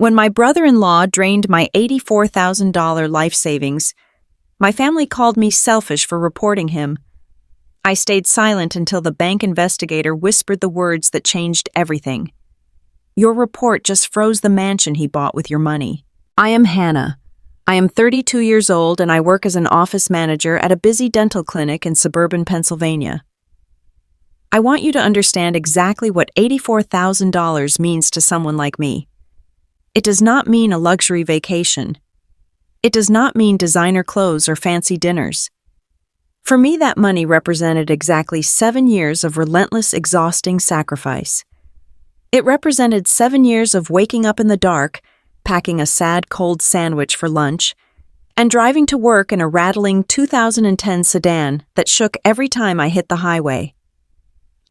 When my brother-in-law drained my $84,000 life savings, my family called me selfish for reporting him. I stayed silent until the bank investigator whispered the words that changed everything. "Your report just froze the mansion he bought with your money." I am Hannah. I am 32 years old and I work as an office manager at a busy dental clinic in suburban Pennsylvania. I want you to understand exactly what $84,000 means to someone like me. It does not mean a luxury vacation. It does not mean designer clothes or fancy dinners. For me, that money represented exactly 7 years of relentless, exhausting sacrifice. It represented 7 years of waking up in the dark, packing a sad, cold sandwich for lunch, and driving to work in a rattling 2010 sedan that shook every time I hit the highway.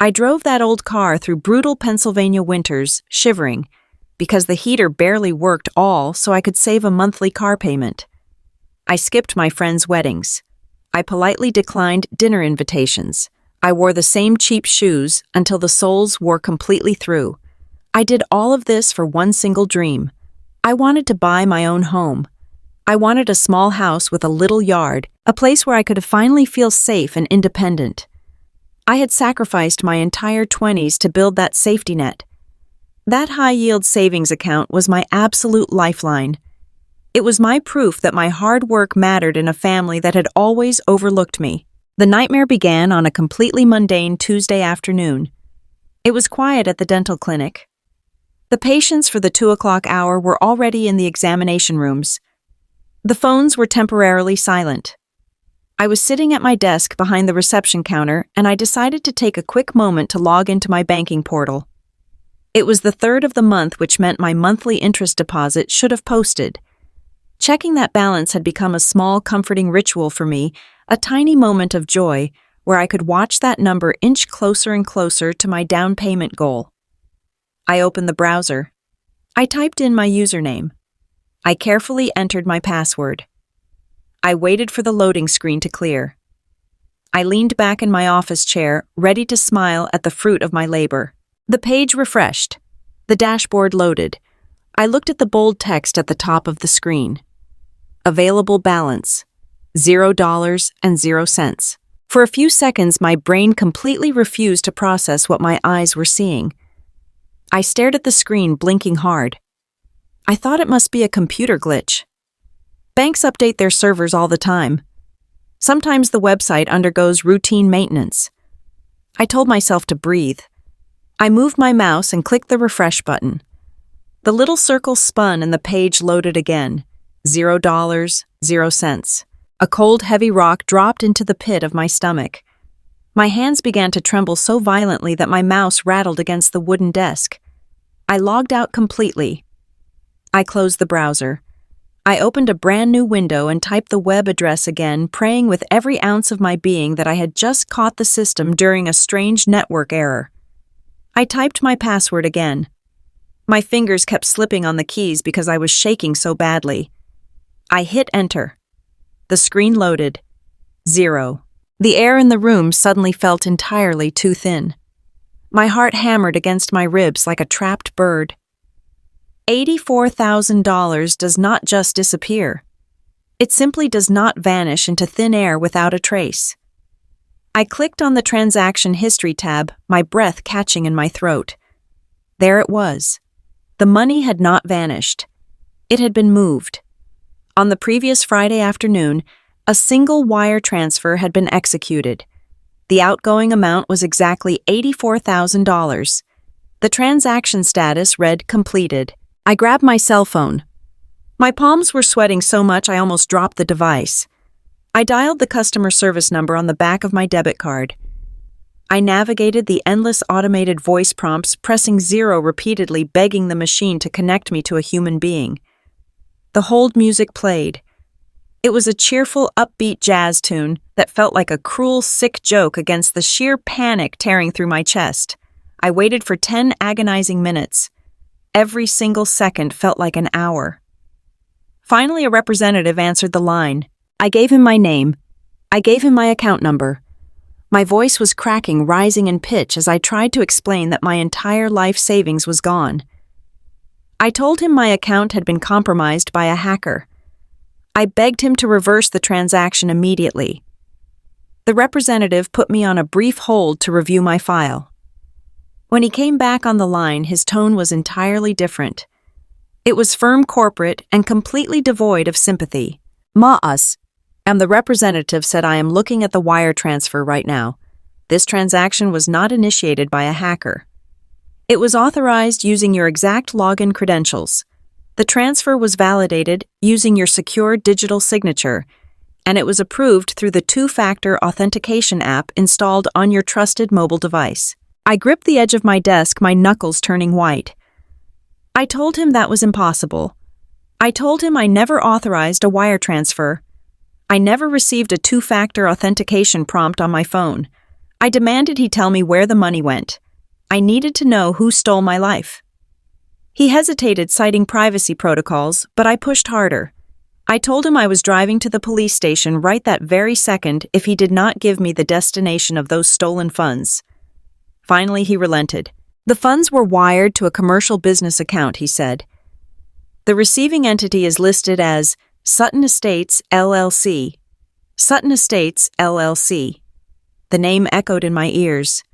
I drove that old car through brutal Pennsylvania winters, shivering, because the heater barely worked all so I could save a monthly car payment. I skipped my friends' weddings. I politely declined dinner invitations. I wore the same cheap shoes until the soles wore completely through. I did all of this for one single dream. I wanted to buy my own home. I wanted a small house with a little yard, a place where I could finally feel safe and independent. I had sacrificed my entire 20s to build that safety net. That high-yield savings account was my absolute lifeline. It was my proof that my hard work mattered in a family that had always overlooked me. The nightmare began on a completely mundane Tuesday afternoon. It was quiet at the dental clinic. The patients for the 2 o'clock hour were already in the examination rooms. The phones were temporarily silent. I was sitting at my desk behind the reception counter, and I decided to take a quick moment to log into my banking portal. It was the 3rd of the month, which meant my monthly interest deposit should have posted. Checking that balance had become a small, comforting ritual for me, a tiny moment of joy where I could watch that number inch closer and closer to my down payment goal. I opened the browser. I typed in my username. I carefully entered my password. I waited for the loading screen to clear. I leaned back in my office chair, ready to smile at the fruit of my labor. The page refreshed. The dashboard loaded. I looked at the bold text at the top of the screen. Available balance, $0.00. For a few seconds, my brain completely refused to process what my eyes were seeing. I stared at the screen, blinking hard. I thought it must be a computer glitch. Banks update their servers all the time. Sometimes the website undergoes routine maintenance. I told myself to breathe. I moved my mouse and clicked the refresh button. The little circle spun and the page loaded again. $0.00. A cold, heavy rock dropped into the pit of my stomach. My hands began to tremble so violently that my mouse rattled against the wooden desk. I logged out completely. I closed the browser. I opened a brand new window and typed the web address again, praying with every ounce of my being that I had just caught the system during a strange network error. I typed my password again. My fingers kept slipping on the keys because I was shaking so badly. I hit enter. The screen loaded. 0. The air in the room suddenly felt entirely too thin. My heart hammered against my ribs like a trapped bird. $84,000 does not just disappear. It simply does not vanish into thin air without a trace. I clicked on the transaction history tab, my breath catching in my throat. There it was. The money had not vanished. It had been moved. On the previous Friday afternoon, a single wire transfer had been executed. The outgoing amount was exactly $84,000. The transaction status read completed. I grabbed my cell phone. My palms were sweating so much I almost dropped the device. I dialed the customer service number on the back of my debit card. I navigated the endless automated voice prompts, pressing 0 repeatedly, begging the machine to connect me to a human being. The hold music played. It was a cheerful, upbeat jazz tune that felt like a cruel, sick joke against the sheer panic tearing through my chest. I waited for 10 agonizing minutes. Every single second felt like an hour. Finally, a representative answered the line. I gave him my name. I gave him my account number. My voice was cracking, rising in pitch as I tried to explain that my entire life savings was gone. I told him my account had been compromised by a hacker. I begged him to reverse the transaction immediately. The representative put me on a brief hold to review my file. When he came back on the line, his tone was entirely different. It was firm, corporate, and completely devoid of sympathy. Ma'as, and the representative said, I am looking at the wire transfer right now. This transaction was not initiated by a hacker. It was authorized using your exact login credentials. The transfer was validated using your secure digital signature, and it was approved through the two-factor authentication app installed on your trusted mobile device. I gripped the edge of my desk, my knuckles turning white. I told him that was impossible. I told him I never authorized a wire transfer. I never received a two-factor authentication prompt on my phone. I demanded he tell me where the money went. I needed to know who stole my life. He hesitated, citing privacy protocols, but I pushed harder. I told him I was driving to the police station right that very second if he did not give me the destination of those stolen funds. Finally, he relented. The funds were wired to a commercial business account, he said. The receiving entity is listed as Sutton Estates, LLC. Sutton Estates, LLC. The name echoed in my ears.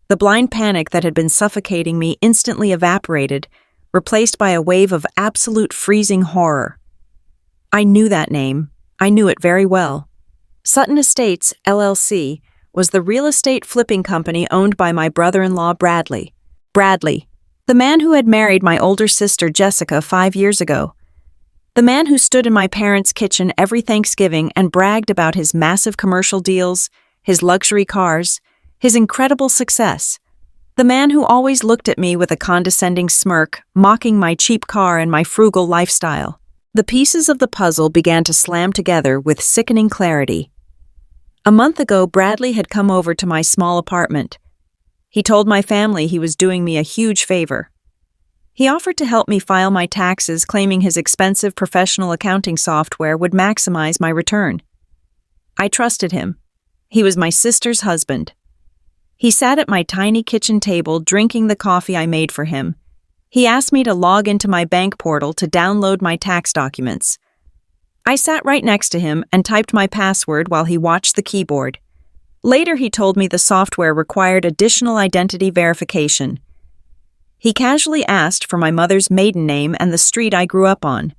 The blind panic that had been suffocating me instantly evaporated, replaced by a wave of absolute freezing horror. I knew that name. I knew it very well. Sutton Estates, LLC, was the real estate flipping company owned by my brother-in-law Bradley. Bradley, the man who had married my older sister Jessica 5 years ago. The man who stood in my parents' kitchen every Thanksgiving and bragged about his massive commercial deals, his luxury cars, his incredible success. The man who always looked at me with a condescending smirk, mocking my cheap car and my frugal lifestyle. The pieces of the puzzle began to slam together with sickening clarity. A month ago, Bradley had come over to my small apartment. He told my family he was doing me a huge favor. He offered to help me file my taxes, claiming his expensive professional accounting software would maximize my return. I trusted him. He was my sister's husband. He sat at my tiny kitchen table drinking the coffee I made for him. He asked me to log into my bank portal to download my tax documents. I sat right next to him and typed my password while he watched the keyboard. Later, he told me the software required additional identity verification. He casually asked for my mother's maiden name and the street I grew up on.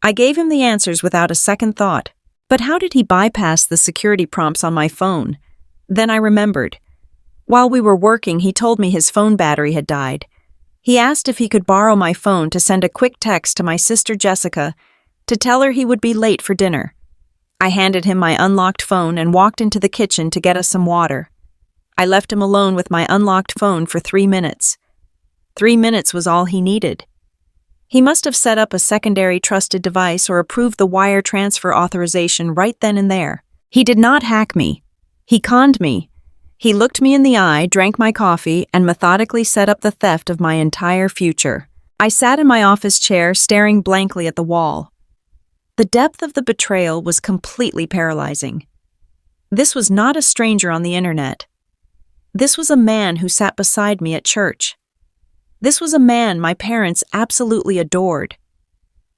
I gave him the answers without a second thought. But how did he bypass the security prompts on my phone? Then I remembered. While we were working, he told me his phone battery had died. He asked if he could borrow my phone to send a quick text to my sister Jessica to tell her he would be late for dinner. I handed him my unlocked phone and walked into the kitchen to get us some water. I left him alone with my unlocked phone for 3 minutes. 3 minutes was all he needed. He must have set up a secondary trusted device or approved the wire transfer authorization right then and there. He did not hack me. He conned me. He looked me in the eye, drank my coffee, and methodically set up the theft of my entire future. I sat in my office chair, staring blankly at the wall. The depth of the betrayal was completely paralyzing. This was not a stranger on the internet. This was a man who sat beside me at church. This was a man my parents absolutely adored.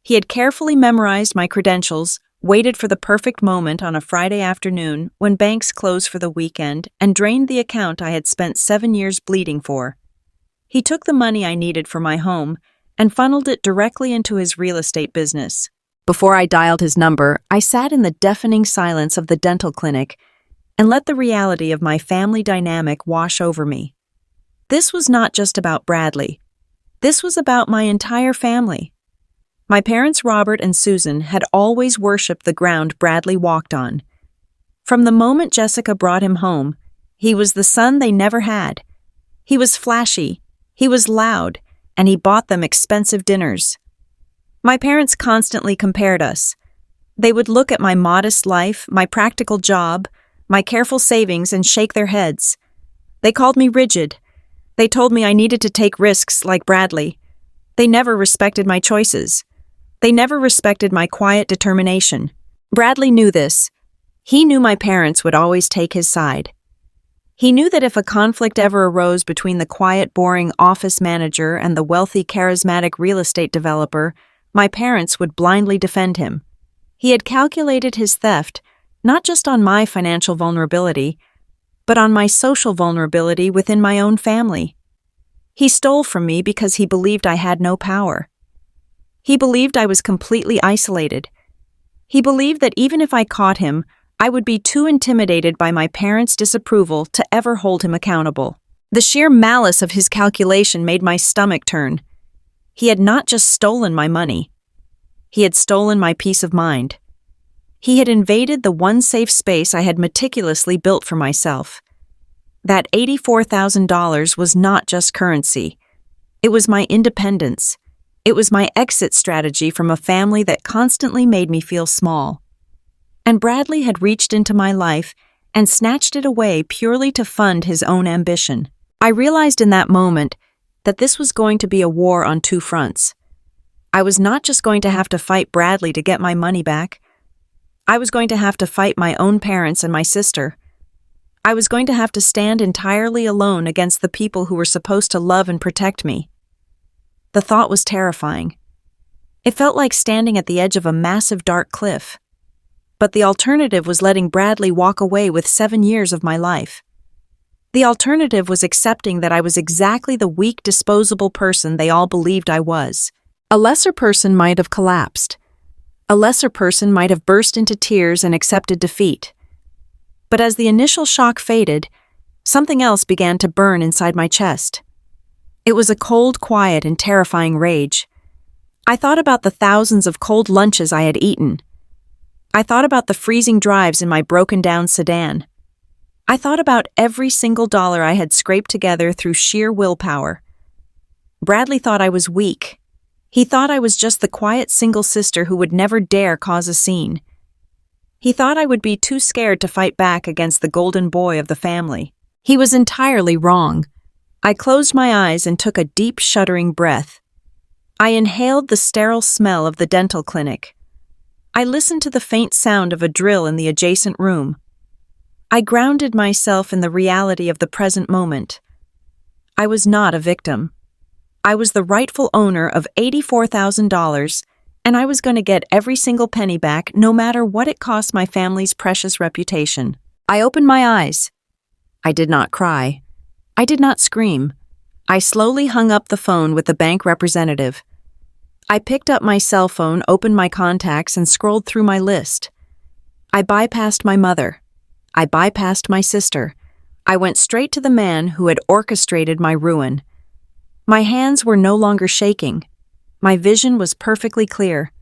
He had carefully memorized my credentials, waited for the perfect moment on a Friday afternoon when banks closed for the weekend, and drained the account I had spent 7 years bleeding for. He took the money I needed for my home and funneled it directly into his real estate business. Before I dialed his number, I sat in the deafening silence of the dental clinic and let the reality of my family dynamic wash over me. This was not just about Bradley. This was about my entire family. My parents, Robert and Susan, had always worshipped the ground Bradley walked on. From the moment Jessica brought him home, he was the son they never had. He was flashy, he was loud, and he bought them expensive dinners. My parents constantly compared us. They would look at my modest life, my practical job, my careful savings, and shake their heads. They called me rigid. They told me I needed to take risks like Bradley. They never respected my choices. They never respected my quiet determination. Bradley knew this. He knew my parents would always take his side. He knew that if a conflict ever arose between the quiet, boring office manager and the wealthy, charismatic real estate developer, my parents would blindly defend him. He had calculated his theft not just on my financial vulnerability, but on my social vulnerability within my own family. He stole from me because he believed I had no power. He believed I was completely isolated. He believed that even if I caught him, I would be too intimidated by my parents' disapproval to ever hold him accountable. The sheer malice of his calculation made my stomach turn. He had not just stolen my money. He had stolen my peace of mind. He had invaded the one safe space I had meticulously built for myself. That $84,000 was not just currency. It was my independence. It was my exit strategy from a family that constantly made me feel small. And Bradley had reached into my life and snatched it away purely to fund his own ambition. I realized in that moment that this was going to be a war on two fronts. I was not just going to have to fight Bradley to get my money back. I was going to have to fight my own parents and my sister. I was going to have to stand entirely alone against the people who were supposed to love and protect me. The thought was terrifying. It felt like standing at the edge of a massive dark cliff. But the alternative was letting Bradley walk away with 7 years of my life. The alternative was accepting that I was exactly the weak, disposable person they all believed I was. A lesser person might have collapsed. A lesser person might have burst into tears and accepted defeat. But as the initial shock faded, something else began to burn inside my chest. It was a cold, quiet, and terrifying rage. I thought about the thousands of cold lunches I had eaten. I thought about the freezing drives in my broken-down sedan. I thought about every single dollar I had scraped together through sheer willpower. Bradley thought I was weak. He thought I was just the quiet single sister who would never dare cause a scene. He thought I would be too scared to fight back against the golden boy of the family. He was entirely wrong. I closed my eyes and took a deep, shuddering breath. I inhaled the sterile smell of the dental clinic. I listened to the faint sound of a drill in the adjacent room. I grounded myself in the reality of the present moment. I was not a victim. I was the rightful owner of $84,000, and I was going to get every single penny back no matter what it cost my family's precious reputation. I opened my eyes. I did not cry. I did not scream. I slowly hung up the phone with the bank representative. I picked up my cell phone, opened my contacts, and scrolled through my list. I bypassed my mother. I bypassed my sister. I went straight to the man who had orchestrated my ruin. My hands were no longer shaking. My vision was perfectly clear.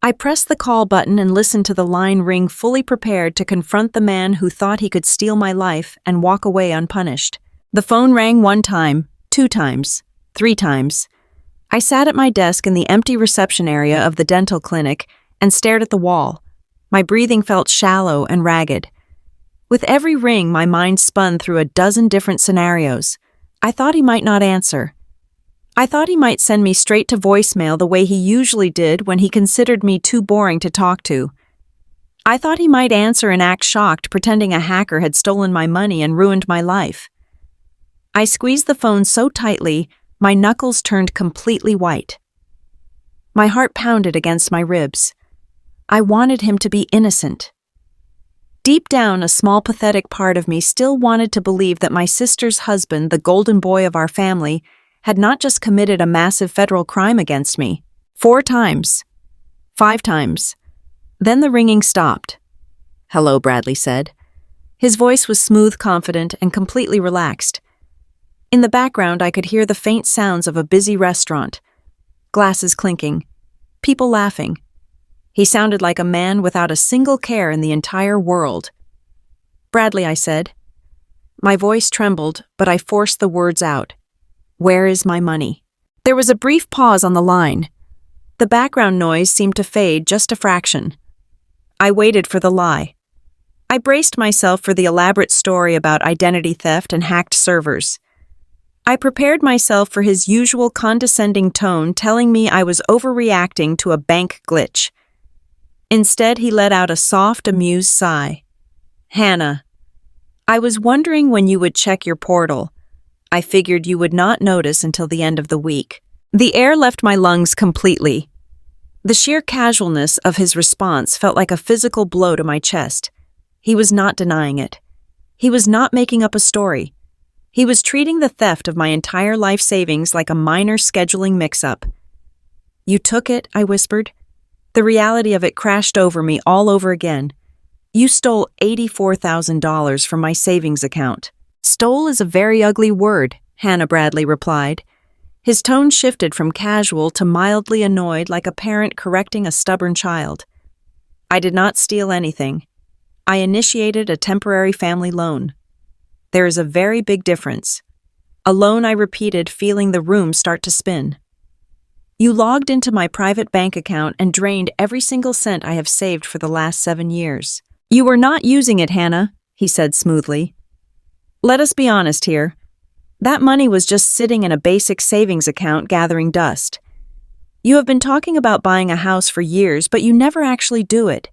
I pressed the call button and listened to the line ring, fully prepared to confront the man who thought he could steal my life and walk away unpunished. The phone rang 1 time, 2 times, 3 times. I sat at my desk in the empty reception area of the dental clinic and stared at the wall. My breathing felt shallow and ragged. With every ring, my mind spun through a dozen different scenarios. I thought he might not answer. I thought he might send me straight to voicemail the way he usually did when he considered me too boring to talk to. I thought he might answer and act shocked, pretending a hacker had stolen my money and ruined my life. I squeezed the phone so tightly, my knuckles turned completely white. My heart pounded against my ribs. I wanted him to be innocent. Deep down, a small, pathetic part of me still wanted to believe that my sister's husband, the golden boy of our family, had not just committed a massive federal crime against me. 4 times. 5 times. Then the ringing stopped. "Hello," Bradley said. His voice was smooth, confident, and completely relaxed. In the background, I could hear the faint sounds of a busy restaurant. Glasses clinking. People laughing. He sounded like a man without a single care in the entire world. "Bradley," I said. My voice trembled, but I forced the words out. "Where is my money?" There was a brief pause on the line. The background noise seemed to fade just a fraction. I waited for the lie. I braced myself for the elaborate story about identity theft and hacked servers. I prepared myself for his usual condescending tone, telling me I was overreacting to a bank glitch. Instead, he let out a soft, amused sigh. "Hannah." I was wondering when you would check your portal. I figured you would not notice until the end of the week. The air left my lungs completely. The sheer casualness of his response felt like a physical blow to my chest. He was not denying it. He was not making up a story. He was treating the theft of my entire life savings like a minor scheduling mix-up. "You took it," I whispered. The reality of it crashed over me all over again. "You stole $84,000 from my savings account." "Stole is a very ugly word," Hannah Bradley replied. His tone shifted from casual to mildly annoyed, like a parent correcting a stubborn child. "I did not steal anything. I initiated a temporary family loan. There is a very big difference." "A loan," I repeated, feeling the room start to spin. "You logged into my private bank account and drained every single cent I have saved for the last 7 years. You were not using it, Hannah," he said smoothly. "Let us be honest here. That money was just sitting in a basic savings account gathering dust. You have been talking about buying a house for years, but you never actually do it.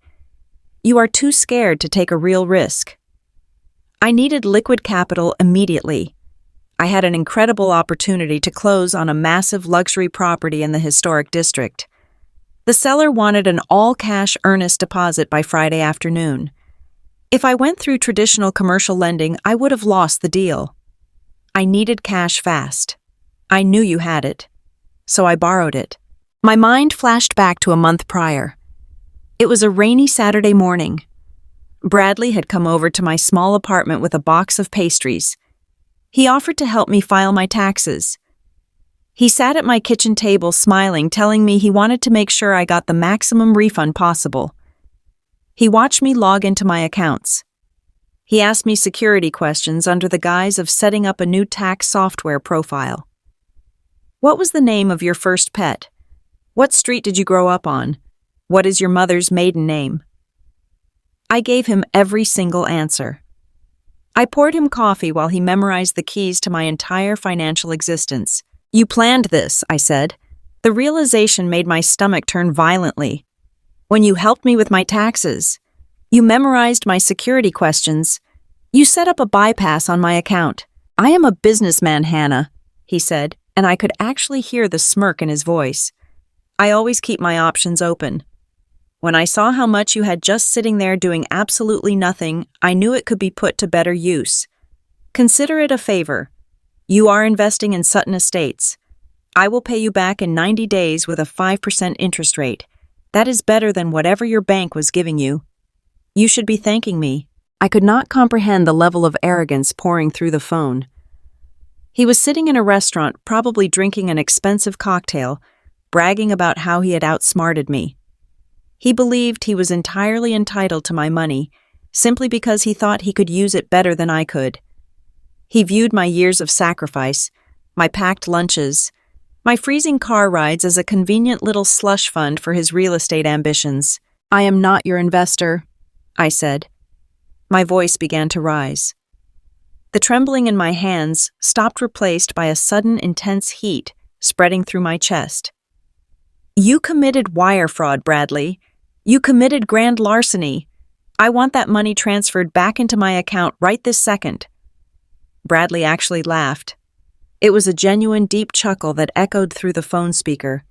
You are too scared to take a real risk." I needed liquid capital immediately. I had an incredible opportunity to close on a massive luxury property in the historic district. The seller wanted an all-cash earnest deposit by Friday afternoon. If I went through traditional commercial lending, I would have lost the deal. I needed cash fast. I knew you had it, so I borrowed it. My mind flashed back to a month prior. It was a rainy Saturday morning. Bradley had come over to my small apartment with a box of pastries. He offered to help me file my taxes. He sat at my kitchen table smiling, telling me he wanted to make sure I got the maximum refund possible. He watched me log into my accounts. He asked me security questions under the guise of setting up a new tax software profile. "What was the name of your first pet? What street did you grow up on? What is your mother's maiden name?" I gave him every single answer. I poured him coffee while he memorized the keys to my entire financial existence. "You planned this," I said. The realization made my stomach turn violently. "When you helped me with my taxes, you memorized my security questions. You set up a bypass on my account." "I am a businessman, Hannah," he said, and I could actually hear the smirk in his voice. "I always keep my options open. When I saw how much you had just sitting there doing absolutely nothing, I knew it could be put to better use. Consider it a favor. You are investing in Sutton Estates. I will pay you back in 90 days with a 5% interest rate. That is better than whatever your bank was giving you. You should be thanking me." I could not comprehend the level of arrogance pouring through the phone. He was sitting in a restaurant, probably drinking an expensive cocktail, bragging about how he had outsmarted me. He believed he was entirely entitled to my money, simply because he thought he could use it better than I could. He viewed my years of sacrifice, my packed lunches, my freezing car rides as a convenient little slush fund for his real estate ambitions. "I am not your investor," I said. My voice began to rise. The trembling in my hands stopped, replaced by a sudden intense heat spreading through my chest. "You committed wire fraud, Bradley. You committed grand larceny. I want that money transferred back into my account right this second." Bradley actually laughed. It was a genuine deep chuckle that echoed through the phone speaker.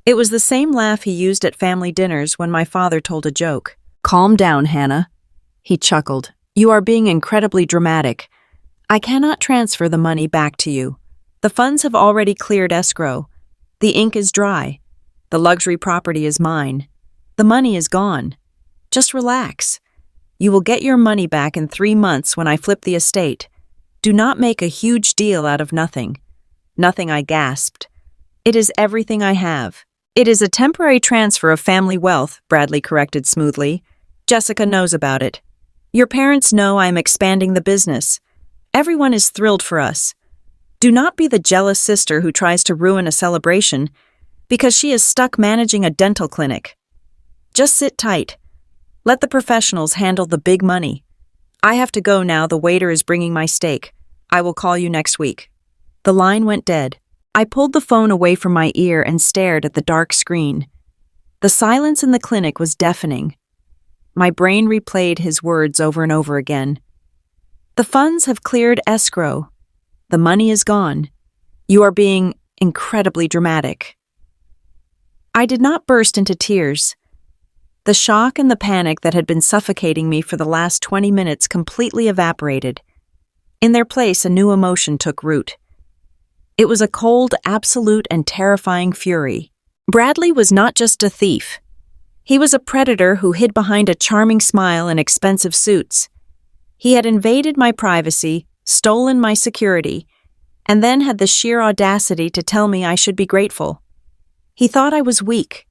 It was the same laugh he used at family dinners when my father told a joke. "Calm down, Hannah," he chuckled. "You are being incredibly dramatic. I cannot transfer the money back to you. The funds have already cleared escrow. The ink is dry. The luxury property is mine. The money is gone. Just relax. You will get your money back in 3 months when I flip the estate. Do not make a huge deal out of nothing." "Nothing," I gasped. "It is everything I have." "It is a temporary transfer of family wealth," Bradley corrected smoothly. "Jessica knows about it. Your parents know I am expanding the business. Everyone is thrilled for us. Do not be the jealous sister who tries to ruin a celebration because she is stuck managing a dental clinic. Just sit tight. Let the professionals handle the big money. I have to go now. The waiter is bringing my steak. I will call you next week." The line went dead. I pulled the phone away from my ear and stared at the dark screen. The silence in the clinic was deafening. My brain replayed his words over and over again. The funds have cleared escrow. The money is gone. You are being incredibly dramatic. I did not burst into tears. The shock and the panic that had been suffocating me for the last 20 minutes completely evaporated. In their place, a new emotion took root. It was a cold, absolute, and terrifying fury. Bradley was not just a thief. He was a predator who hid behind a charming smile and expensive suits. He had invaded my privacy, stolen my security, and then had the sheer audacity to tell me I should be grateful. He thought I was weak.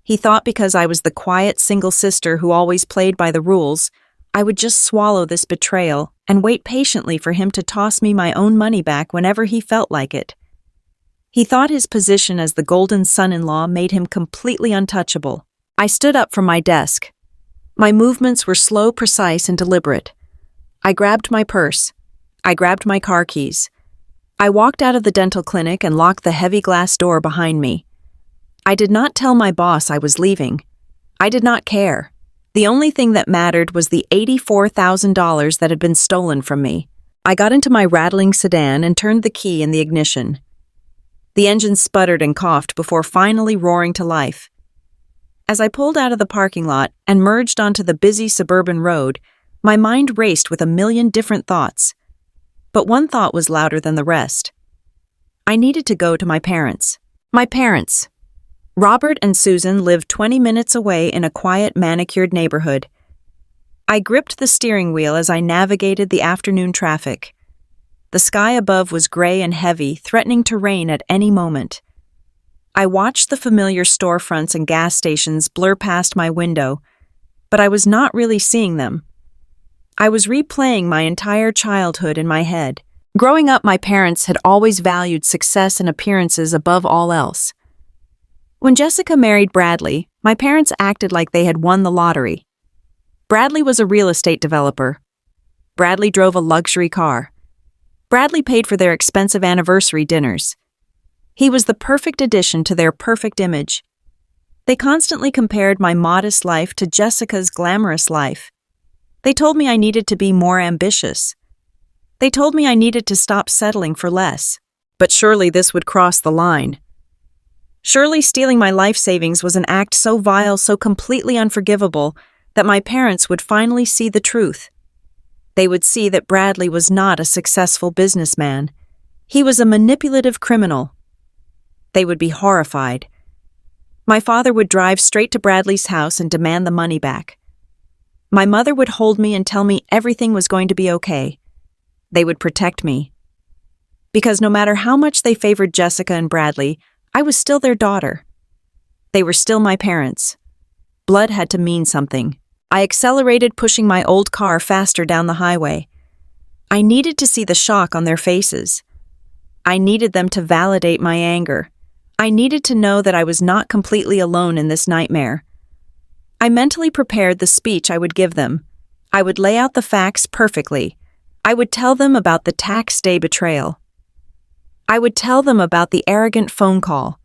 He thought because I was the quiet single sister who always played by the rules, I would just swallow this betrayal and wait patiently for him to toss me my own money back whenever he felt like it. He thought his position as the golden son-in-law made him completely untouchable. I stood up from my desk. My movements were slow, precise, and deliberate. I grabbed my purse. I grabbed my car keys. I walked out of the dental clinic and locked the heavy glass door behind me. I did not tell my boss I was leaving. I did not care. The only thing that mattered was the $84,000 that had been stolen from me. I got into my rattling sedan and turned the key in the ignition. The engine sputtered and coughed before finally roaring to life. As I pulled out of the parking lot and merged onto the busy suburban road, my mind raced with a million different thoughts. But one thought was louder than the rest. I needed to go to my parents. My parents. Robert and Susan lived 20 minutes away in a quiet, manicured neighborhood. I gripped the steering wheel as I navigated the afternoon traffic. The sky above was gray and heavy, threatening to rain at any moment. I watched the familiar storefronts and gas stations blur past my window, but I was not really seeing them. I was replaying my entire childhood in my head. Growing up, my parents had always valued success and appearances above all else. When Jessica married Bradley, my parents acted like they had won the lottery. Bradley was a real estate developer. Bradley drove a luxury car. Bradley paid for their expensive anniversary dinners. He was the perfect addition to their perfect image. They constantly compared my modest life to Jessica's glamorous life. They told me I needed to be more ambitious. They told me I needed to stop settling for less. But surely this would cross the line. Surely stealing my life savings was an act so vile, so completely unforgivable, that my parents would finally see the truth. They would see that Bradley was not a successful businessman. He was a manipulative criminal. They would be horrified. My father would drive straight to Bradley's house and demand the money back. My mother would hold me and tell me everything was going to be okay. They would protect me. Because no matter how much they favored Jessica and Bradley, I was still their daughter. They were still my parents. Blood had to mean something. I accelerated, pushing my old car faster down the highway. I needed to see the shock on their faces. I needed them to validate my anger. I needed to know that I was not completely alone in this nightmare. I mentally prepared the speech I would give them. I would lay out the facts perfectly. I would tell them about the tax day betrayal. I would tell them about the arrogant phone call.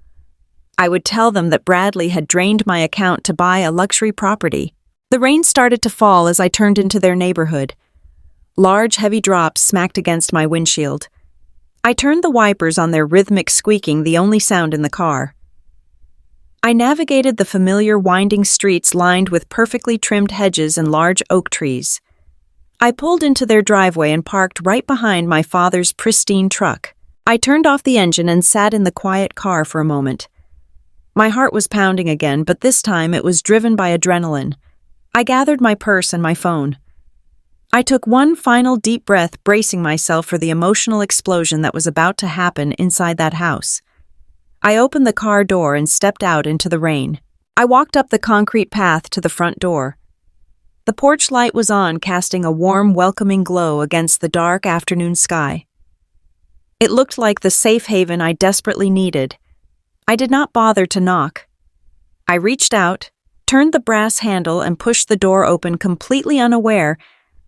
I would tell them that Bradley had drained my account to buy a luxury property. The rain started to fall as I turned into their neighborhood. Large, heavy drops smacked against my windshield. I turned the wipers on their rhythmic squeaking, the only sound in the car. I navigated the familiar winding streets lined with perfectly trimmed hedges and large oak trees. I pulled into their driveway and parked right behind my father's pristine truck. I turned off the engine and sat in the quiet car for a moment. My heart was pounding again, but this time it was driven by adrenaline. I gathered my purse and my phone. I took one final deep breath, bracing myself for the emotional explosion that was about to happen inside that house. I opened the car door and stepped out into the rain. I walked up the concrete path to the front door. The porch light was on, casting a warm, welcoming glow against the dark afternoon sky. It looked like the safe haven I desperately needed. I did not bother to knock. I reached out, turned the brass handle, and pushed the door open, completely unaware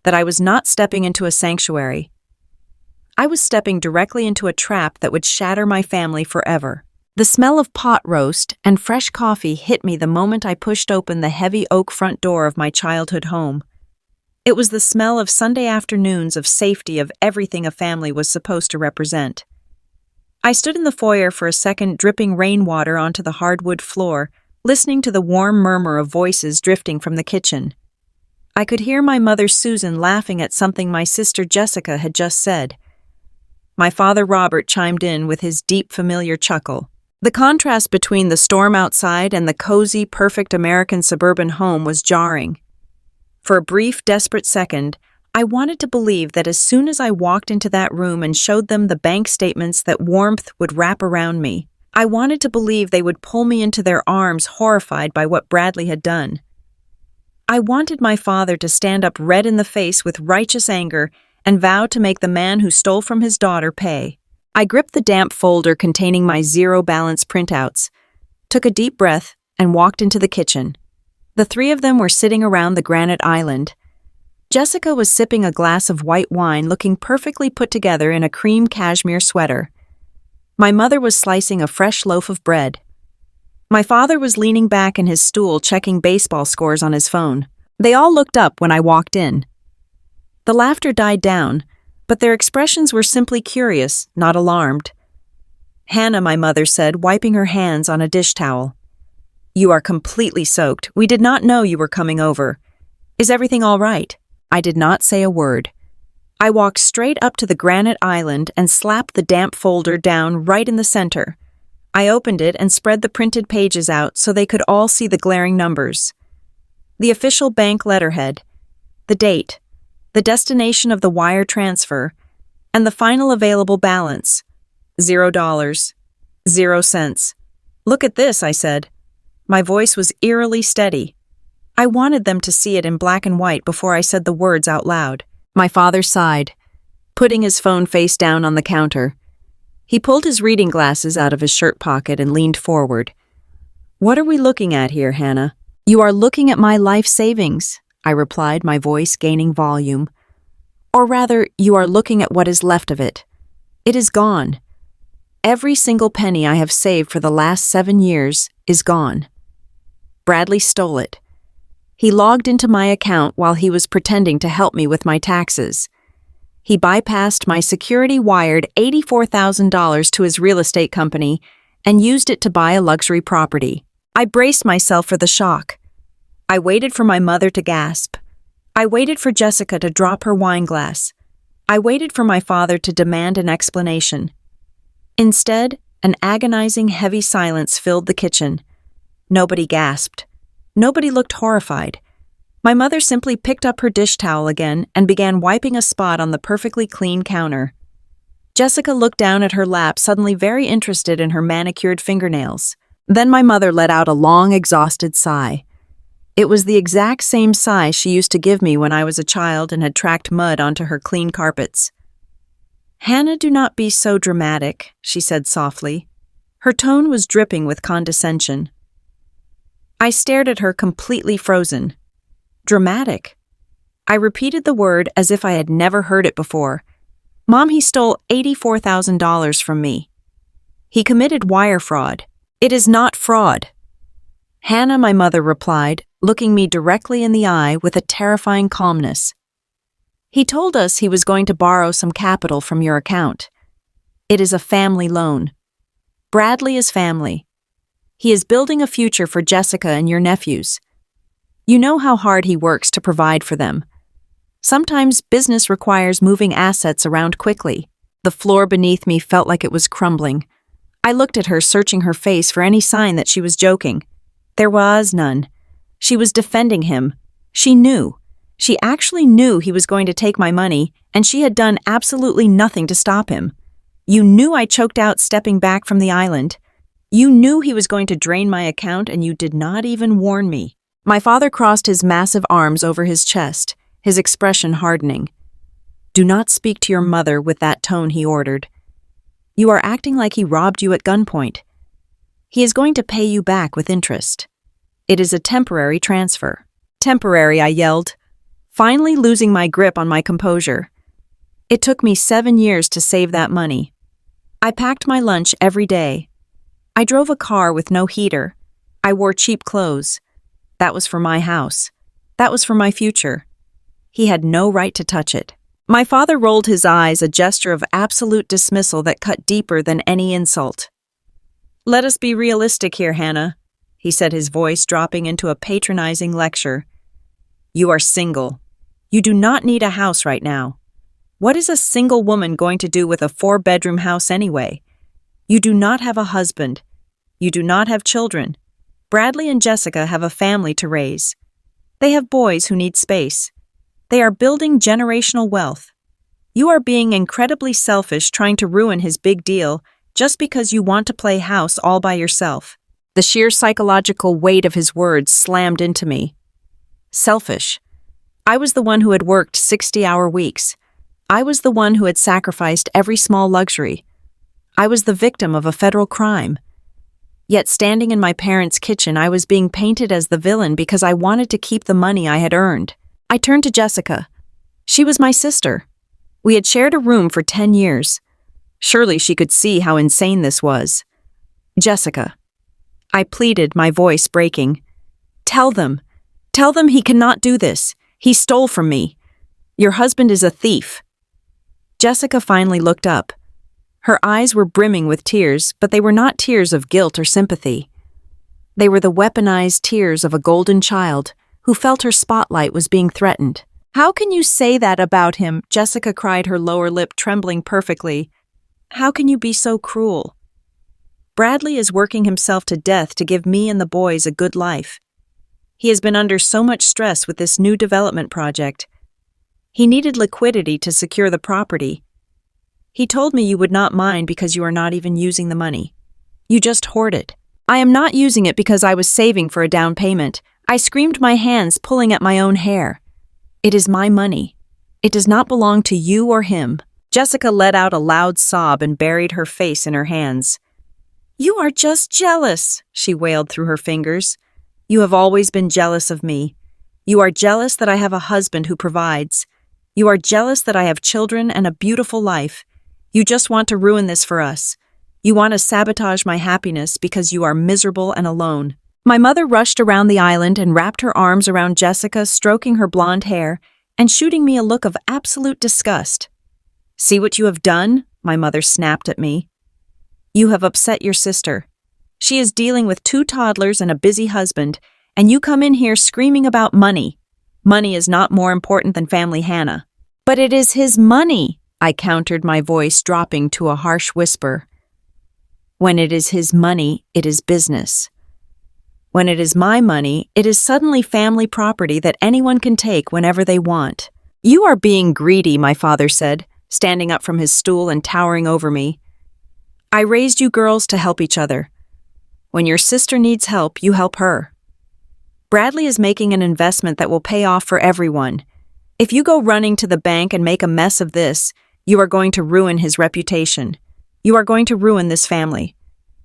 that I was not stepping into a sanctuary. I was stepping directly into a trap that would shatter my family forever. The smell of pot roast and fresh coffee hit me the moment I pushed open the heavy oak front door of my childhood home. It was the smell of Sunday afternoons, of safety, of everything a family was supposed to represent. I stood in the foyer for a second, dripping rainwater onto the hardwood floor, listening to the warm murmur of voices drifting from the kitchen. I could hear my mother Susan laughing at something my sister Jessica had just said. My father Robert chimed in with his deep, familiar chuckle. The contrast between the storm outside and the cozy, perfect American suburban home was jarring. For a brief, desperate second, I wanted to believe that as soon as I walked into that room and showed them the bank statements, that warmth would wrap around me. I wanted to believe they would pull me into their arms, horrified by what Bradley had done. I wanted my father to stand up red in the face with righteous anger and vow to make the man who stole from his daughter pay. I gripped the damp folder containing my zero-balance printouts, took a deep breath, and walked into the kitchen. The three of them were sitting around the granite island. Jessica was sipping a glass of white wine, looking perfectly put together in a cream cashmere sweater. My mother was slicing a fresh loaf of bread. My father was leaning back in his stool, checking baseball scores on his phone. They all looked up when I walked in. The laughter died down, but their expressions were simply curious, not alarmed. "Hannah," my mother said, wiping her hands on a dish towel. "You are completely soaked. We did not know you were coming over. Is everything all right?" I did not say a word. I walked straight up to the granite island and slapped the damp folder down right in the center. I opened it and spread the printed pages out so they could all see the glaring numbers. The official bank letterhead, the date, the destination of the wire transfer, and the final available balance, $0, 0 cents. "Look at this," I said. My voice was eerily steady. I wanted them to see it in black and white before I said the words out loud. My father sighed, putting his phone face down on the counter. He pulled his reading glasses out of his shirt pocket and leaned forward. "What are we looking at here, Hannah?" "You are looking at my life savings," I replied, my voice gaining volume. "Or rather, you are looking at what is left of it. It is gone. Every single penny I have saved for the last 7 years is gone. Bradley stole it. He logged into my account while he was pretending to help me with my taxes. He bypassed my security, wired $84,000 to his real estate company, and used it to buy a luxury property. I braced myself for the shock. I waited for my mother to gasp. I waited for Jessica to drop her wine glass. I waited for my father to demand an explanation. Instead, an agonizing, heavy silence filled the kitchen. Nobody gasped. Nobody looked horrified. My mother simply picked up her dish towel again and began wiping a spot on the perfectly clean counter. Jessica looked down at her lap, suddenly very interested in her manicured fingernails. Then my mother let out a long, exhausted sigh. It was the exact same sigh she used to give me when I was a child and had tracked mud onto her clean carpets. "Hannah, do not be so dramatic," she said softly. Her tone was dripping with condescension. I stared at her, completely frozen. Dramatic. I repeated the word as if I had never heard it before. "Mom, he stole $84,000 from me. He committed wire fraud. It is not fraud." "Hannah," my mother replied, looking me directly in the eye with a terrifying calmness. "He told us he was going to borrow some capital from your account. It is a family loan. Bradley is family. He is building a future for Jessica and your nephews. You know how hard he works to provide for them. Sometimes business requires moving assets around quickly." The floor beneath me felt like it was crumbling. I looked at her, searching her face for any sign that she was joking. There was none. She was defending him. She knew. She actually knew he was going to take my money, and she had done absolutely nothing to stop him. "You knew," I choked out, stepping back from the island. "You knew he was going to drain my account, and you did not even warn me." My father crossed his massive arms over his chest, his expression hardening. "Do not speak to your mother with that tone," he ordered. "You are acting like he robbed you at gunpoint. He is going to pay you back with interest. It is a temporary transfer." "Temporary," I yelled, finally losing my grip on my composure. It took me 7 years to save that money. I packed my lunch every day. I drove a car with no heater. I wore cheap clothes. That was for my house. That was for my future. He had no right to touch it. My father rolled his eyes, a gesture of absolute dismissal that cut deeper than any insult. "Let us be realistic here, Hannah," he said, his voice dropping into a patronizing lecture. "You are single. You do not need a house right now. What is a single woman going to do with a 4-bedroom house anyway? You do not have a husband. You do not have children. Bradley and Jessica have a family to raise. They have boys who need space. They are building generational wealth. You are being incredibly selfish trying to ruin his big deal just because you want to play house all by yourself." The sheer psychological weight of his words slammed into me. Selfish. I was the one who had worked 60-hour weeks. I was the one who had sacrificed every small luxury. I was the victim of a federal crime. Yet standing in my parents' kitchen, I was being painted as the villain because I wanted to keep the money I had earned. I turned to Jessica. She was my sister. We had shared a room for 10 years. Surely she could see how insane this was. "Jessica," I pleaded, my voice breaking. Tell them he cannot do this. He stole from me. Your husband is a thief." Jessica finally looked up. Her eyes were brimming with tears, but they were not tears of guilt or sympathy. They were the weaponized tears of a golden child who felt her spotlight was being threatened. "How can you say that about him?" Jessica cried, her lower lip trembling perfectly. "How can you be so cruel? Bradley is working himself to death to give me and the boys a good life. He has been under so much stress with this new development project. He needed liquidity to secure the property. He told me you would not mind because you are not even using the money. You just hoard it. I am not using it because I was saving for a down payment." I screamed, my hands pulling at my own hair. "It is my money. It does not belong to you or him." Jessica let out a loud sob and buried her face in her hands. "You are just jealous," she wailed through her fingers. "You have always been jealous of me. You are jealous that I have a husband who provides. You are jealous that I have children and a beautiful life. You just want to ruin this for us. You want to sabotage my happiness because you are miserable and alone." My mother rushed around the island and wrapped her arms around Jessica, stroking her blonde hair and shooting me a look of absolute disgust. "See what you have done?" my mother snapped at me. "You have upset your sister. She is dealing with 2 toddlers and a busy husband, and you come in here screaming about money. Money is not more important than family, Hannah." "But it is his money," I countered, my voice dropping to a harsh whisper. "When it is his money, it is business. When it is my money, it is suddenly family property that anyone can take whenever they want." "You are being greedy," my father said, standing up from his stool and towering over me. "I raised you girls to help each other. When your sister needs help, you help her. Bradley is making an investment that will pay off for everyone. If you go running to the bank and make a mess of this, you are going to ruin his reputation. You are going to ruin this family.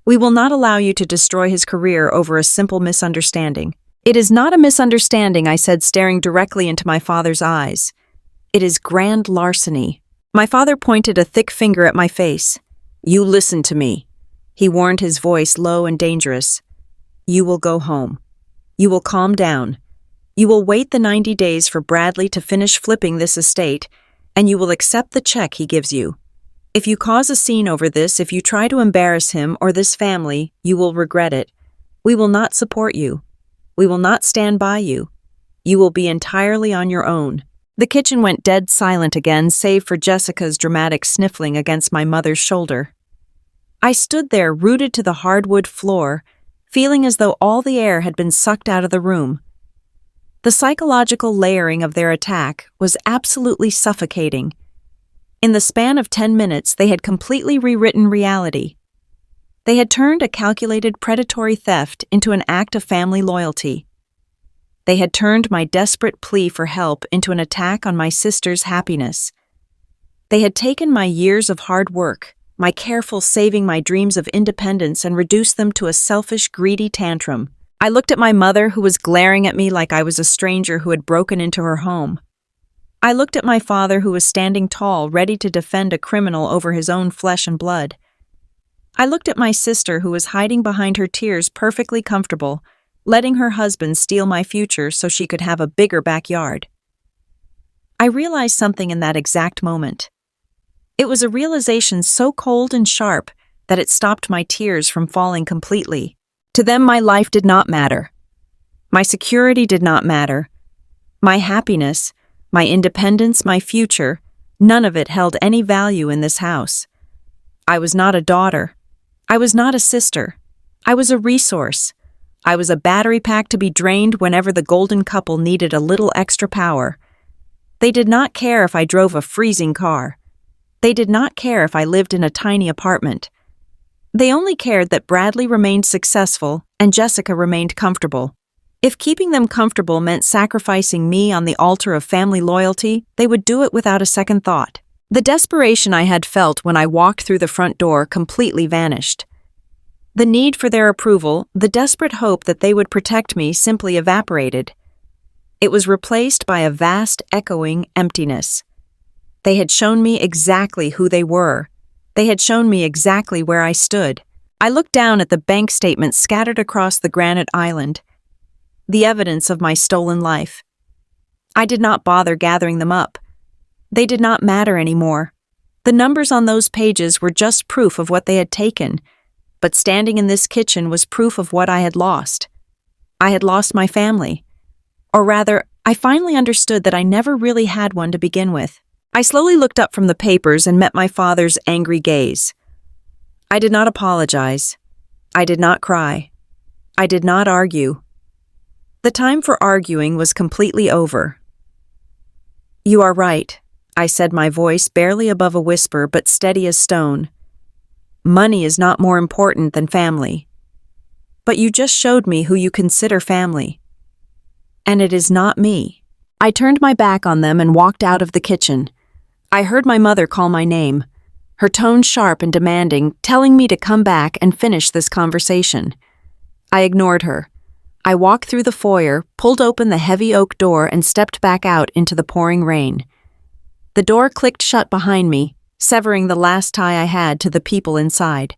We will not allow you to destroy his career over a simple misunderstanding." "It is not a misunderstanding," I said, staring directly into my father's eyes. "It is grand larceny." My father pointed a thick finger at my face. "You listen to me," he warned, his voice low and dangerous. "You will go home. You will calm down. You will wait the 90 days for Bradley to finish flipping this estate, and you will accept the check he gives you. If you cause a scene over this, if you try to embarrass him or this family, you will regret it. We will not support you. We will not stand by you. You will be entirely on your own." The kitchen went dead silent again, save for Jessica's dramatic sniffling against my mother's shoulder. I stood there, rooted to the hardwood floor, feeling as though all the air had been sucked out of the room. The psychological layering of their attack was absolutely suffocating. In the span of 10 minutes, they had completely rewritten reality. They had turned a calculated predatory theft into an act of family loyalty. They had turned my desperate plea for help into an attack on my sister's happiness. They had taken my years of hard work, my careful saving, my dreams of independence, and reduced them to a selfish, greedy tantrum. I looked at my mother, who was glaring at me like I was a stranger who had broken into her home. I looked at my father, who was standing tall, ready to defend a criminal over his own flesh and blood. I looked at my sister, who was hiding behind her tears, perfectly comfortable, letting her husband steal my future so she could have a bigger backyard. I realized something in that exact moment. It was a realization so cold and sharp that it stopped my tears from falling completely. To them, my life did not matter. My security did not matter. My happiness, my independence, my future, none of it held any value in this house. I was not a daughter. I was not a sister. I was a resource. I was a battery pack to be drained whenever the golden couple needed a little extra power. They did not care if I drove a freezing car. They did not care if I lived in a tiny apartment. They only cared that Bradley remained successful and Jessica remained comfortable. If keeping them comfortable meant sacrificing me on the altar of family loyalty, they would do it without a second thought. The desperation I had felt when I walked through the front door completely vanished. The need for their approval, the desperate hope that they would protect me, simply evaporated. It was replaced by a vast, echoing emptiness. They had shown me exactly who they were. They had shown me exactly where I stood. I looked down at the bank statements scattered across the granite island, the evidence of my stolen life. I did not bother gathering them up. They did not matter anymore. The numbers on those pages were just proof of what they had taken, but standing in this kitchen was proof of what I had lost. I had lost my family. Or rather, I finally understood that I never really had one to begin with. I slowly looked up from the papers and met my father's angry gaze. I did not apologize. I did not cry. I did not argue. The time for arguing was completely over. "You are right," I said, my voice barely above a whisper but steady as stone. "Money is not more important than family. But you just showed me who you consider family. And it is not me." I turned my back on them and walked out of the kitchen. I heard my mother call my name, her tone sharp and demanding, telling me to come back and finish this conversation. I ignored her. I walked through the foyer, pulled open the heavy oak door, and stepped back out into the pouring rain. The door clicked shut behind me, severing the last tie I had to the people inside.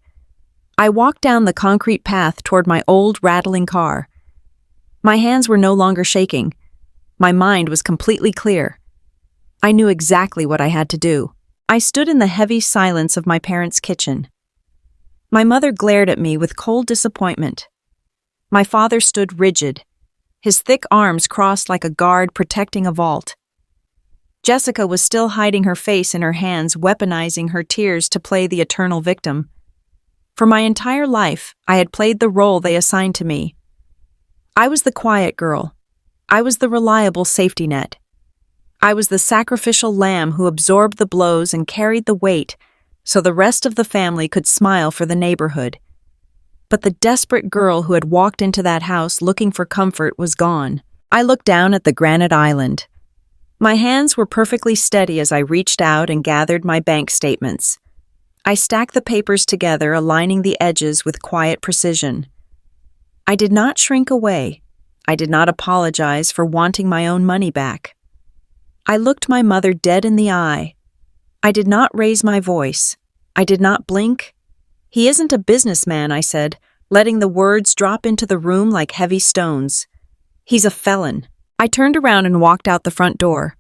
I walked down the concrete path toward my old, rattling car. My hands were no longer shaking. My mind was completely clear. I knew exactly what I had to do. I stood in the heavy silence of my parents' kitchen. My mother glared at me with cold disappointment. My father stood rigid, his thick arms crossed like a guard protecting a vault. Jessica was still hiding her face in her hands, weaponizing her tears to play the eternal victim. For my entire life, I had played the role they assigned to me. I was the quiet girl. I was the reliable safety net. I was the sacrificial lamb who absorbed the blows and carried the weight so the rest of the family could smile for the neighborhood. But the desperate girl who had walked into that house looking for comfort was gone. I looked down at the granite island. My hands were perfectly steady as I reached out and gathered my bank statements. I stacked the papers together, aligning the edges with quiet precision. I did not shrink away. I did not apologize for wanting my own money back. I looked my mother dead in the eye. I did not raise my voice. I did not blink. "He isn't a businessman," I said, letting the words drop into the room like heavy stones. "He's a felon." I turned around and walked out the front door.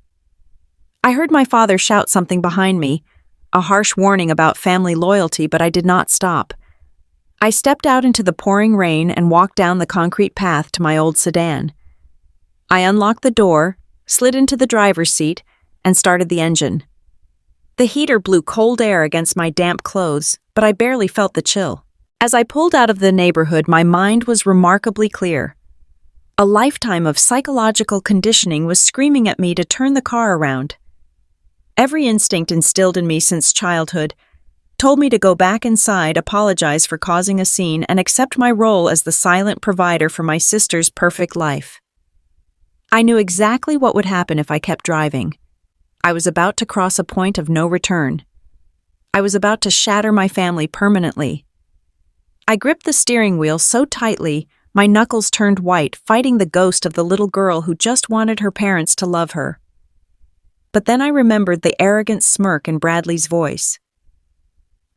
I heard my father shout something behind me, a harsh warning about family loyalty, but I did not stop. I stepped out into the pouring rain and walked down the concrete path to my old sedan. I unlocked the door, slid into the driver's seat, and started the engine. The heater blew cold air against my damp clothes, but I barely felt the chill. As I pulled out of the neighborhood, my mind was remarkably clear. A lifetime of psychological conditioning was screaming at me to turn the car around. Every instinct instilled in me since childhood told me to go back inside, apologize for causing a scene, and accept my role as the silent provider for my sister's perfect life. I knew exactly what would happen if I kept driving. I was about to cross a point of no return. I was about to shatter my family permanently. I gripped the steering wheel so tightly, my knuckles turned white, fighting the ghost of the little girl who just wanted her parents to love her. But then I remembered the arrogant smirk in Bradley's voice.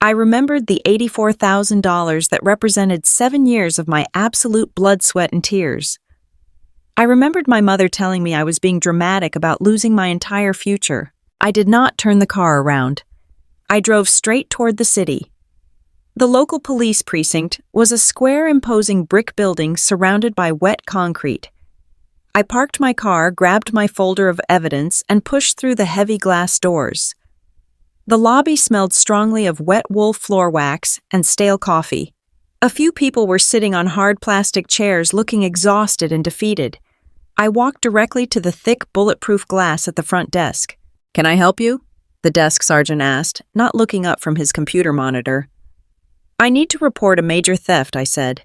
I remembered the $84,000 that represented 7 years of my absolute blood, sweat, and tears. I remembered my mother telling me I was being dramatic about losing my entire future. I did not turn the car around. I drove straight toward the city. The local police precinct was a square, imposing brick building surrounded by wet concrete. I parked my car, grabbed my folder of evidence, and pushed through the heavy glass doors. The lobby smelled strongly of wet wool floor wax and stale coffee. A few people were sitting on hard plastic chairs looking exhausted and defeated. I walked directly to the thick, bulletproof glass at the front desk. "Can I help you?" the desk sergeant asked, not looking up from his computer monitor. "I need to report a major theft," I said.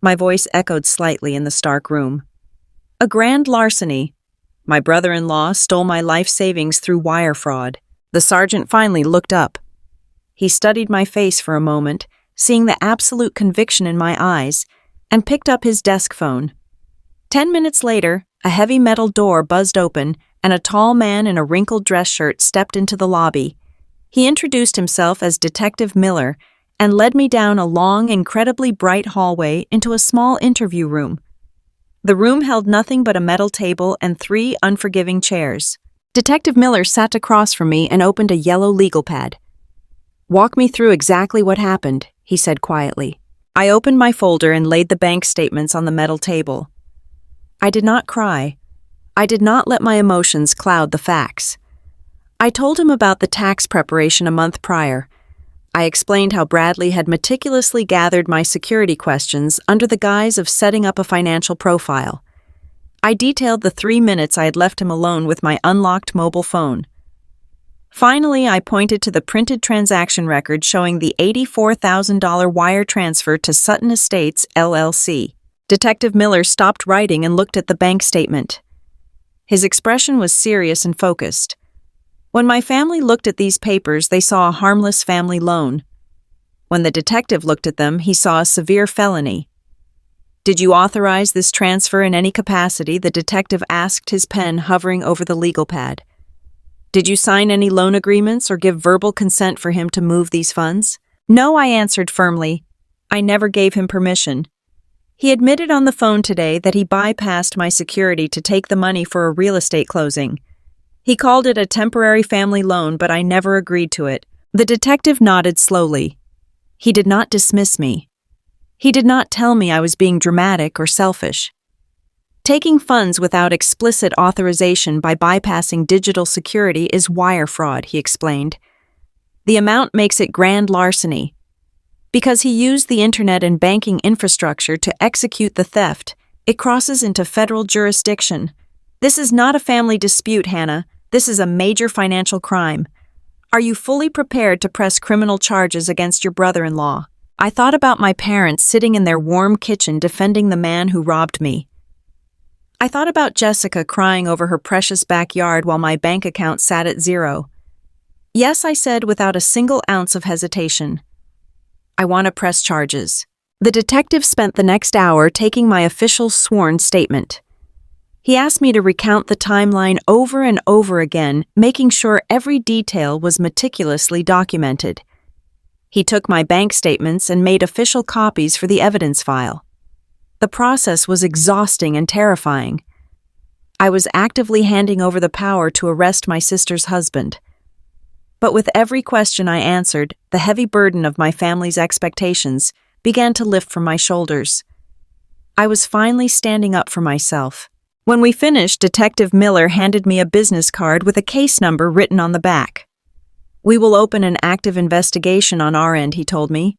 My voice echoed slightly in the stark room. "A grand larceny. My brother-in-law stole my life savings through wire fraud." The sergeant finally looked up. He studied my face for a moment, seeing the absolute conviction in my eyes, and picked up his desk phone. 10 minutes later, a heavy metal door buzzed open, and a tall man in a wrinkled dress shirt stepped into the lobby. He introduced himself as Detective Miller and led me down a long, incredibly bright hallway into a small interview room. The room held nothing but a metal table and 3 unforgiving chairs. Detective Miller sat across from me and opened a yellow legal pad. "Walk me through exactly what happened," he said quietly. I opened my folder and laid the bank statements on the metal table. I did not cry. I did not let my emotions cloud the facts. I told him about the tax preparation a month prior. I explained how Bradley had meticulously gathered my security questions under the guise of setting up a financial profile. I detailed the 3 minutes I had left him alone with my unlocked mobile phone. Finally, I pointed to the printed transaction record showing the $84,000 wire transfer to Sutton Estates, LLC. Detective Miller stopped writing and looked at the bank statement. His expression was serious and focused. When my family looked at these papers, they saw a harmless family loan. When the detective looked at them, he saw a severe felony. "Did you authorize this transfer in any capacity?" the detective asked, his pen hovering over the legal pad. "Did you sign any loan agreements or give verbal consent for him to move these funds?" "No," I answered firmly. "I never gave him permission." He admitted on the phone today that he bypassed my security to take the money for a real estate closing. He called it a temporary family loan, but I never agreed to it. The detective nodded slowly. He did not dismiss me. He did not tell me I was being dramatic or selfish. Taking funds without explicit authorization by bypassing digital security is wire fraud, he explained. The amount makes it grand larceny. Because he used the internet and banking infrastructure to execute the theft, it crosses into federal jurisdiction. This is not a family dispute, Hannah. This is a major financial crime. Are you fully prepared to press criminal charges against your brother-in-law? I thought about my parents sitting in their warm kitchen defending the man who robbed me. I thought about Jessica crying over her precious backyard while my bank account sat at 0. Yes, I said without a single ounce of hesitation. I want to press charges. The detective spent the next hour taking my official sworn statement. He asked me to recount the timeline over and over again, making sure every detail was meticulously documented. He took my bank statements and made official copies for the evidence file. The process was exhausting and terrifying. I was actively handing over the power to arrest my sister's husband. But with every question I answered, the heavy burden of my family's expectations began to lift from my shoulders. I was finally standing up for myself. When we finished, Detective Miller handed me a business card with a case number written on the back. "We will open an active investigation on our end," he told me.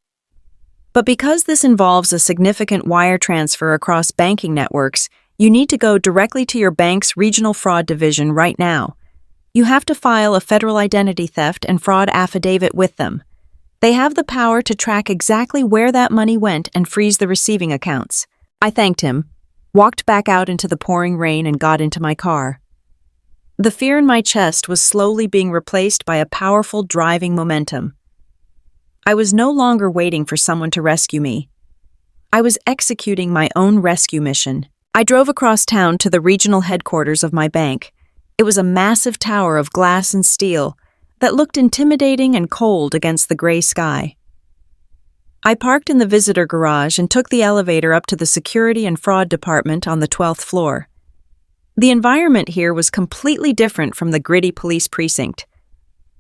"But because this involves a significant wire transfer across banking networks, you need to go directly to your bank's regional fraud division right now. You have to file a federal identity theft and fraud affidavit with them. They have the power to track exactly where that money went and freeze the receiving accounts." I thanked him, walked back out into the pouring rain, and got into my car. The fear in my chest was slowly being replaced by a powerful driving momentum. I was no longer waiting for someone to rescue me. I was executing my own rescue mission. I drove across town to the regional headquarters of my bank. It was a massive tower of glass and steel that looked intimidating and cold against the gray sky. I parked in the visitor garage and took the elevator up to the security and fraud department on the 12th floor. The environment here was completely different from the gritty police precinct.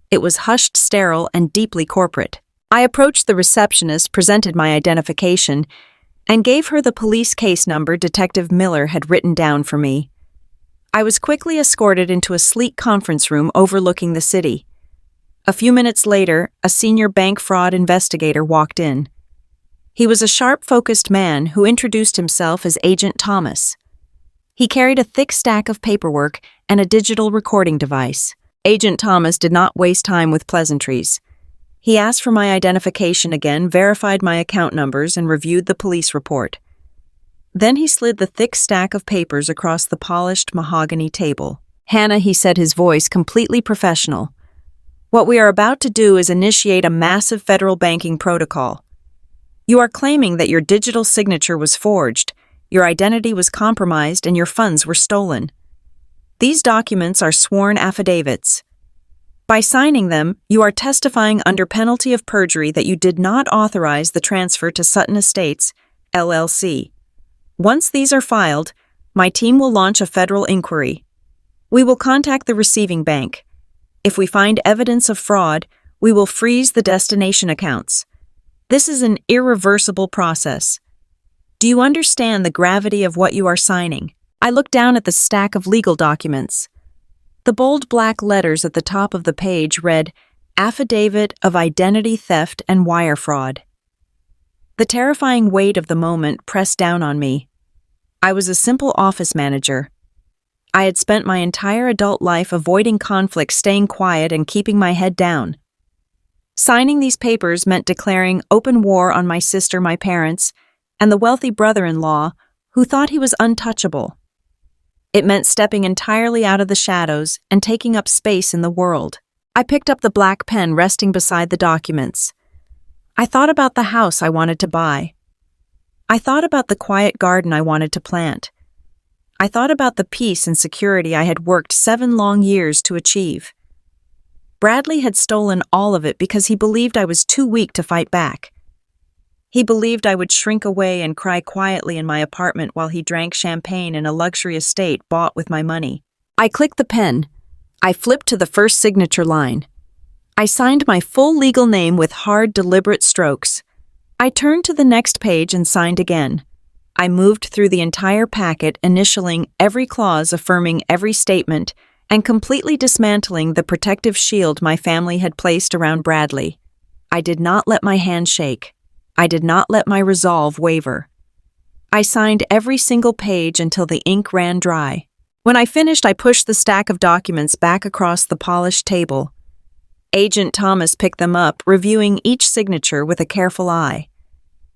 It was hushed, sterile, and deeply corporate. I approached the receptionist, presented my identification, and gave her the police case number Detective Miller had written down for me. I was quickly escorted into a sleek conference room overlooking the city. A few minutes later, a senior bank fraud investigator walked in. He was a sharp-focused man who introduced himself as Agent Thomas. He carried a thick stack of paperwork and a digital recording device. Agent Thomas did not waste time with pleasantries. He asked for my identification again, verified my account numbers, and reviewed the police report. Then he slid the thick stack of papers across the polished mahogany table. "Hannah," he said, his voice completely professional, "what we are about to do is initiate a massive federal banking protocol. You are claiming that your digital signature was forged, your identity was compromised, and your funds were stolen. These documents are sworn affidavits. By signing them, you are testifying under penalty of perjury that you did not authorize the transfer to Sutton Estates, LLC. Once these are filed, my team will launch a federal inquiry. We will contact the receiving bank. If we find evidence of fraud, we will freeze the destination accounts. This is an irreversible process. Do you understand the gravity of what you are signing?" I looked down at the stack of legal documents. The bold black letters at the top of the page read, "Affidavit of Identity Theft and Wire Fraud." The terrifying weight of the moment pressed down on me. I was a simple office manager. I had spent my entire adult life avoiding conflict, staying quiet, and keeping my head down. Signing these papers meant declaring open war on my sister, my parents, and the wealthy brother-in-law who thought he was untouchable. It meant stepping entirely out of the shadows and taking up space in the world. I picked up the black pen resting beside the documents. I thought about the house I wanted to buy. I thought about the quiet garden I wanted to plant. I thought about the peace and security I had worked 7 long years to achieve. Bradley had stolen all of it because he believed I was too weak to fight back. He believed I would shrink away and cry quietly in my apartment while he drank champagne in a luxury estate bought with my money. I clicked the pen. I flipped to the first signature line. I signed my full legal name with hard, deliberate strokes. I turned to the next page and signed again. I moved through the entire packet, initialing every clause, affirming every statement, and completely dismantling the protective shield my family had placed around Bradley. I did not let my hand shake. I did not let my resolve waver. I signed every single page until the ink ran dry. When I finished, I pushed the stack of documents back across the polished table. Agent Thomas picked them up, reviewing each signature with a careful eye.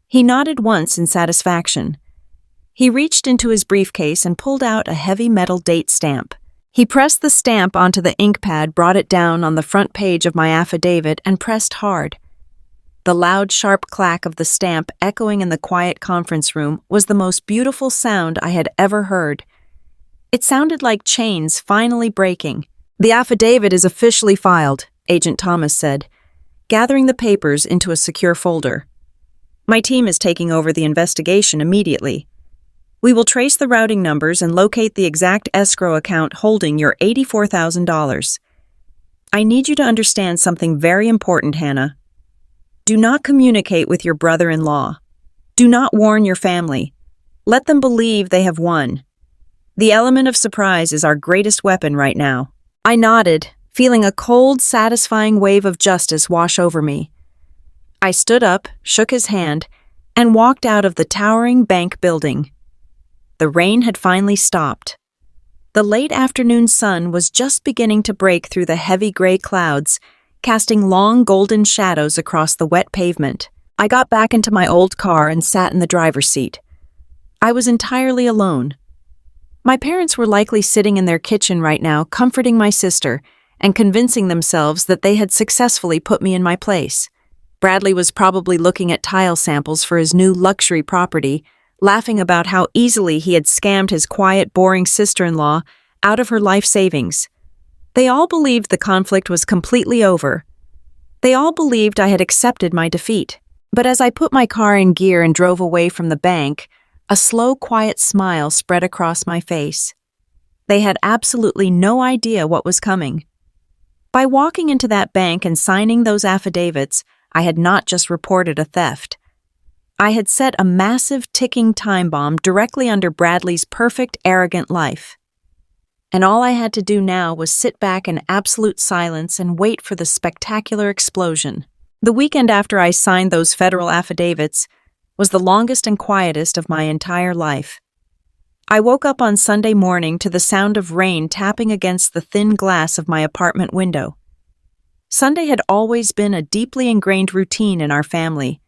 He nodded once in satisfaction. He reached into his briefcase and pulled out a heavy metal date stamp. He pressed the stamp onto the ink pad, brought it down on the front page of my affidavit, and pressed hard. The loud, sharp clack of the stamp echoing in the quiet conference room was the most beautiful sound I had ever heard. It sounded like chains finally breaking. "The affidavit is officially filed," Agent Thomas said, gathering the papers into a secure folder. "My team is taking over the investigation immediately. We will trace the routing numbers and locate the exact escrow account holding your $84,000. I need you to understand something very important, Hannah. Do not communicate with your brother-in-law. Do not warn your family. Let them believe they have won. The element of surprise is our greatest weapon right now." I nodded, feeling a cold, satisfying wave of justice wash over me. I stood up, shook his hand, and walked out of the towering bank building. The rain had finally stopped. The late afternoon sun was just beginning to break through the heavy gray clouds, casting long golden shadows across the wet pavement. I got back into my old car and sat in the driver's seat. I was entirely alone. My parents were likely sitting in their kitchen right now, comforting my sister and convincing themselves that they had successfully put me in my place. Bradley was probably looking at tile samples for his new luxury property, laughing about how easily he had scammed his quiet, boring sister-in-law out of her life savings. They all believed the conflict was completely over. They all believed I had accepted my defeat. But as I put my car in gear and drove away from the bank, a slow, quiet smile spread across my face. They had absolutely no idea what was coming. By walking into that bank and signing those affidavits, I had not just reported a theft. I had set a massive ticking time bomb directly under Bradley's perfect, arrogant life. And all I had to do now was sit back in absolute silence and wait for the spectacular explosion. The weekend after I signed those federal affidavits was the longest and quietest of my entire life. I woke up on Sunday morning to the sound of rain tapping against the thin glass of my apartment window. Sunday had always been a deeply ingrained routine in our family.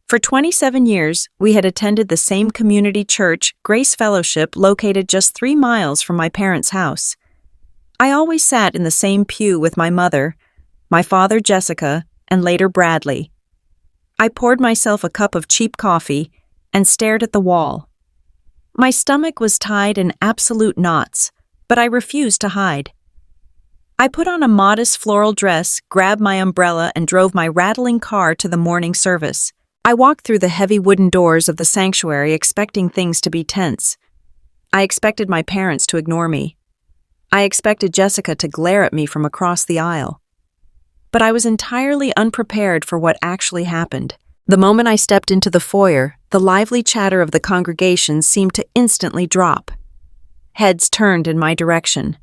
For 27 years, we had attended the same community church, Grace Fellowship, located just 3 miles from my parents' house. I always sat in the same pew with my mother, my father, Jessica, and later Bradley. I poured myself a cup of cheap coffee and stared at the wall. My stomach was tied in absolute knots, but I refused to hide. I put on a modest floral dress, grabbed my umbrella, and drove my rattling car to the morning service. I walked through the heavy wooden doors of the sanctuary expecting things to be tense. I expected my parents to ignore me. I expected Jessica to glare at me from across the aisle. But I was entirely unprepared for what actually happened. The moment I stepped into the foyer, the lively chatter of the congregation seemed to instantly drop. Heads turned in my direction.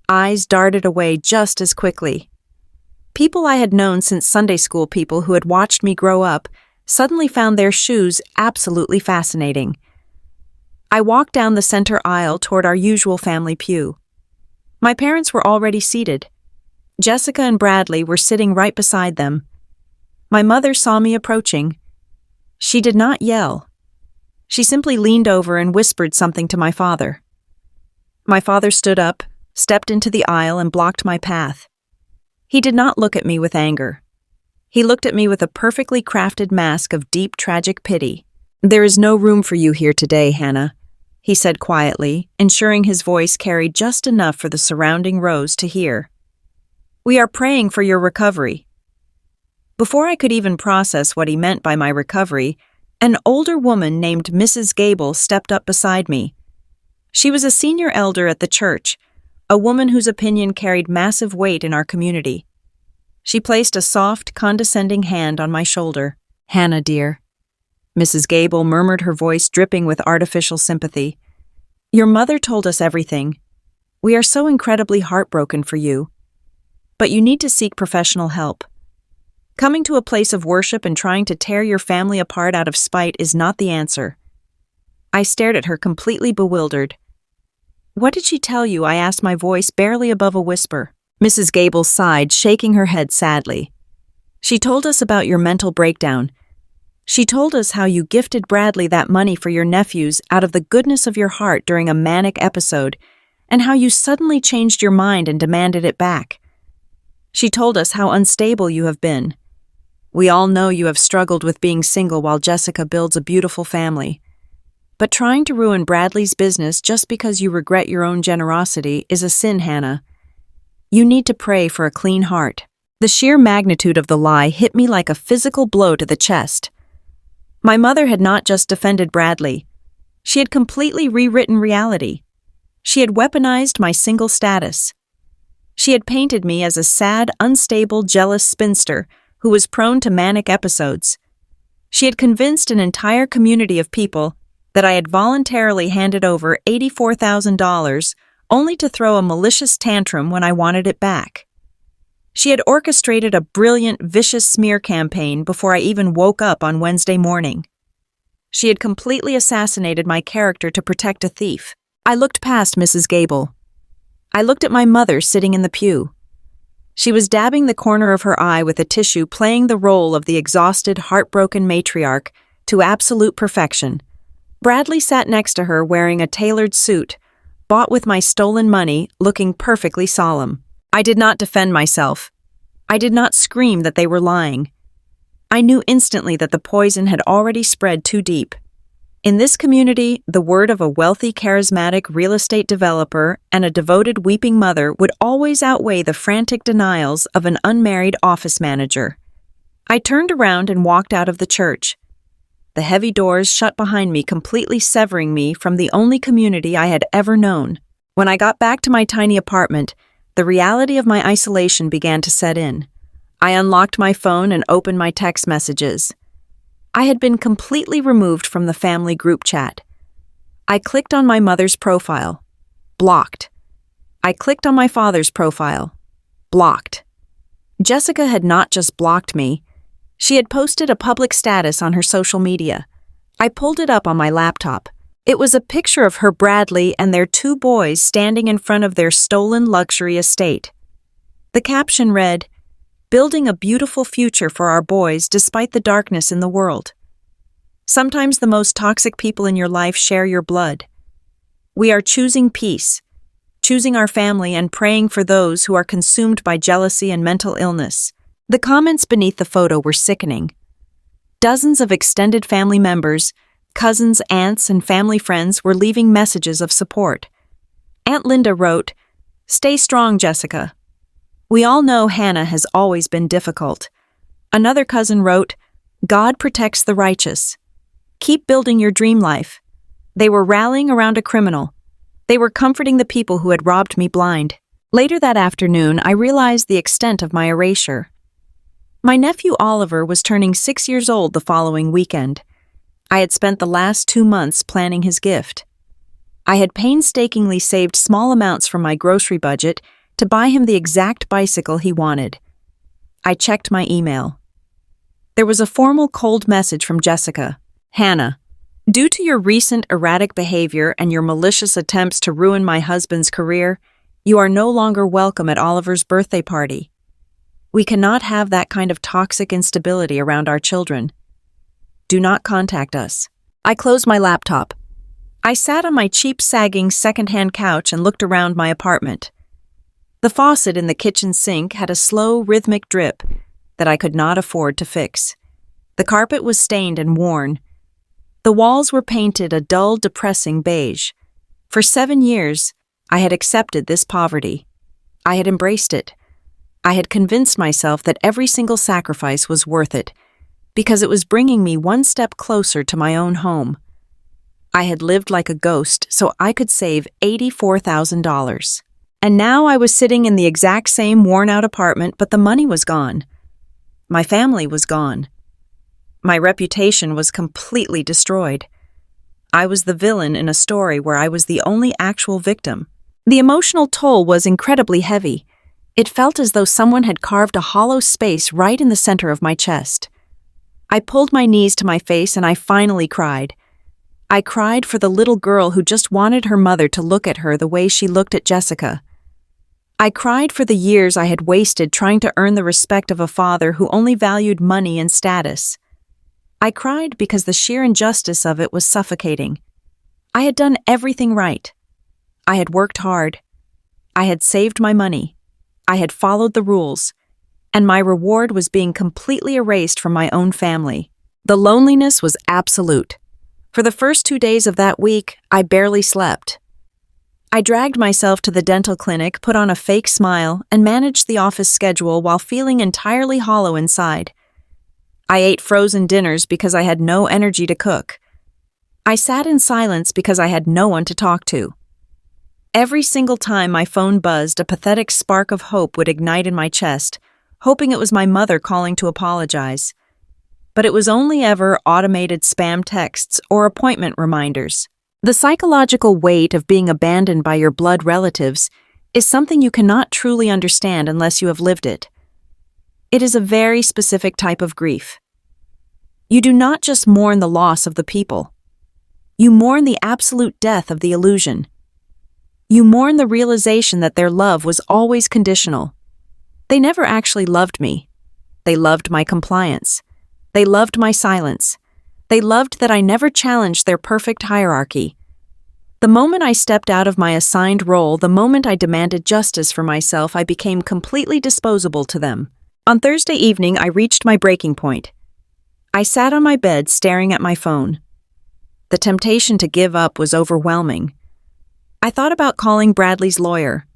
Eyes darted away just as quickly. People I had known since Sunday school, people who had watched me grow up, suddenly found their shoes absolutely fascinating. I walked down the center aisle toward our usual family pew. My parents were already seated. Jessica and Bradley were sitting right beside them. My mother saw me approaching. She did not yell. She simply leaned over and whispered something to my father. My father stood up, stepped into the aisle, and blocked my path. He did not look at me with anger. He looked at me with a perfectly crafted mask of deep, tragic pity. "There is no room for you here today, Hannah," he said quietly, ensuring his voice carried just enough for the surrounding rows to hear. "We are praying for your recovery." Before I could even process what he meant by my recovery, an older woman named Mrs. Gable stepped up beside me. She was a senior elder at the church, a woman whose opinion carried massive weight in our community. She placed a soft, condescending hand on my shoulder. "Hannah, dear," Mrs. Gable murmured, her voice dripping with artificial sympathy. "Your mother told us everything. We are so incredibly heartbroken for you. But you need to seek professional help. Coming to a place of worship and trying to tear your family apart out of spite is not the answer." I stared at her, completely bewildered. "What did she tell you?" I asked, my voice barely above a whisper. Mrs. Gable sighed, shaking her head sadly. "She told us about your mental breakdown. She told us how you gifted Bradley that money for your nephews out of the goodness of your heart during a manic episode, and how you suddenly changed your mind and demanded it back. She told us how unstable you have been. We all know you have struggled with being single while Jessica builds a beautiful family. But trying to ruin Bradley's business just because you regret your own generosity is a sin, Hannah. You need to pray for a clean heart." The sheer magnitude of the lie hit me like a physical blow to the chest. My mother had not just defended Bradley. She had completely rewritten reality. She had weaponized my single status. She had painted me as a sad, unstable, jealous spinster who was prone to manic episodes. She had convinced an entire community of people that I had voluntarily handed over $84,000 only to throw a malicious tantrum when I wanted it back. She had orchestrated a brilliant, vicious smear campaign before I even woke up on Wednesday morning. She had completely assassinated my character to protect a thief. I looked past Mrs. Gable. I looked at my mother sitting in the pew. She was dabbing the corner of her eye with a tissue, playing the role of the exhausted, heartbroken matriarch to absolute perfection. Bradley sat next to her wearing a tailored suit, bought with my stolen money, looking perfectly solemn. I did not defend myself. I did not scream that they were lying. I knew instantly that the poison had already spread too deep. In this community, the word of a wealthy, charismatic real estate developer and a devoted, weeping mother would always outweigh the frantic denials of an unmarried office manager. I turned around and walked out of the church. The heavy doors shut behind me, completely severing me from the only community I had ever known. When I got back to my tiny apartment, the reality of my isolation began to set in. I unlocked my phone and opened my text messages. I had been completely removed from the family group chat. I clicked on my mother's profile. Blocked. I clicked on my father's profile. Blocked. Jessica had not just blocked me. She had posted a public status on her social media. I pulled it up on my laptop. It was a picture of her, Bradley, and their 2 boys standing in front of their stolen luxury estate. The caption read, "Building a beautiful future for our boys despite the darkness in the world." Sometimes the most toxic people in your life share your blood. We are choosing peace, choosing our family, and praying for those who are consumed by jealousy and mental illness. The comments beneath the photo were sickening. Dozens of extended family members, cousins, aunts, and family friends were leaving messages of support. Aunt Linda wrote, "Stay strong, Jessica. We all know Hannah has always been difficult." Another cousin wrote, "God protects the righteous. Keep building your dream life." They were rallying around a criminal. They were comforting the people who had robbed me blind. Later that afternoon, I realized the extent of my erasure. My nephew Oliver was turning 6 years old the following weekend. I had spent the last 2 months planning his gift. I had painstakingly saved small amounts from my grocery budget to buy him the exact bicycle he wanted. I checked my email. There was a formal cold message from Jessica. "Hannah, due to your recent erratic behavior and your malicious attempts to ruin my husband's career, you are no longer welcome at Oliver's birthday party. We cannot have that kind of toxic instability around our children. Do not contact us." I closed my laptop. I sat on my cheap, sagging, second-hand couch and looked around my apartment. The faucet in the kitchen sink had a slow, rhythmic drip that I could not afford to fix. The carpet was stained and worn. The walls were painted a dull, depressing beige. For 7 years, I had accepted this poverty. I had embraced it. I had convinced myself that every single sacrifice was worth it, because it was bringing me one step closer to my own home. I had lived like a ghost so I could save $84,000. And now I was sitting in the exact same worn-out apartment, but the money was gone. My family was gone. My reputation was completely destroyed. I was the villain in a story where I was the only actual victim. The emotional toll was incredibly heavy. It felt as though someone had carved a hollow space right in the center of my chest. I pulled my knees to my face and I finally cried. I cried for the little girl who just wanted her mother to look at her the way she looked at Jessica. I cried for the years I had wasted trying to earn the respect of a father who only valued money and status. I cried because the sheer injustice of it was suffocating. I had done everything right. I had worked hard. I had saved my money. I had followed the rules, and my reward was being completely erased from my own family. The loneliness was absolute. For the first 2 days of that week, I barely slept. I dragged myself to the dental clinic, put on a fake smile, and managed the office schedule while feeling entirely hollow inside. I ate frozen dinners because I had no energy to cook. I sat in silence because I had no one to talk to. Every single time my phone buzzed, a pathetic spark of hope would ignite in my chest, hoping it was my mother calling to apologize. But it was only ever automated spam texts or appointment reminders. The psychological weight of being abandoned by your blood relatives is something you cannot truly understand unless you have lived it. It is a very specific type of grief. You do not just mourn the loss of the people. You mourn the absolute death of the illusion. You mourn the realization that their love was always conditional. They never actually loved me. They loved my compliance. They loved my silence. They loved that I never challenged their perfect hierarchy. The moment I stepped out of my assigned role, the moment I demanded justice for myself, I became completely disposable to them. On Thursday evening, I reached my breaking point. I sat on my bed staring at my phone. The temptation to give up was overwhelming. I thought about calling Bradley's lawyer.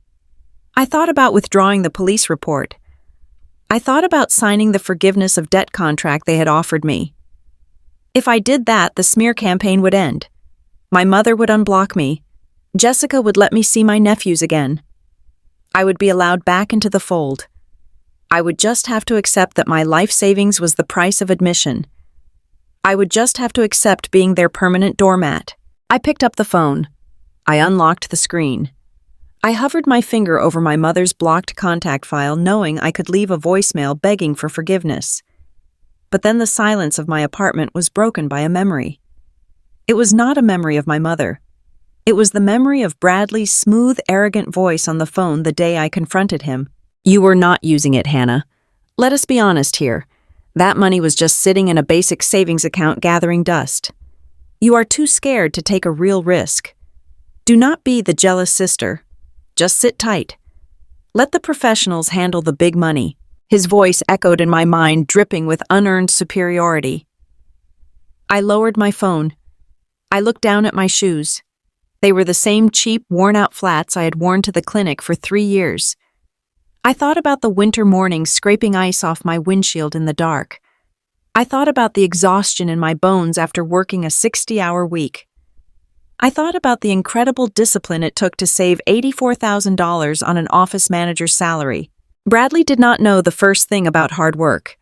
I thought about withdrawing the police report. I thought about signing the forgiveness of debt contract they had offered me. If I did that, the smear campaign would end. My mother would unblock me. Jessica would let me see my nephews again. I would be allowed back into the fold. I would just have to accept that my life savings was the price of admission. I would just have to accept being their permanent doormat. I picked up the phone. I unlocked the screen. I hovered my finger over my mother's blocked contact file, knowing I could leave a voicemail begging for forgiveness. But then the silence of my apartment was broken by a memory. It was not a memory of my mother. It was the memory of Bradley's smooth, arrogant voice on the phone the day I confronted him. "You were not using it, Hannah. Let us be honest here. That money was just sitting in a basic savings account gathering dust. You are too scared to take a real risk. Do not be the jealous sister. Just sit tight. Let the professionals handle the big money." His voice echoed in my mind, dripping with unearned superiority. I lowered my phone. I looked down at my shoes. They were the same cheap, worn-out flats I had worn to the clinic for 3 years. I thought about the winter mornings scraping ice off my windshield in the dark. I thought about the exhaustion in my bones after working a 60-hour week. I thought about the incredible discipline it took to save $84,000 on an office manager's salary. Bradley did not know the first thing about hard work.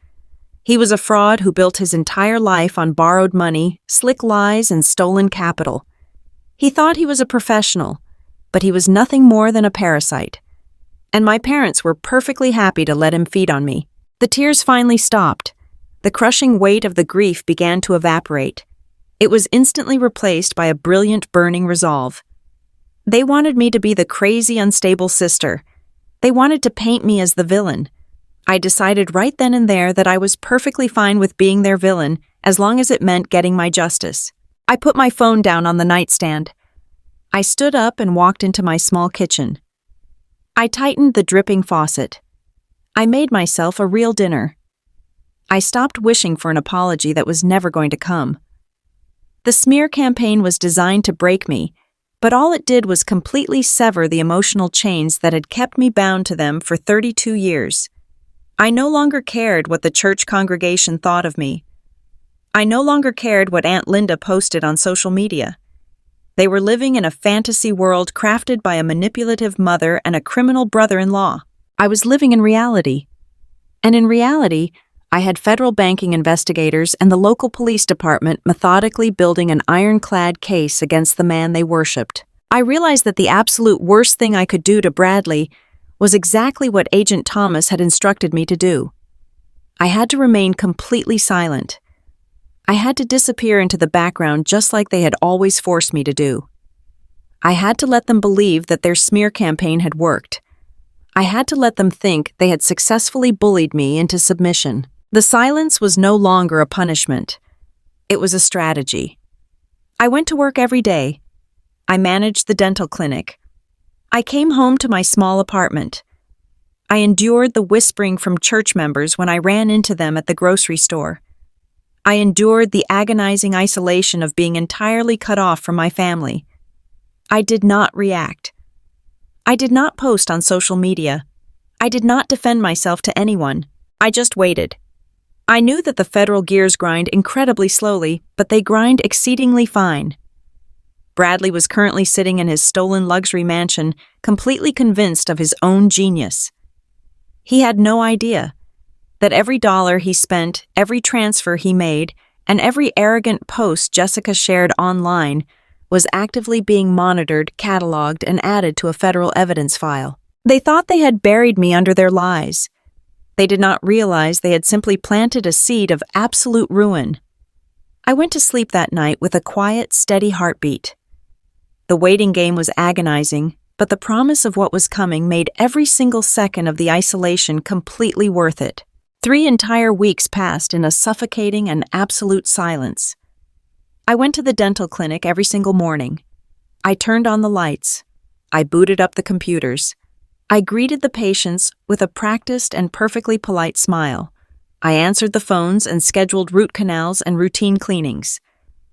He was a fraud who built his entire life on borrowed money, slick lies, and stolen capital. He thought he was a professional, but he was nothing more than a parasite. And my parents were perfectly happy to let him feed on me. The tears finally stopped. The crushing weight of the grief began to evaporate. It was instantly replaced by a brilliant, burning resolve. They wanted me to be the crazy, unstable sister. They wanted to paint me as the villain. I decided right then and there that I was perfectly fine with being their villain as long as it meant getting my justice. I put my phone down on the nightstand. I stood up and walked into my small kitchen. I tightened the dripping faucet. I made myself a real dinner. I stopped wishing for an apology that was never going to come. The smear campaign was designed to break me, but all it did was completely sever the emotional chains that had kept me bound to them for 32 years. I no longer cared what the church congregation thought of me. I no longer cared what Aunt Linda posted on social media. They were living in a fantasy world crafted by a manipulative mother and a criminal brother-in-law. I was living in reality. And in reality, I had federal banking investigators and the local police department methodically building an ironclad case against the man they worshipped. I realized that the absolute worst thing I could do to Bradley was exactly what Agent Thomas had instructed me to do. I had to remain completely silent. I had to disappear into the background just like they had always forced me to do. I had to let them believe that their smear campaign had worked. I had to let them think they had successfully bullied me into submission. The silence was no longer a punishment. It was a strategy. I went to work every day. I managed the dental clinic. I came home to my small apartment. I endured the whispering from church members when I ran into them at the grocery store. I endured the agonizing isolation of being entirely cut off from my family. I did not react. I did not post on social media. I did not defend myself to anyone. I just waited. I knew that the federal gears grind incredibly slowly, but they grind exceedingly fine. Bradley was currently sitting in his stolen luxury mansion, completely convinced of his own genius. He had no idea that every dollar he spent, every transfer he made, and every arrogant post Jessica shared online was actively being monitored, cataloged, and added to a federal evidence file. They thought they had buried me under their lies. They did not realize they had simply planted a seed of absolute ruin. I went to sleep that night with a quiet, steady heartbeat. The waiting game was agonizing, but the promise of what was coming made every single second of the isolation completely worth it. 3 entire weeks passed in a suffocating and absolute silence. I went to the dental clinic every single morning. I turned on the lights. I booted up the computers. I greeted the patients with a practiced and perfectly polite smile. I answered the phones and scheduled root canals and routine cleanings.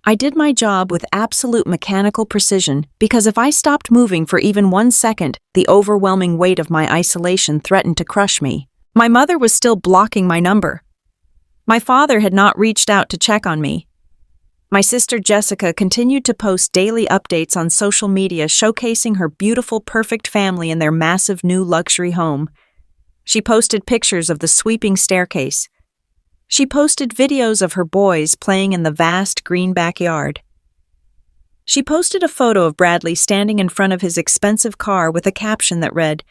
I did my job with absolute mechanical precision because if I stopped moving for even 1 second, the overwhelming weight of my isolation threatened to crush me. My mother was still blocking my number. My father had not reached out to check on me. My sister Jessica continued to post daily updates on social media showcasing her beautiful, perfect family in their massive new luxury home. She posted pictures of the sweeping staircase. She posted videos of her boys playing in the vast green backyard. She posted a photo of Bradley standing in front of his expensive car with a caption that read,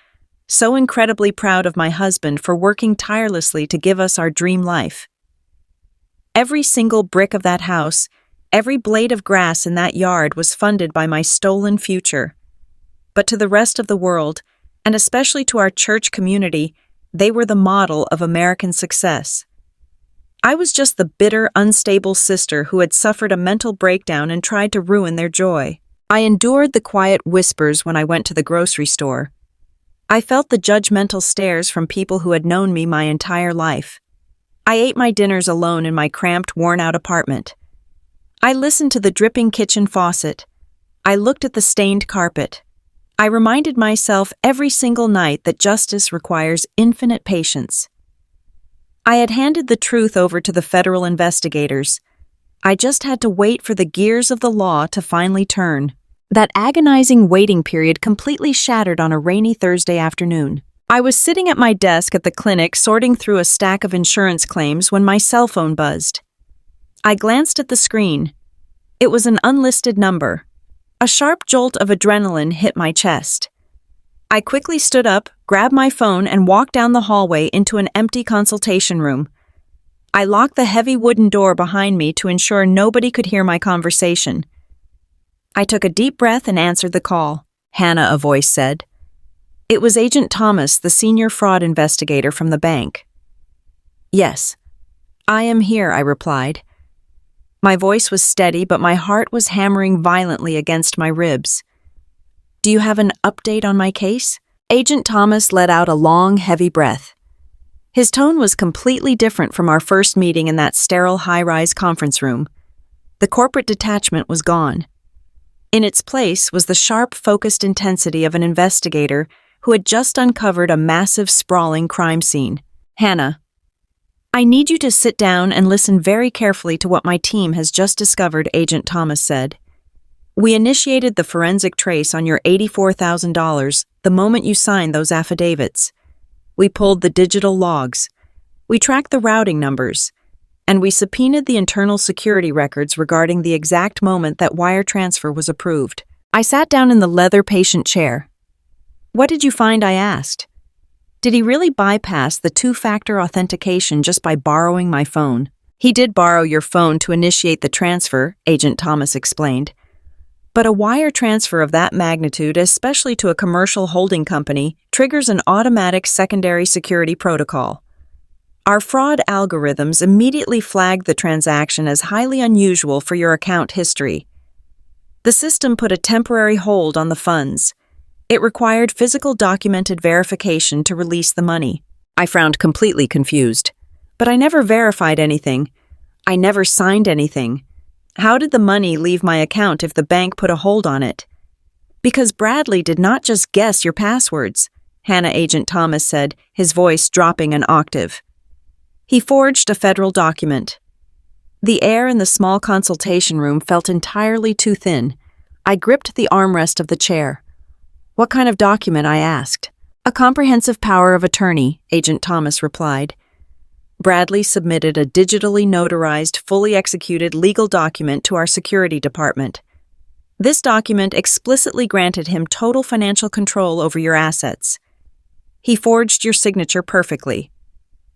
"So incredibly proud of my husband for working tirelessly to give us our dream life." Every single brick of that house, every blade of grass in that yard was funded by my stolen future. But to the rest of the world, and especially to our church community, they were the model of American success. I was just the bitter, unstable sister who had suffered a mental breakdown and tried to ruin their joy. I endured the quiet whispers when I went to the grocery store. I felt the judgmental stares from people who had known me my entire life. I ate my dinners alone in my cramped, worn-out apartment. I listened to the dripping kitchen faucet. I looked at the stained carpet. I reminded myself every single night that justice requires infinite patience. I had handed the truth over to the federal investigators. I just had to wait for the gears of the law to finally turn. That agonizing waiting period completely shattered on a rainy Thursday afternoon. I was sitting at my desk at the clinic sorting through a stack of insurance claims when my cell phone buzzed. I glanced at the screen. It was an unlisted number. A sharp jolt of adrenaline hit my chest. I quickly stood up, grabbed my phone, and walked down the hallway into an empty consultation room. I locked the heavy wooden door behind me to ensure nobody could hear my conversation. I took a deep breath and answered the call. "Hannah," a voice said. It was Agent Thomas, the senior fraud investigator from the bank. "Yes, I am here," I replied. My voice was steady, but my heart was hammering violently against my ribs. "Do you have an update on my case?" Agent Thomas let out a long, heavy breath. His tone was completely different from our first meeting in that sterile high-rise conference room. The corporate detachment was gone. In its place was the sharp, focused intensity of an investigator who had just uncovered a massive, sprawling crime scene. "Hannah, I need you to sit down and listen very carefully to what my team has just discovered," Agent Thomas said. "We initiated the forensic trace on your $84,000 the moment you signed those affidavits. We pulled the digital logs. We tracked the routing numbers. And we subpoenaed the internal security records regarding the exact moment that wire transfer was approved." I sat down in the leather patient chair. "What did you find?" I asked. "Did he really bypass the two-factor authentication just by borrowing my phone?" "He did borrow your phone to initiate the transfer," Agent Thomas explained. "But a wire transfer of that magnitude, especially to a commercial holding company, triggers an automatic secondary security protocol. Our fraud algorithms immediately flagged the transaction as highly unusual for your account history. The system put a temporary hold on the funds. It required physical documented verification to release the money." I frowned, completely confused. "But I never verified anything. I never signed anything. How did the money leave my account if the bank put a hold on it?" "Because Bradley did not just guess your passwords," Hannah, Agent Thomas said, his voice dropping an octave. "He forged a federal document." The air in the small consultation room felt entirely too thin. I gripped the armrest of the chair. "What kind of document?" I asked. "A comprehensive power of attorney," Agent Thomas replied. "Bradley submitted a digitally notarized, fully executed legal document to our security department. This document explicitly granted him total financial control over your assets. He forged your signature perfectly.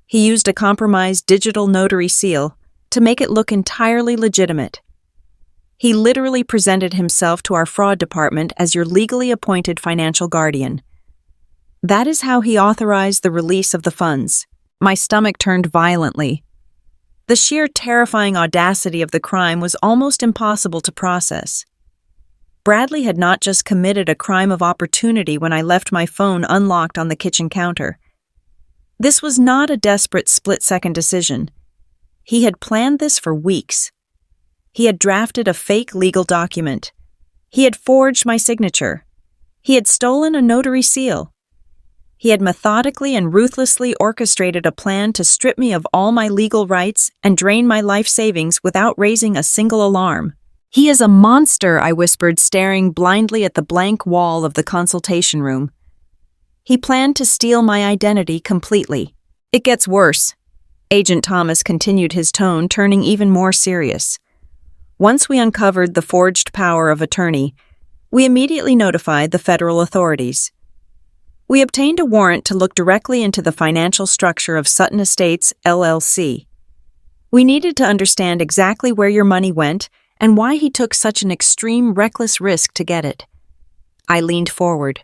He used a compromised digital notary seal to make it look entirely legitimate. He literally presented himself to our fraud department as your legally appointed financial guardian. That is how he authorized the release of the funds." My stomach turned violently. The sheer terrifying audacity of the crime was almost impossible to process. Bradley had not just committed a crime of opportunity when I left my phone unlocked on the kitchen counter. This was not a desperate split-second decision. He had planned this for weeks. He had drafted a fake legal document. He had forged my signature. He had stolen a notary seal. He had methodically and ruthlessly orchestrated a plan to strip me of all my legal rights and drain my life savings without raising a single alarm. "He is a monster," I whispered, staring blindly at the blank wall of the consultation room. "He planned to steal my identity completely." "It gets worse." Agent Thomas continued, his tone turning even more serious. "Once we uncovered the forged power of attorney, we immediately notified the federal authorities. We obtained a warrant to look directly into the financial structure of Sutton Estates, LLC. We needed to understand exactly where your money went and why he took such an extreme, reckless risk to get it." I leaned forward.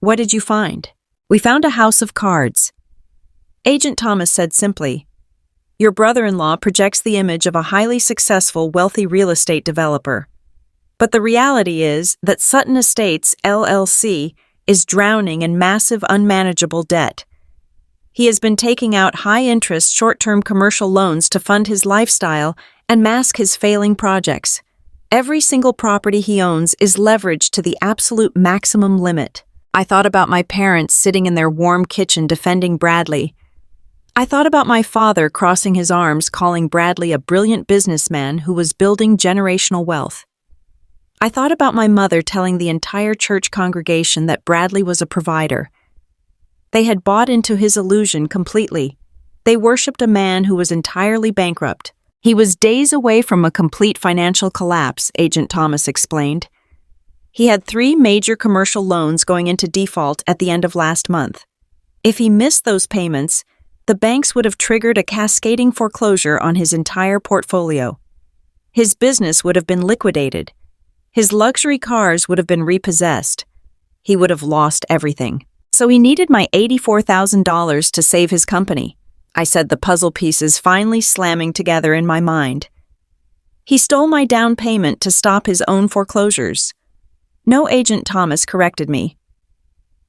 "What did you find?" "We found a house of cards." Agent Thomas said simply, "Your brother-in-law projects the image of a highly successful, wealthy real estate developer. But the reality is that Sutton Estates, LLC, is drowning in massive, unmanageable debt. He has been taking out high-interest, short-term commercial loans to fund his lifestyle and mask his failing projects. Every single property he owns is leveraged to the absolute maximum limit." I thought about my parents sitting in their warm kitchen defending Bradley. I thought about my father crossing his arms, calling Bradley a brilliant businessman who was building generational wealth. I thought about my mother telling the entire church congregation that Bradley was a provider. They had bought into his illusion completely. They worshipped a man who was entirely bankrupt. "He was days away from a complete financial collapse," Agent Thomas explained. "He had 3 major commercial loans going into default at the end of last month. If he missed those payments, the banks would have triggered a cascading foreclosure on his entire portfolio. His business would have been liquidated. His luxury cars would have been repossessed. He would have lost everything. So he needed my $84,000 to save his company," I said, the puzzle pieces finally slamming together in my mind. "He stole my down payment to stop his own foreclosures." "No," Agent Thomas corrected me.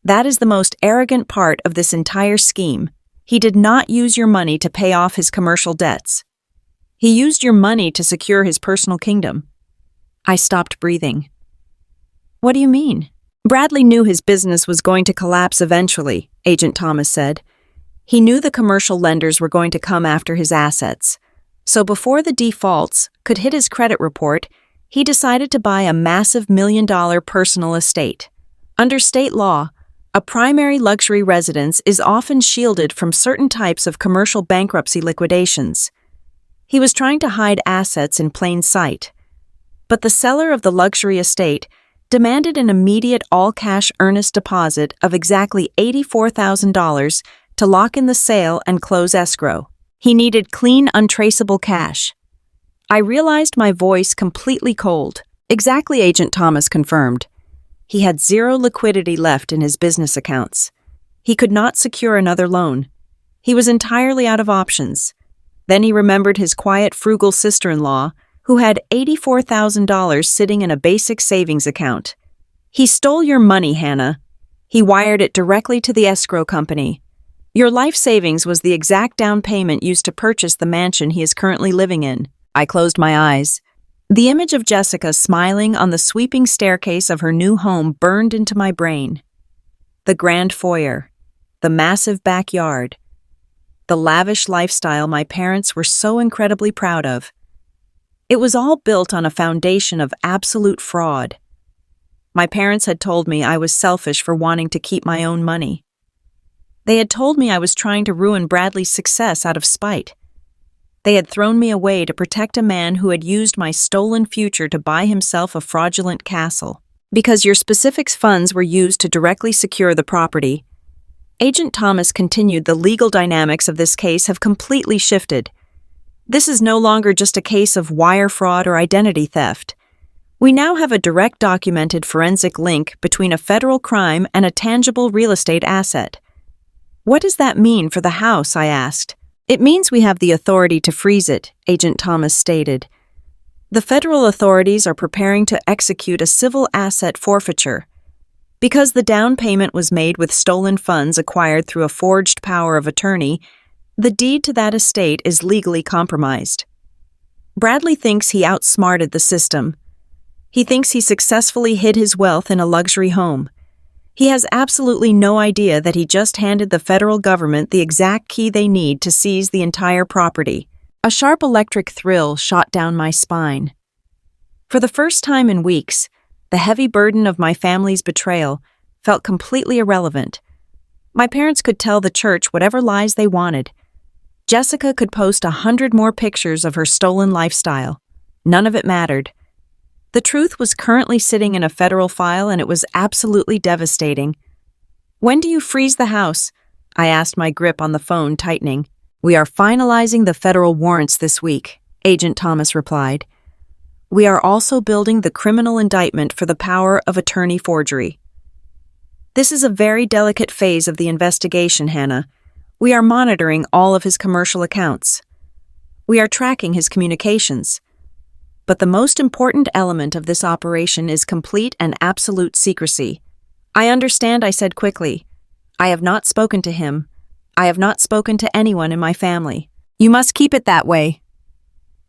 "That is the most arrogant part of this entire scheme. He did not use your money to pay off his commercial debts. He used your money to secure his personal kingdom." I stopped breathing. "What do you mean?" "Bradley knew his business was going to collapse eventually," Agent Thomas said. "He knew the commercial lenders were going to come after his assets. So before the defaults could hit his credit report, he decided to buy a massive $1 million personal estate. Under state law, a primary luxury residence is often shielded from certain types of commercial bankruptcy liquidations. He was trying to hide assets in plain sight. But the seller of the luxury estate demanded an immediate all-cash earnest deposit of exactly $84,000 to lock in the sale and close escrow. He needed clean, untraceable cash." I realized my voice completely cold. "Exactly," Agent Thomas confirmed. "He had 0 liquidity left in his business accounts. He could not secure another loan. He was entirely out of options. Then he remembered his quiet, frugal sister-in-law, who had $84,000 sitting in a basic savings account. He stole your money, Hannah. He wired it directly to the escrow company. Your life savings was the exact down payment used to purchase the mansion he is currently living in." I closed my eyes. The image of Jessica smiling on the sweeping staircase of her new home burned into my brain. The grand foyer, the massive backyard, the lavish lifestyle my parents were so incredibly proud of. It was all built on a foundation of absolute fraud. My parents had told me I was selfish for wanting to keep my own money. They had told me I was trying to ruin Bradley's success out of spite. They had thrown me away to protect a man who had used my stolen future to buy himself a fraudulent castle. "Because your specific funds were used to directly secure the property," Agent Thomas continued, "the legal dynamics of this case have completely shifted. This is no longer just a case of wire fraud or identity theft. We now have a direct documented forensic link between a federal crime and a tangible real estate asset." "What does that mean for the house?" I asked. "It means we have the authority to freeze it," Agent Thomas stated. "The federal authorities are preparing to execute a civil asset forfeiture. Because the down payment was made with stolen funds acquired through a forged power of attorney, the deed to that estate is legally compromised. Bradley thinks he outsmarted the system. He thinks he successfully hid his wealth in a luxury home. He has absolutely no idea that he just handed the federal government the exact key they need to seize the entire property. A sharp electric thrill shot down my spine. For the first time in weeks, the heavy burden of my family's betrayal felt completely irrelevant. My parents could tell the church whatever lies they wanted. Jessica could post 100 more pictures of her stolen lifestyle. None of it mattered. The truth was currently sitting in a federal file, and it was absolutely devastating. "When do you freeze the house?" I asked, my grip on the phone tightening. "We are finalizing the federal warrants this week," Agent Thomas replied. "We are also building the criminal indictment for the power of attorney forgery. This is a very delicate phase of the investigation, Hannah. We are monitoring all of his commercial accounts. We are tracking his communications. But the most important element of this operation is complete and absolute secrecy." "I understand," I said quickly. "I have not spoken to him. I have not spoken to anyone in my family." "You must keep it that way,"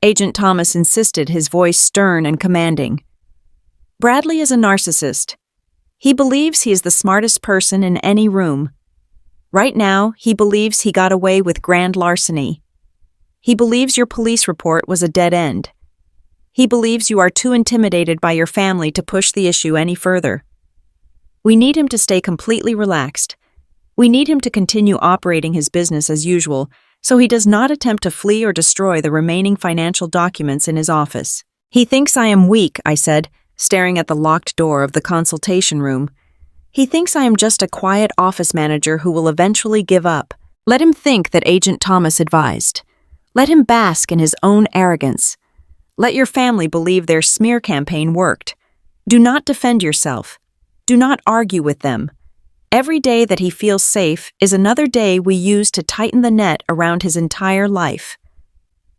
Agent Thomas insisted, his voice stern and commanding. "Bradley is a narcissist. He believes he is the smartest person in any room. Right now, he believes he got away with grand larceny. He believes your police report was a dead end. He believes you are too intimidated by your family to push the issue any further. We need him to stay completely relaxed. We need him to continue operating his business as usual, so he does not attempt to flee or destroy the remaining financial documents in his office." "He thinks I am weak," I said, staring at the locked door of the consultation room. "He thinks I am just a quiet office manager who will eventually give up." "Let him think that," Agent Thomas advised. "Let him bask in his own arrogance. Let your family believe their smear campaign worked. Do not defend yourself. Do not argue with them. Every day that he feels safe is another day we use to tighten the net around his entire life.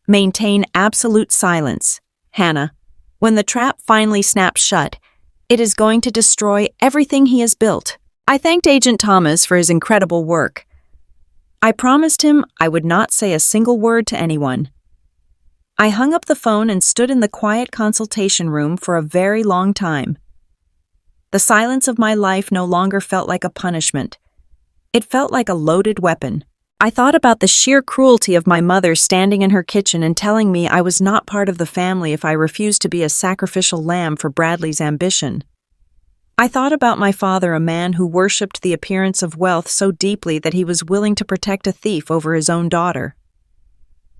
Maintain absolute silence, Hannah. When the trap finally snaps shut, it is going to destroy everything he has built." I thanked Agent Thomas for his incredible work. I promised him I would not say a single word to anyone. I hung up the phone and stood in the quiet consultation room for a very long time. The silence of my life no longer felt like a punishment. It felt like a loaded weapon. I thought about the sheer cruelty of my mother standing in her kitchen and telling me I was not part of the family if I refused to be a sacrificial lamb for Bradley's ambition. I thought about my father, a man who worshipped the appearance of wealth so deeply that he was willing to protect a thief over his own daughter.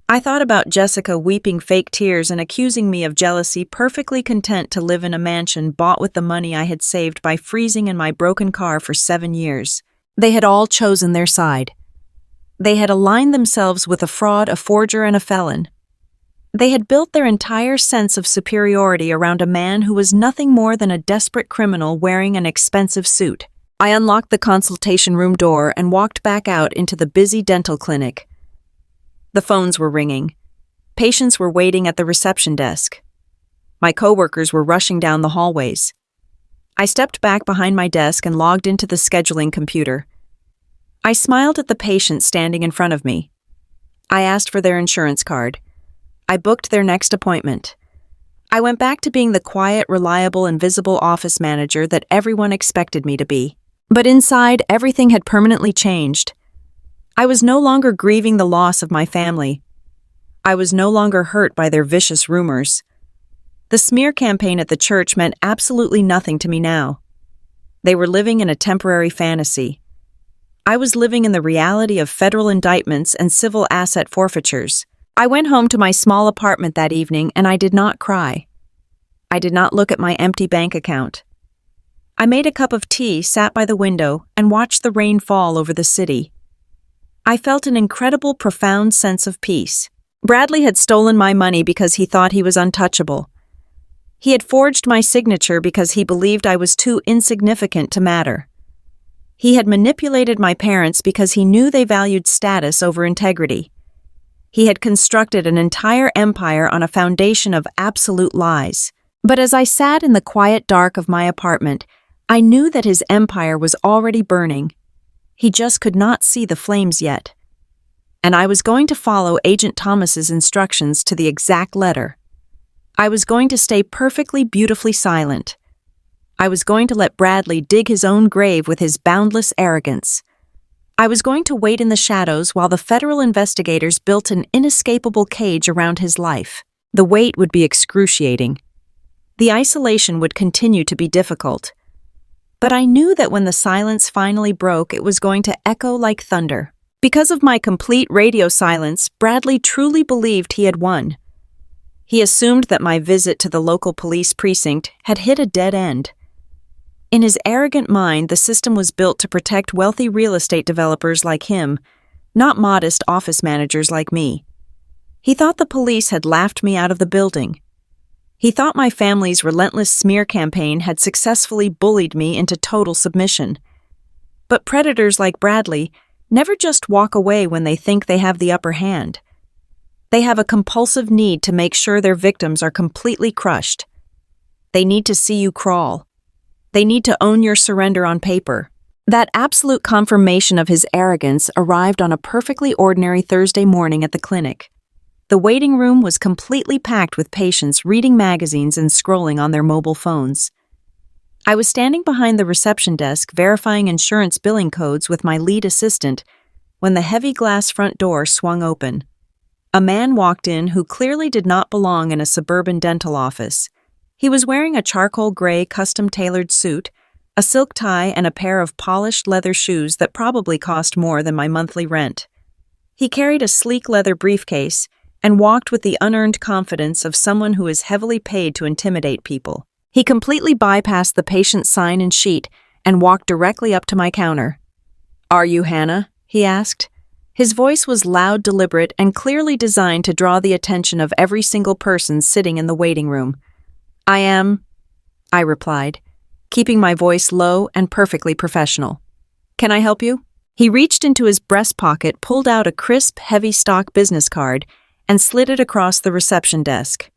I thought about Jessica weeping fake tears and accusing me of jealousy, perfectly content to live in a mansion bought with the money I had saved by freezing in my broken car for 7 years. They had all chosen their side. They had aligned themselves with a fraud, a forger, and a felon. They had built their entire sense of superiority around a man who was nothing more than a desperate criminal wearing an expensive suit. I unlocked the consultation room door and walked back out into the busy dental clinic. The phones were ringing. Patients were waiting at the reception desk. My coworkers were rushing down the hallways. I stepped back behind my desk and logged into the scheduling computer. I smiled at the patient standing in front of me. I asked for their insurance card. I booked their next appointment. I went back to being the quiet, reliable, and visible office manager that everyone expected me to be. But inside, everything had permanently changed. I was no longer grieving the loss of my family. I was no longer hurt by their vicious rumors. The smear campaign at the church meant absolutely nothing to me now. They were living in a temporary fantasy. I was living in the reality of federal indictments and civil asset forfeitures. I went home to my small apartment that evening and I did not cry. I did not look at my empty bank account. I made a cup of tea, sat by the window, and watched the rain fall over the city. I felt an incredible, profound sense of peace. Bradley had stolen my money because he thought he was untouchable. He had forged my signature because he believed I was too insignificant to matter. He had manipulated my parents because he knew they valued status over integrity. He had constructed an entire empire on a foundation of absolute lies. But as I sat in the quiet dark of my apartment, I knew that his empire was already burning. He just could not see the flames yet. And I was going to follow Agent Thomas's instructions to the exact letter. I was going to stay perfectly, beautifully silent. I was going to let Bradley dig his own grave with his boundless arrogance. I was going to wait in the shadows while the federal investigators built an inescapable cage around his life. The wait would be excruciating. The isolation would continue to be difficult. But I knew that when the silence finally broke, it was going to echo like thunder. Because of my complete radio silence, Bradley truly believed he had won. He assumed that my visit to the local police precinct had hit a dead end. In his arrogant mind, the system was built to protect wealthy real estate developers like him, not modest office managers like me. He thought the police had laughed me out of the building. He thought my family's relentless smear campaign had successfully bullied me into total submission. But predators like Bradley never just walk away when they think they have the upper hand. They have a compulsive need to make sure their victims are completely crushed. They need to see you crawl. They need to own your surrender on paper. That absolute confirmation of his arrogance arrived on a perfectly ordinary Thursday morning at the clinic. The waiting room was completely packed with patients reading magazines and scrolling on their mobile phones. I was standing behind the reception desk verifying insurance billing codes with my lead assistant when the heavy glass front door swung open. A man walked in who clearly did not belong in a suburban dental office. He was wearing a charcoal gray custom-tailored suit, a silk tie, and a pair of polished leather shoes that probably cost more than my monthly rent. He carried a sleek leather briefcase and walked with the unearned confidence of someone who is heavily paid to intimidate people. He completely bypassed the patient sign and sheet and walked directly up to my counter. "Are you Hannah?" he asked. His voice was loud, deliberate, and clearly designed to draw the attention of every single person sitting in the waiting room. "I am," I replied, keeping my voice low and perfectly professional. "Can I help you?" He reached into his breast pocket, pulled out a crisp, heavy stock business card, and slid it across the reception desk.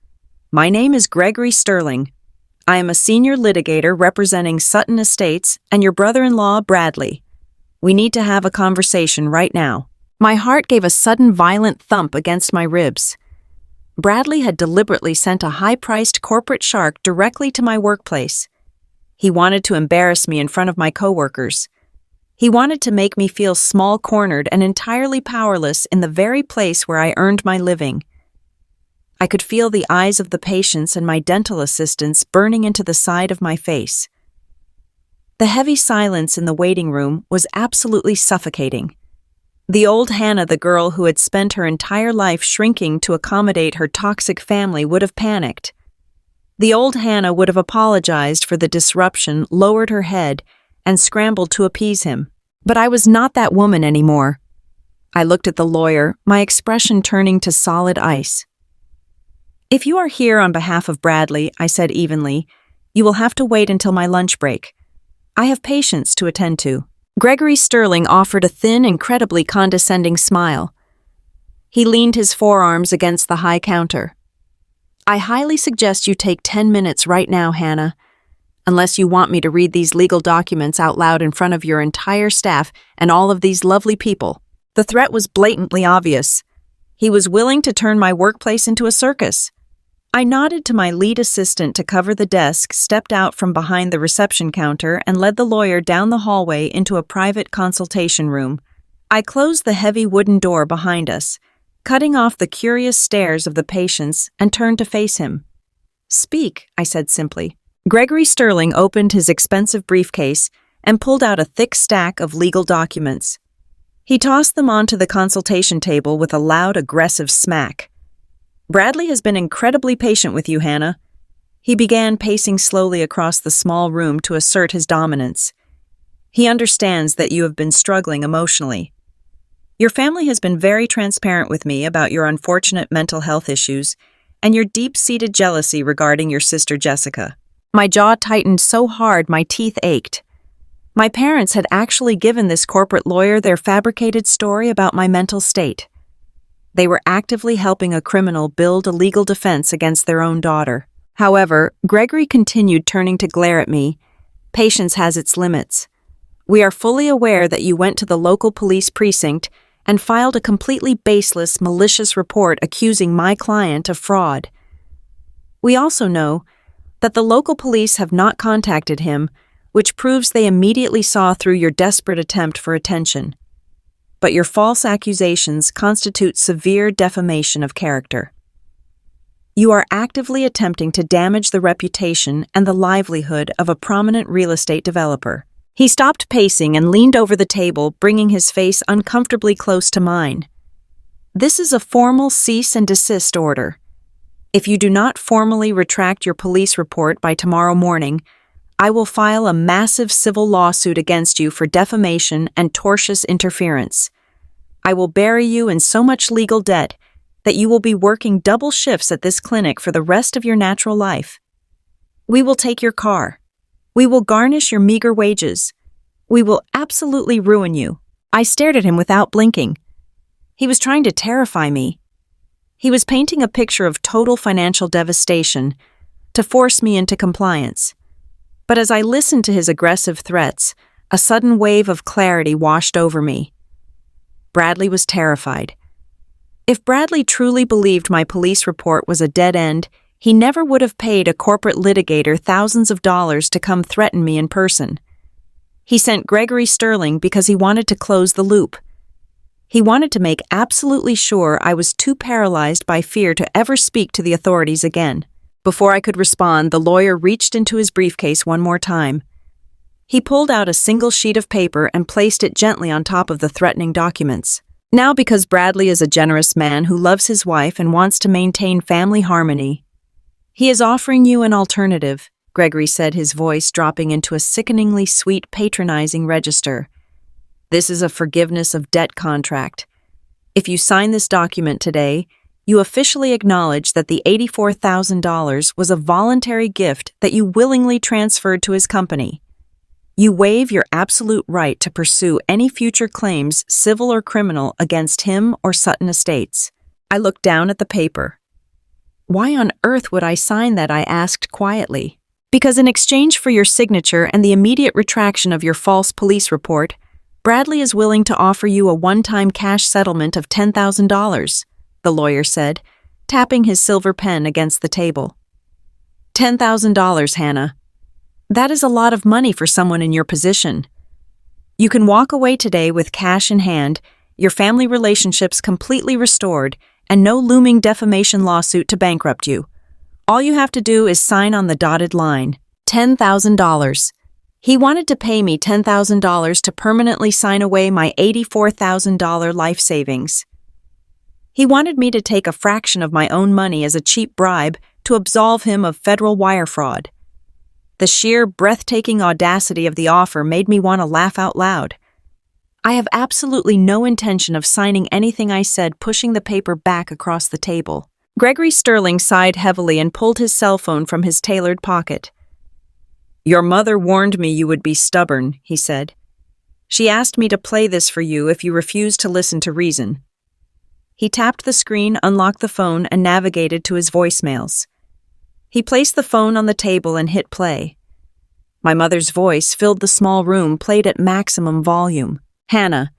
"My name is Gregory Sterling. I am a senior litigator representing Sutton Estates and your brother-in-law, Bradley. We need to have a conversation right now." My heart gave a sudden violent thump against my ribs. Bradley had deliberately sent a high-priced corporate shark directly to my workplace. He wanted to embarrass me in front of my coworkers. He wanted to make me feel small-cornered and entirely powerless in the very place where I earned my living. I could feel the eyes of the patients and my dental assistants burning into the side of my face. The heavy silence in the waiting room was absolutely suffocating. The old Hannah, the girl who had spent her entire life shrinking to accommodate her toxic family, would have panicked. The old Hannah would have apologized for the disruption, lowered her head, and scrambled to appease him. But I was not that woman anymore. I looked at the lawyer, my expression turning to solid ice. "If you are here on behalf of Bradley," I said evenly, "you will have to wait until my lunch break. I have patients to attend to." Gregory Sterling offered a thin, incredibly condescending smile. He leaned his forearms against the high counter. "I highly suggest you take 10 minutes right now, Hannah, unless you want me to read these legal documents out loud in front of your entire staff and all of these lovely people." The threat was blatantly obvious. He was willing to turn my workplace into a circus. I nodded to my lead assistant to cover the desk, stepped out from behind the reception counter, and led the lawyer down the hallway into a private consultation room. I closed the heavy wooden door behind us, cutting off the curious stares of the patients, and turned to face him. "Speak," I said simply. Gregory Sterling opened his expensive briefcase and pulled out a thick stack of legal documents. He tossed them onto the consultation table with a loud, aggressive smack. "Bradley has been incredibly patient with you, Hannah." He began pacing slowly across the small room to assert his dominance. "He understands that you have been struggling emotionally. Your family has been very transparent with me about your unfortunate mental health issues and your deep-seated jealousy regarding your sister Jessica." My jaw tightened so hard my teeth ached. My parents had actually given this corporate lawyer their fabricated story about my mental state. They were actively helping a criminal build a legal defense against their own daughter. However, Gregory continued, turning to glare at me. "Patience has its limits. We are fully aware that you went to the local police precinct and filed a completely baseless, malicious report accusing my client of fraud. We also know that the local police have not contacted him, which proves they immediately saw through your desperate attempt for attention. But your false accusations constitute severe defamation of character. You are actively attempting to damage the reputation and the livelihood of a prominent real estate developer. He stopped pacing and leaned over the table, bringing his face uncomfortably close to mine. This is a formal cease and desist order. If you do not formally retract your police report by tomorrow morning, I will file a massive civil lawsuit against you for defamation and tortious interference. I will bury you in so much legal debt that you will be working double shifts at this clinic for the rest of your natural life. We will take your car. We will garnish your meager wages. We will absolutely ruin you. I stared at him without blinking. He was trying to terrify me. He was painting a picture of total financial devastation to force me into compliance. But as I listened to his aggressive threats, a sudden wave of clarity washed over me. Bradley was terrified. If Bradley truly believed my police report was a dead end, he never would have paid a corporate litigator thousands of dollars to come threaten me in person. He sent Gregory Sterling because he wanted to close the loop. He wanted to make absolutely sure I was too paralyzed by fear to ever speak to the authorities again. Before I could respond, the lawyer reached into his briefcase one more time. He pulled out a single sheet of paper and placed it gently on top of the threatening documents. Now, because Bradley is a generous man who loves his wife and wants to maintain family harmony, he is offering you an alternative, Gregory said, his voice dropping into a sickeningly sweet, patronizing register. This is a forgiveness of debt contract. If you sign this document today, you officially acknowledge that the $84,000 was a voluntary gift that you willingly transferred to his company. You waive your absolute right to pursue any future claims, civil or criminal, against him or Sutton Estates. I looked down at the paper. Why on earth would I sign that? I asked quietly. Because in exchange for your signature and the immediate retraction of your false police report, Bradley is willing to offer you a one-time cash settlement of $10,000, the lawyer said, tapping his silver pen against the table. $10,000, Hannah. That is a lot of money for someone in your position. You can walk away today with cash in hand, your family relationships completely restored, and no looming defamation lawsuit to bankrupt you. All you have to do is sign on the dotted line. $10,000. He wanted to pay me $10,000 to permanently sign away my $84,000 life savings. He wanted me to take a fraction of my own money as a cheap bribe to absolve him of federal wire fraud. The sheer, breathtaking audacity of the offer made me want to laugh out loud. I have absolutely no intention of signing anything, I said, pushing the paper back across the table. Gregory Sterling sighed heavily and pulled his cell phone from his tailored pocket. Your mother warned me you would be stubborn, he said. She asked me to play this for you if you refuse to listen to reason. He tapped the screen, unlocked the phone, and navigated to his voicemails. He placed the phone on the table and hit play. My mother's voice filled the small room, played at maximum volume. Hannah,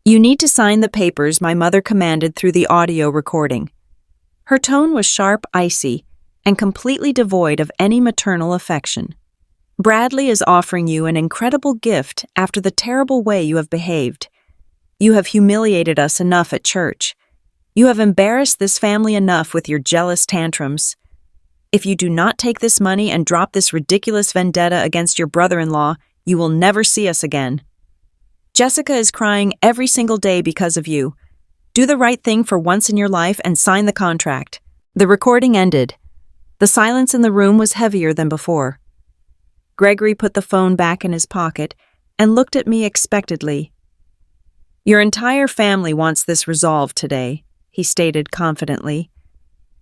you need to sign the papers, my mother commanded through the audio recording. Her tone was sharp, icy, and completely devoid of any maternal affection. Bradley is offering you an incredible gift after the terrible way you have behaved. You have humiliated us enough at church. You have embarrassed this family enough with your jealous tantrums. If you do not take this money and drop this ridiculous vendetta against your brother-in-law, you will never see us again. Jessica is crying every single day because of you. Do the right thing for once in your life and sign the contract. The recording ended. The silence in the room was heavier than before. Gregory put the phone back in his pocket and looked at me expectantly. Your entire family wants this resolved today, he stated confidently.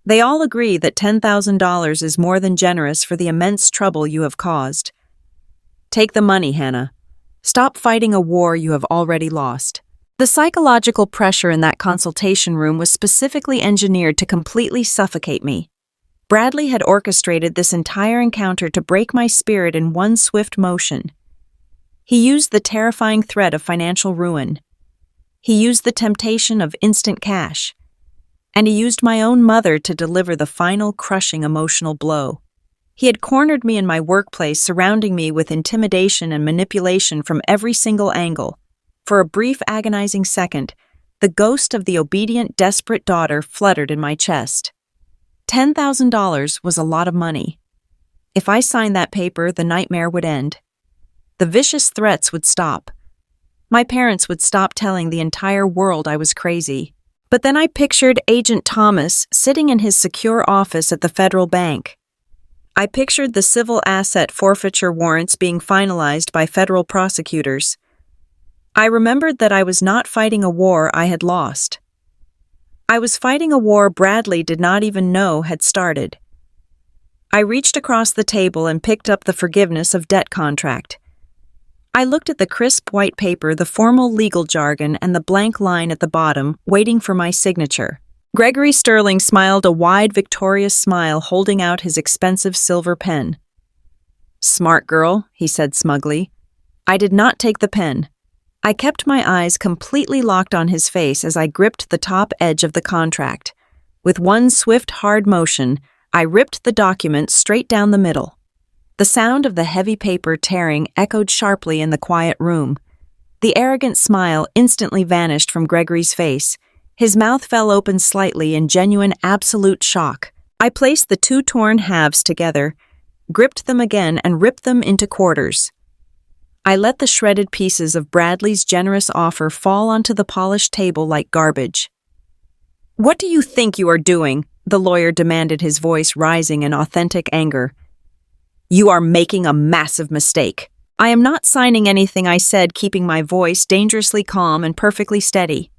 They all agree that $10,000 is more than generous for the immense trouble you have caused. Take the money, Hannah. Stop fighting a war you have already lost. The psychological pressure in that consultation room was specifically engineered to completely suffocate me. Bradley had orchestrated this entire encounter to break my spirit in one swift motion. He used the terrifying threat of financial ruin. He used the temptation of instant cash. And he used my own mother to deliver the final crushing emotional blow. He had cornered me in my workplace, surrounding me with intimidation and manipulation from every single angle. For a brief, agonizing second, the ghost of the obedient, desperate daughter fluttered in my chest. $10,000 was a lot of money. If I signed that paper, the nightmare would end. The vicious threats would stop. My parents would stop telling the entire world I was crazy. But then I pictured Agent Thomas sitting in his secure office at the federal bank. I pictured the civil asset forfeiture warrants being finalized by federal prosecutors. I remembered that I was not fighting a war I had lost. I was fighting a war Bradley did not even know had started. I reached across the table and picked up the forgiveness of debt contract. I looked at the crisp white paper, the formal legal jargon, and the blank line at the bottom, waiting for my signature. Gregory Sterling smiled a wide, victorious smile, holding out his expensive silver pen. "Smart girl," he said smugly. I did not take the pen. I kept my eyes completely locked on his face as I gripped the top edge of the contract. With one swift, hard motion, I ripped the document straight down the middle. The sound of the heavy paper tearing echoed sharply in the quiet room. The arrogant smile instantly vanished from Gregory's face. His mouth fell open slightly in genuine, absolute shock. I placed the two torn halves together, gripped them again, and ripped them into quarters. I let the shredded pieces of Bradley's generous offer fall onto the polished table like garbage. "What do you think you are doing?" the lawyer demanded, his voice rising in authentic anger. "You are making a massive mistake." "I am not signing anything," I said, keeping my voice dangerously calm and perfectly steady.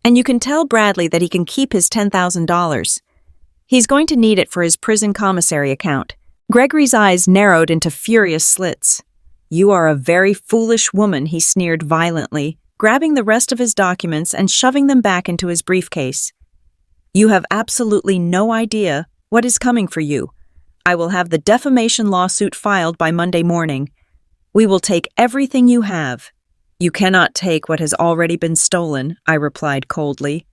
"And you can tell Bradley that he can keep his $10,000. He's going to need it for his prison commissary account." Gregory's eyes narrowed into furious slits. "You are a very foolish woman," he sneered violently, grabbing the rest of his documents and shoving them back into his briefcase. "You have absolutely no idea what is coming for you. I will have the defamation lawsuit filed by Monday morning. We will take everything you have." "You cannot take what has already been stolen," I replied coldly.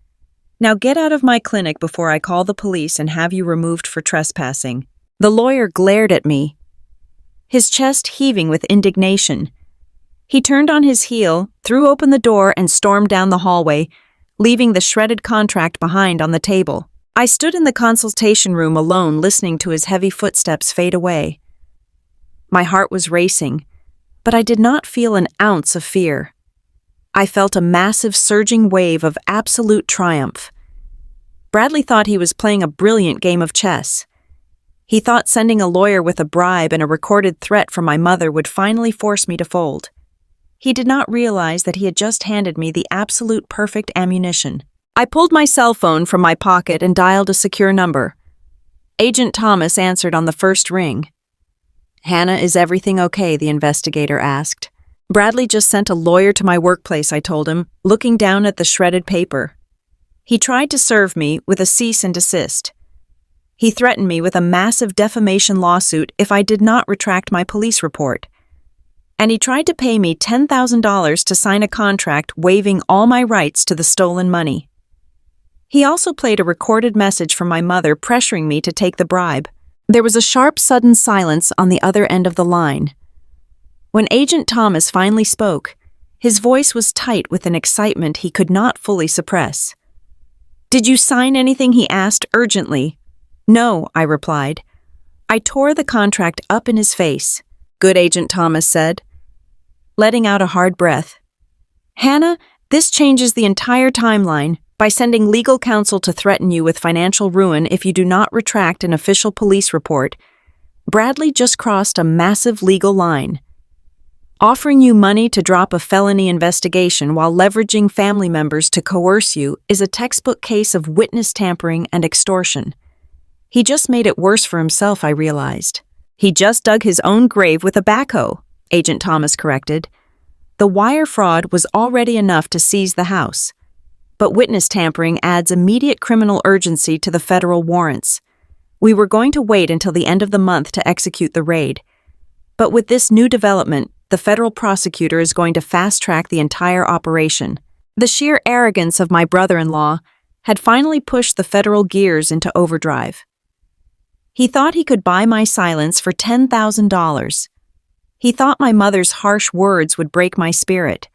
"Now get out of my clinic before I call the police and have you removed for trespassing." The lawyer glared at me, his chest heaving with indignation. He turned on his heel, threw open the door, and stormed down the hallway, leaving the shredded contract behind on the table. I stood in the consultation room alone, listening to his heavy footsteps fade away. My heart was racing, but I did not feel an ounce of fear. I felt a massive surging wave of absolute triumph. Bradley thought he was playing a brilliant game of chess. He thought sending a lawyer with a bribe and a recorded threat from my mother would finally force me to fold. He did not realize that he had just handed me the absolute perfect ammunition. I pulled my cell phone from my pocket and dialed a secure number. Agent Thomas answered on the first ring. "Hannah, is everything okay?" the investigator asked. "Bradley just sent a lawyer to my workplace," I told him, looking down at the shredded paper. "He tried to serve me with a cease and desist. He threatened me with a massive defamation lawsuit if I did not retract my police report. And he tried to pay me $10,000 to sign a contract waiving all my rights to the stolen money. He also played a recorded message from my mother pressuring me to take the bribe." There was a sharp, sudden silence on the other end of the line. When Agent Thomas finally spoke, his voice was tight with an excitement he could not fully suppress. "Did you sign anything?" he asked urgently. "No," I replied. I tore the contract up in his face. "Good," Agent Thomas said, letting out a hard breath. "Hannah, this changes the entire timeline by sending legal counsel to threaten you with financial ruin if you do not retract an official police report. Bradley just crossed a massive legal line. Offering you money to drop a felony investigation while leveraging family members to coerce you is a textbook case of witness tampering and extortion. He just made it worse for himself, I realized. He just dug his own grave with a backhoe," Agent Thomas corrected. "The wire fraud was already enough to seize the house. But witness tampering adds immediate criminal urgency to the federal warrants. We were going to wait until the end of the month to execute the raid. But with this new development, the federal prosecutor is going to fast-track the entire operation." The sheer arrogance of my brother-in-law had finally pushed the federal gears into overdrive. He thought he could buy my silence for $10,000. He thought my mother's harsh words would break my spirit.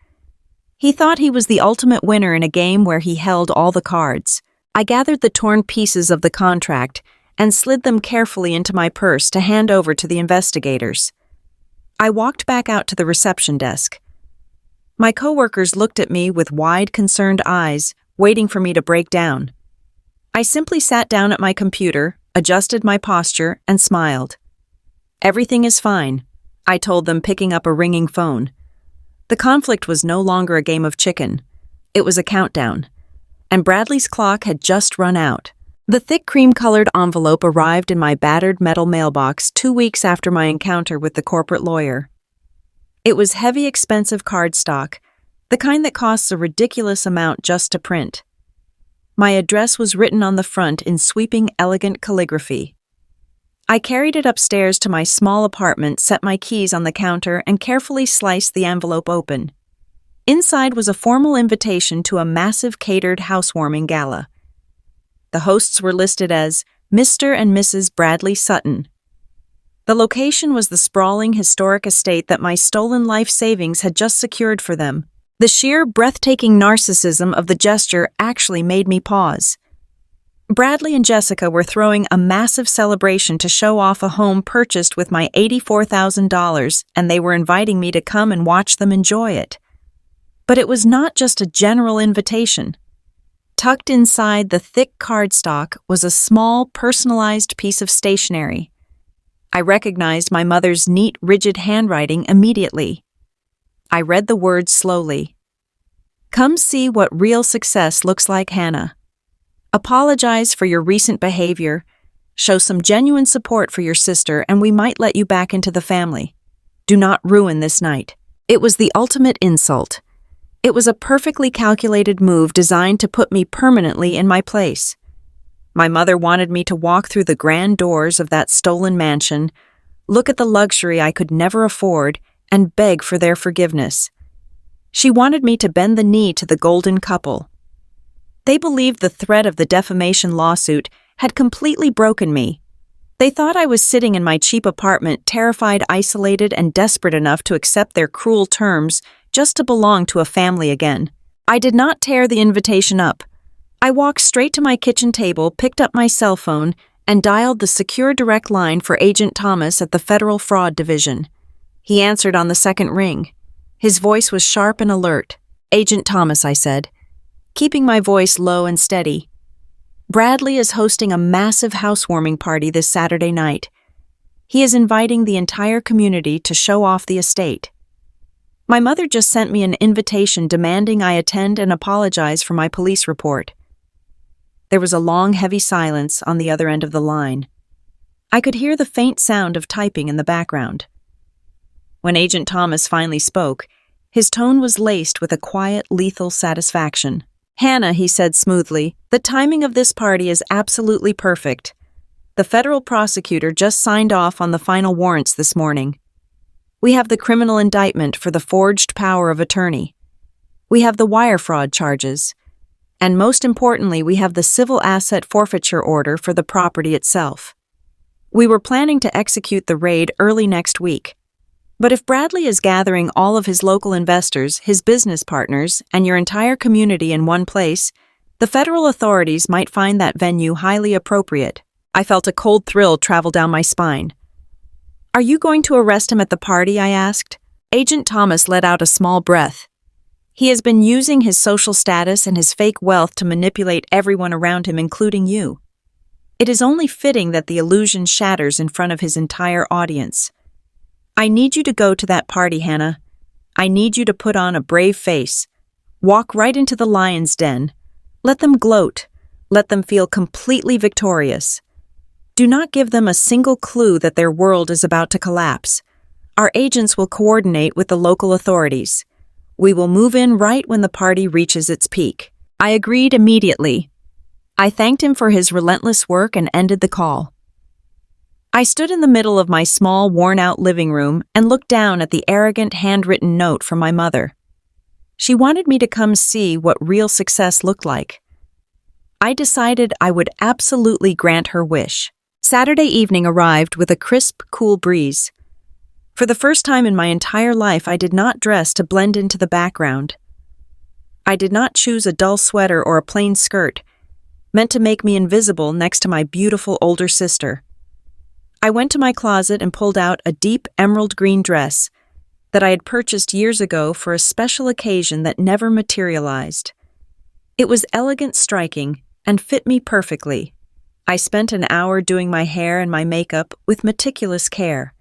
He thought he was the ultimate winner in a game where he held all the cards. I gathered the torn pieces of the contract and slid them carefully into my purse to hand over to the investigators. I walked back out to the reception desk. My coworkers looked at me with wide, concerned eyes, waiting for me to break down. I simply sat down at my computer, adjusted my posture, and smiled. "Everything is fine," I told them, picking up a ringing phone. The conflict was no longer a game of chicken. It was a countdown. And Bradley's clock had just run out. The thick cream-colored envelope arrived in my battered metal mailbox 2 weeks after my encounter with the corporate lawyer. It was heavy, expensive cardstock, the kind that costs a ridiculous amount just to print. My address was written on the front in sweeping, elegant calligraphy. I carried it upstairs to my small apartment, set my keys on the counter, and carefully sliced the envelope open. Inside was a formal invitation to a massive catered housewarming gala. The hosts were listed as Mr. and Mrs. Bradley Sutton. The location was the sprawling, historic estate that my stolen life savings had just secured for them. The sheer, breathtaking narcissism of the gesture actually made me pause. Bradley and Jessica were throwing a massive celebration to show off a home purchased with my $84,000, and they were inviting me to come and watch them enjoy it. But it was not just a general invitation. Tucked inside the thick cardstock was a small, personalized piece of stationery. I recognized my mother's neat, rigid handwriting immediately. I read the words slowly. "Come see what real success looks like, Hannah. Apologize for your recent behavior. Show some genuine support for your sister, and we might let you back into the family. Do not ruin this night." It was the ultimate insult. It was a perfectly calculated move designed to put me permanently in my place. My mother wanted me to walk through the grand doors of that stolen mansion, look at the luxury I could never afford, and beg for their forgiveness. She wanted me to bend the knee to the golden couple. They believed the threat of the defamation lawsuit had completely broken me. They thought I was sitting in my cheap apartment, terrified, isolated, and desperate enough to accept their cruel terms just to belong to a family again. I did not tear the invitation up. I walked straight to my kitchen table, picked up my cell phone, and dialed the secure direct line for Agent Thomas at the Federal Fraud Division. He answered on the second ring. His voice was sharp and alert. "Agent Thomas," I said, keeping my voice low and steady. "Bradley is hosting a massive housewarming party this Saturday night. He is inviting the entire community to show off the estate. My mother just sent me an invitation demanding I attend and apologize for my police report." There was a long, heavy silence on the other end of the line. I could hear the faint sound of typing in the background. When Agent Thomas finally spoke, his tone was laced with a quiet, lethal satisfaction. "Hannah," he said smoothly, "the timing of this party is absolutely perfect. The federal prosecutor just signed off on the final warrants this morning. We have the criminal indictment for the forged power of attorney. We have the wire fraud charges. And most importantly, we have the civil asset forfeiture order for the property itself. We were planning to execute the raid early next week. But if Bradley is gathering all of his local investors, his business partners, and your entire community in one place, the federal authorities might find that venue highly appropriate." I felt a cold thrill travel down my spine. "Are you going to arrest him at the party?" I asked. Agent Thomas let out a small breath. "He has been using his social status and his fake wealth to manipulate everyone around him, including you. It is only fitting that the illusion shatters in front of his entire audience. I need you to go to that party, Hannah. I need you to put on a brave face. Walk right into the lion's den. Let them gloat. Let them feel completely victorious. Do not give them a single clue that their world is about to collapse. Our agents will coordinate with the local authorities. We will move in right when the party reaches its peak." I agreed immediately. I thanked him for his relentless work and ended the call. I stood in the middle of my small, worn-out living room and looked down at the arrogant, handwritten note from my mother. She wanted me to come see what real success looked like. I decided I would absolutely grant her wish. Saturday evening arrived with a crisp, cool breeze. For the first time in my entire life, I did not dress to blend into the background. I did not choose a dull sweater or a plain skirt, meant to make me invisible next to my beautiful older sister. I went to my closet and pulled out a deep emerald green dress that I had purchased years ago for a special occasion that never materialized. It was elegant, striking, and fit me perfectly. I spent an hour doing my hair and my makeup with meticulous care.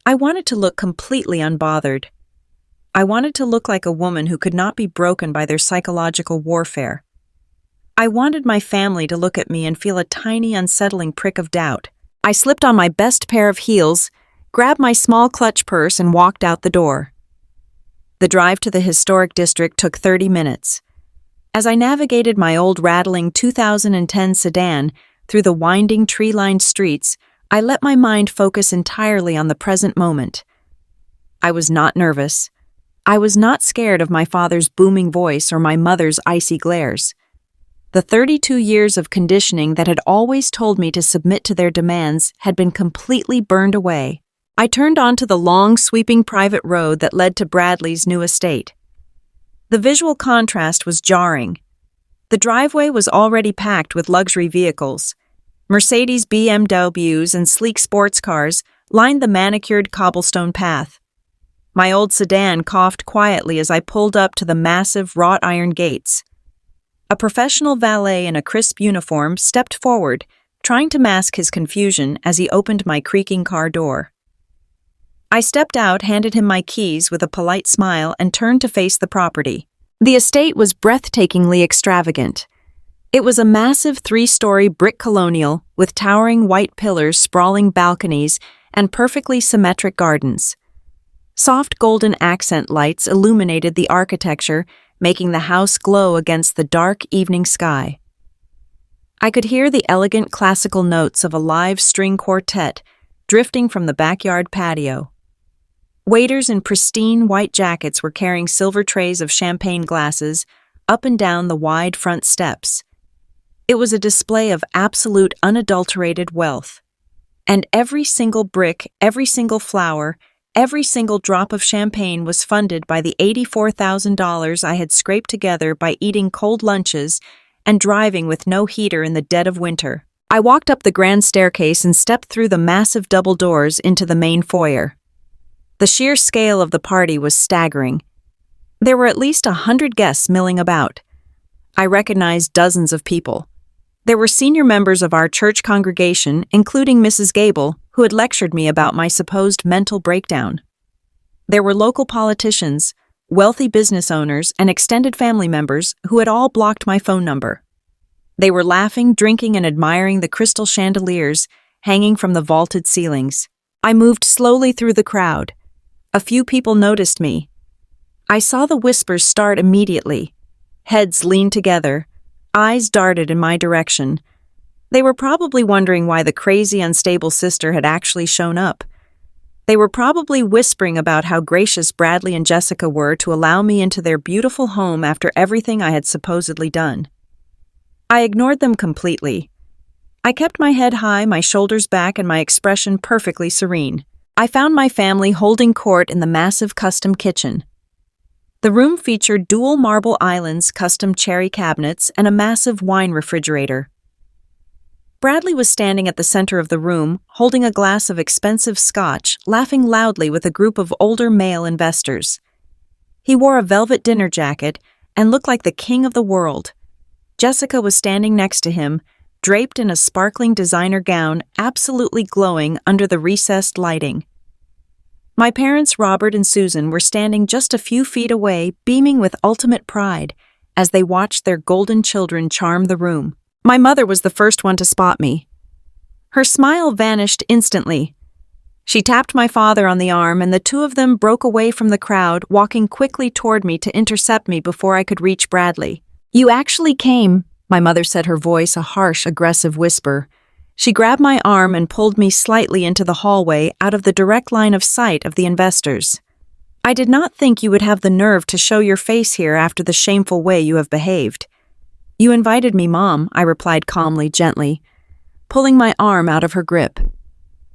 I wanted to look completely unbothered. I wanted to look like a woman who could not be broken by their psychological warfare. I wanted my family to look at me and feel a tiny, unsettling prick of doubt. I slipped on my best pair of heels, grabbed my small clutch purse, and walked out the door. The drive to the historic district took 30 minutes. As I navigated my old rattling 2010 sedan through the winding tree-lined streets, I let my mind focus entirely on the present moment. I was not nervous. I was not scared of my father's booming voice or my mother's icy glares. The 32 years of conditioning that had always told me to submit to their demands had been completely burned away. I turned onto the long, sweeping private road that led to Bradley's new estate. The visual contrast was jarring. The driveway was already packed with luxury vehicles. Mercedes BMWs and sleek sports cars lined the manicured cobblestone path. My old sedan coughed quietly as I pulled up to the massive wrought iron gates. A professional valet in a crisp uniform stepped forward, trying to mask his confusion as he opened my creaking car door. I stepped out, handed him my keys with a polite smile, and turned to face the property. The estate was breathtakingly extravagant. It was a massive 3-story brick colonial with towering white pillars, sprawling balconies, and perfectly symmetric gardens. Soft golden accent lights illuminated the architecture, making the house glow against the dark evening sky. I could hear the elegant classical notes of a live string quartet drifting from the backyard patio. Waiters in pristine white jackets were carrying silver trays of champagne glasses up and down the wide front steps. It was a display of absolute unadulterated wealth. And every single brick, every single flower, every single drop of champagne was funded by the $84,000 I had scraped together by eating cold lunches and driving with no heater in the dead of winter. I walked up the grand staircase and stepped through the massive double doors into the main foyer. The sheer scale of the party was staggering. There were at least 100 guests milling about. I recognized dozens of people. There were senior members of our church congregation, including Mrs. Gable, who had lectured me about my supposed mental breakdown. There were local politicians, wealthy business owners, and extended family members who had all blocked my phone number. They were laughing, drinking, and admiring the crystal chandeliers hanging from the vaulted ceilings. I moved slowly through the crowd. A few people noticed me. I saw the whispers start immediately. Heads leaned together. Eyes darted in my direction. They were probably wondering why the crazy, unstable sister had actually shown up. They were probably whispering about how gracious Bradley and Jessica were to allow me into their beautiful home after everything I had supposedly done. I ignored them completely. I kept my head high, my shoulders back, and my expression perfectly serene. I found my family holding court in the massive custom kitchen. The room featured dual marble islands, custom cherry cabinets, and a massive wine refrigerator. Bradley was standing at the center of the room, holding a glass of expensive scotch, laughing loudly with a group of older male investors. He wore a velvet dinner jacket and looked like the king of the world. Jessica was standing next to him, draped in a sparkling designer gown, absolutely glowing under the recessed lighting. My parents, Robert and Susan, were standing just a few feet away, beaming with ultimate pride as they watched their golden children charm the room. My mother was the first one to spot me. Her smile vanished instantly. She tapped my father on the arm, and the two of them broke away from the crowd, walking quickly toward me to intercept me before I could reach Bradley. "You actually came," my mother said, her voice a harsh, aggressive whisper. She grabbed my arm and pulled me slightly into the hallway, out of the direct line of sight of the investors. "I did not think you would have the nerve to show your face here after the shameful way you have behaved." "You invited me, Mom," I replied calmly, gently. pulling my arm out of her grip.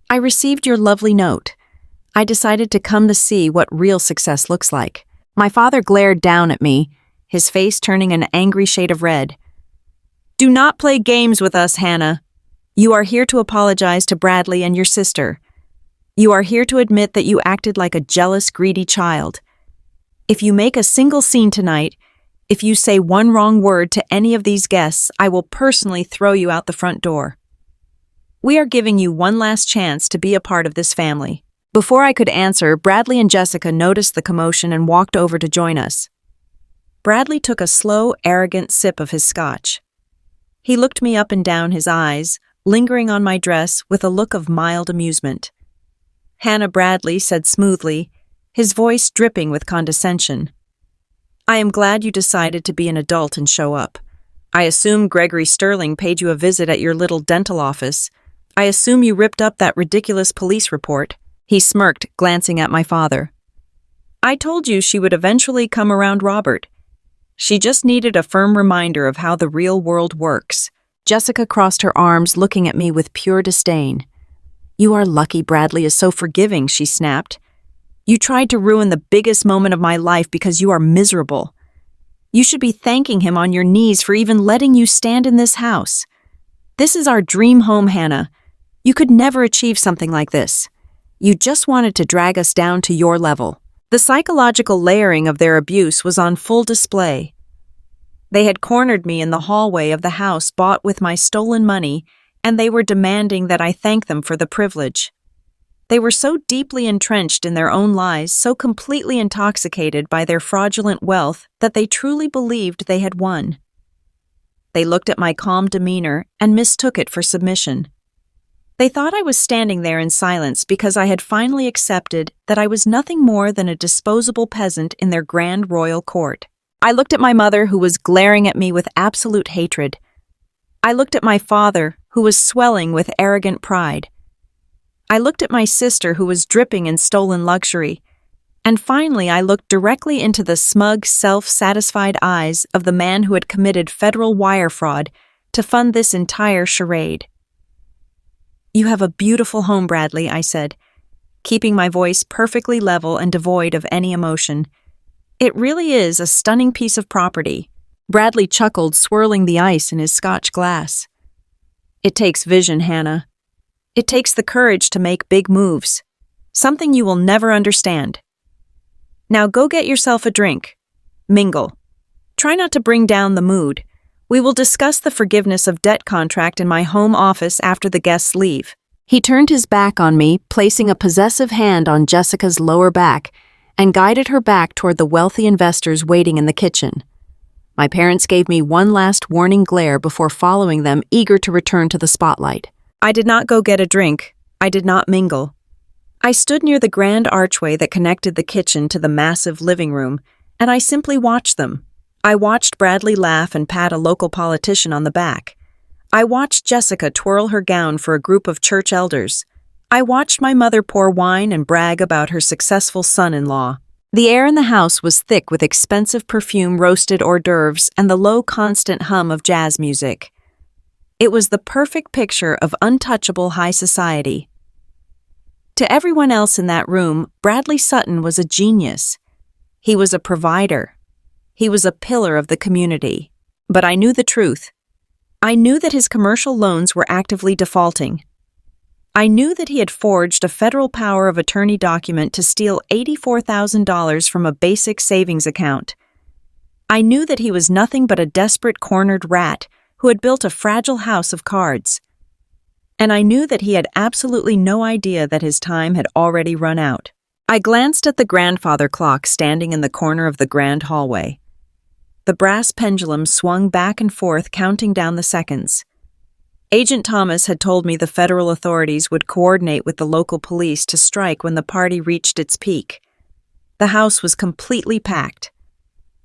"I received your lovely note. I decided to come to see what real success looks like." My father glared down at me, his face turning an angry shade of red. "Do not play games with us, Hannah. You are here to apologize to Bradley and your sister. You are here to admit that you acted like a jealous, greedy child. If you make a single scene tonight, if you say one wrong word to any of these guests, I will personally throw you out the front door. We are giving you one last chance to be a part of this family." Before I could answer, Bradley and Jessica noticed the commotion and walked over to join us. Bradley took a slow, arrogant sip of his scotch. He looked me up and down, his eyes lingering on my dress with a look of mild amusement. "Hannah," Bradley said smoothly, his voice dripping with condescension, "I am glad you decided to be an adult and show up. I assume Gregory Sterling paid you a visit at your little dental office. I assume you ripped up that ridiculous police report." He smirked, glancing at my father. "I told you she would eventually come around Robert. She just needed a firm reminder of how the real world works." Jessica crossed her arms, looking at me with pure disdain. "You are lucky Bradley is so forgiving," she snapped. "You tried to ruin the biggest moment of my life because you are miserable. You should be thanking him on your knees for even letting you stand in this house. This is our dream home, Hannah. You could never achieve something like this. You just wanted to drag us down to your level." The psychological layering of their abuse was on full display. They had cornered me in the hallway of the house bought with my stolen money, and they were demanding that I thank them for the privilege. They were so deeply entrenched in their own lies, so completely intoxicated by their fraudulent wealth, that they truly believed they had won. They looked at my calm demeanor and mistook it for submission. They thought I was standing there in silence because I had finally accepted that I was nothing more than a disposable peasant in their grand royal court. I looked at my mother, who was glaring at me with absolute hatred. I looked at my father, who was swelling with arrogant pride. I looked at my sister, who was dripping in stolen luxury. And finally, I looked directly into the smug, self-satisfied eyes of the man who had committed federal wire fraud to fund this entire charade. "You have a beautiful home, Bradley," I said, keeping my voice perfectly level and devoid of any emotion. "It really is a stunning piece of property." Bradley chuckled, swirling the ice in his scotch glass. "It takes vision, Hannah. It takes the courage to make big moves, something you will never understand. Now go get yourself a drink. Mingle. Try not to bring down the mood. We will discuss the forgiveness of debt contract in my home office after the guests leave." He turned his back on me, placing a possessive hand on Jessica's lower back, and guided her back toward the wealthy investors waiting in the kitchen. My parents gave me one last warning glare before following them, eager to return to the spotlight. I did not go get a drink. I did not mingle. I stood near the grand archway that connected the kitchen to the massive living room, and I simply watched them. I watched Bradley laugh and pat a local politician on the back. I watched Jessica twirl her gown for a group of church elders. I watched my mother pour wine and brag about her successful son-in-law. The air in the house was thick with expensive perfume, roasted hors d'oeuvres, and the low, constant hum of jazz music. It was the perfect picture of untouchable high society. To everyone else in that room, Bradley Sutton was a genius. He was a provider. He was a pillar of the community. But I knew the truth. I knew that his commercial loans were actively defaulting. I knew that he had forged a federal power of attorney document to steal $84,000 from a basic savings account. I knew that he was nothing but a desperate cornered rat who had built a fragile house of cards. And I knew that he had absolutely no idea that his time had already run out. I glanced at the grandfather clock standing in the corner of the grand hallway. The brass pendulum swung back and forth, counting down the seconds. Agent Thomas had told me the federal authorities would coordinate with the local police to strike when the party reached its peak. The house was completely packed.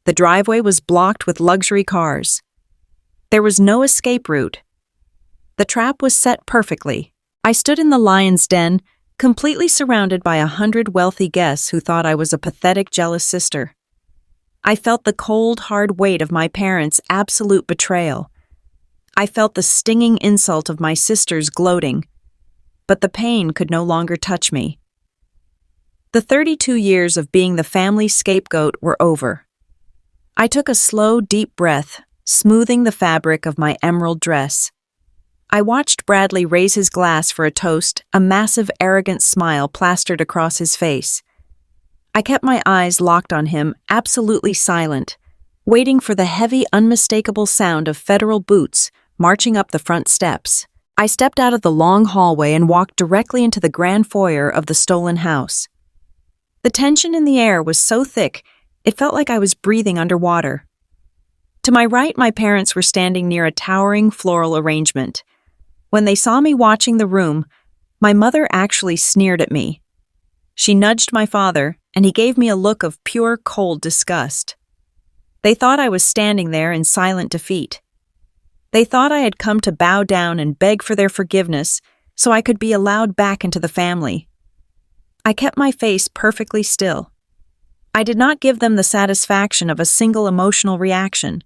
The driveway was blocked with luxury cars. There was no escape route. The trap was set perfectly. I stood in the lion's den, completely surrounded by 100 wealthy guests who thought I was a pathetic, jealous sister. I felt the cold, hard weight of my parents' absolute betrayal. I felt the stinging insult of my sisters gloating, but the pain could no longer touch me. The 32 years of being the family scapegoat were over. I took a slow, deep breath, smoothing the fabric of my emerald dress. I watched Bradley raise his glass for a toast, a massive, arrogant smile plastered across his face. I kept my eyes locked on him, absolutely silent, waiting for the heavy, unmistakable sound of federal boots marching up the front steps. I stepped out of the long hallway and walked directly into the grand foyer of the stolen house. The tension in the air was so thick, it felt like I was breathing underwater. To my right, my parents were standing near a towering floral arrangement. When they saw me watching the room, my mother actually sneered at me. She nudged my father, and he gave me a look of pure, cold disgust. They thought I was standing there in silent defeat. They thought I had come to bow down and beg for their forgiveness so I could be allowed back into the family. I kept my face perfectly still. I did not give them the satisfaction of a single emotional reaction.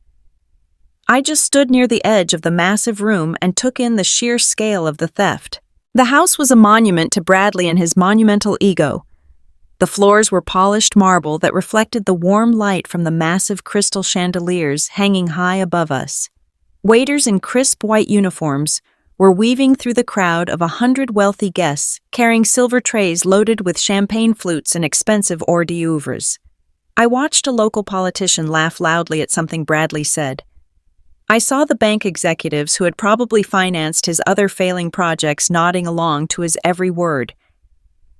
I just stood near the edge of the massive room and took in the sheer scale of the theft. The house was a monument to Bradley and his monumental ego. The floors were polished marble that reflected the warm light from the massive crystal chandeliers hanging high above us. Waiters in crisp white uniforms were weaving through the crowd of 100 wealthy guests, carrying silver trays loaded with champagne flutes and expensive hors d'oeuvres. I watched a local politician laugh loudly at something Bradley said. I saw the bank executives who had probably financed his other failing projects nodding along to his every word.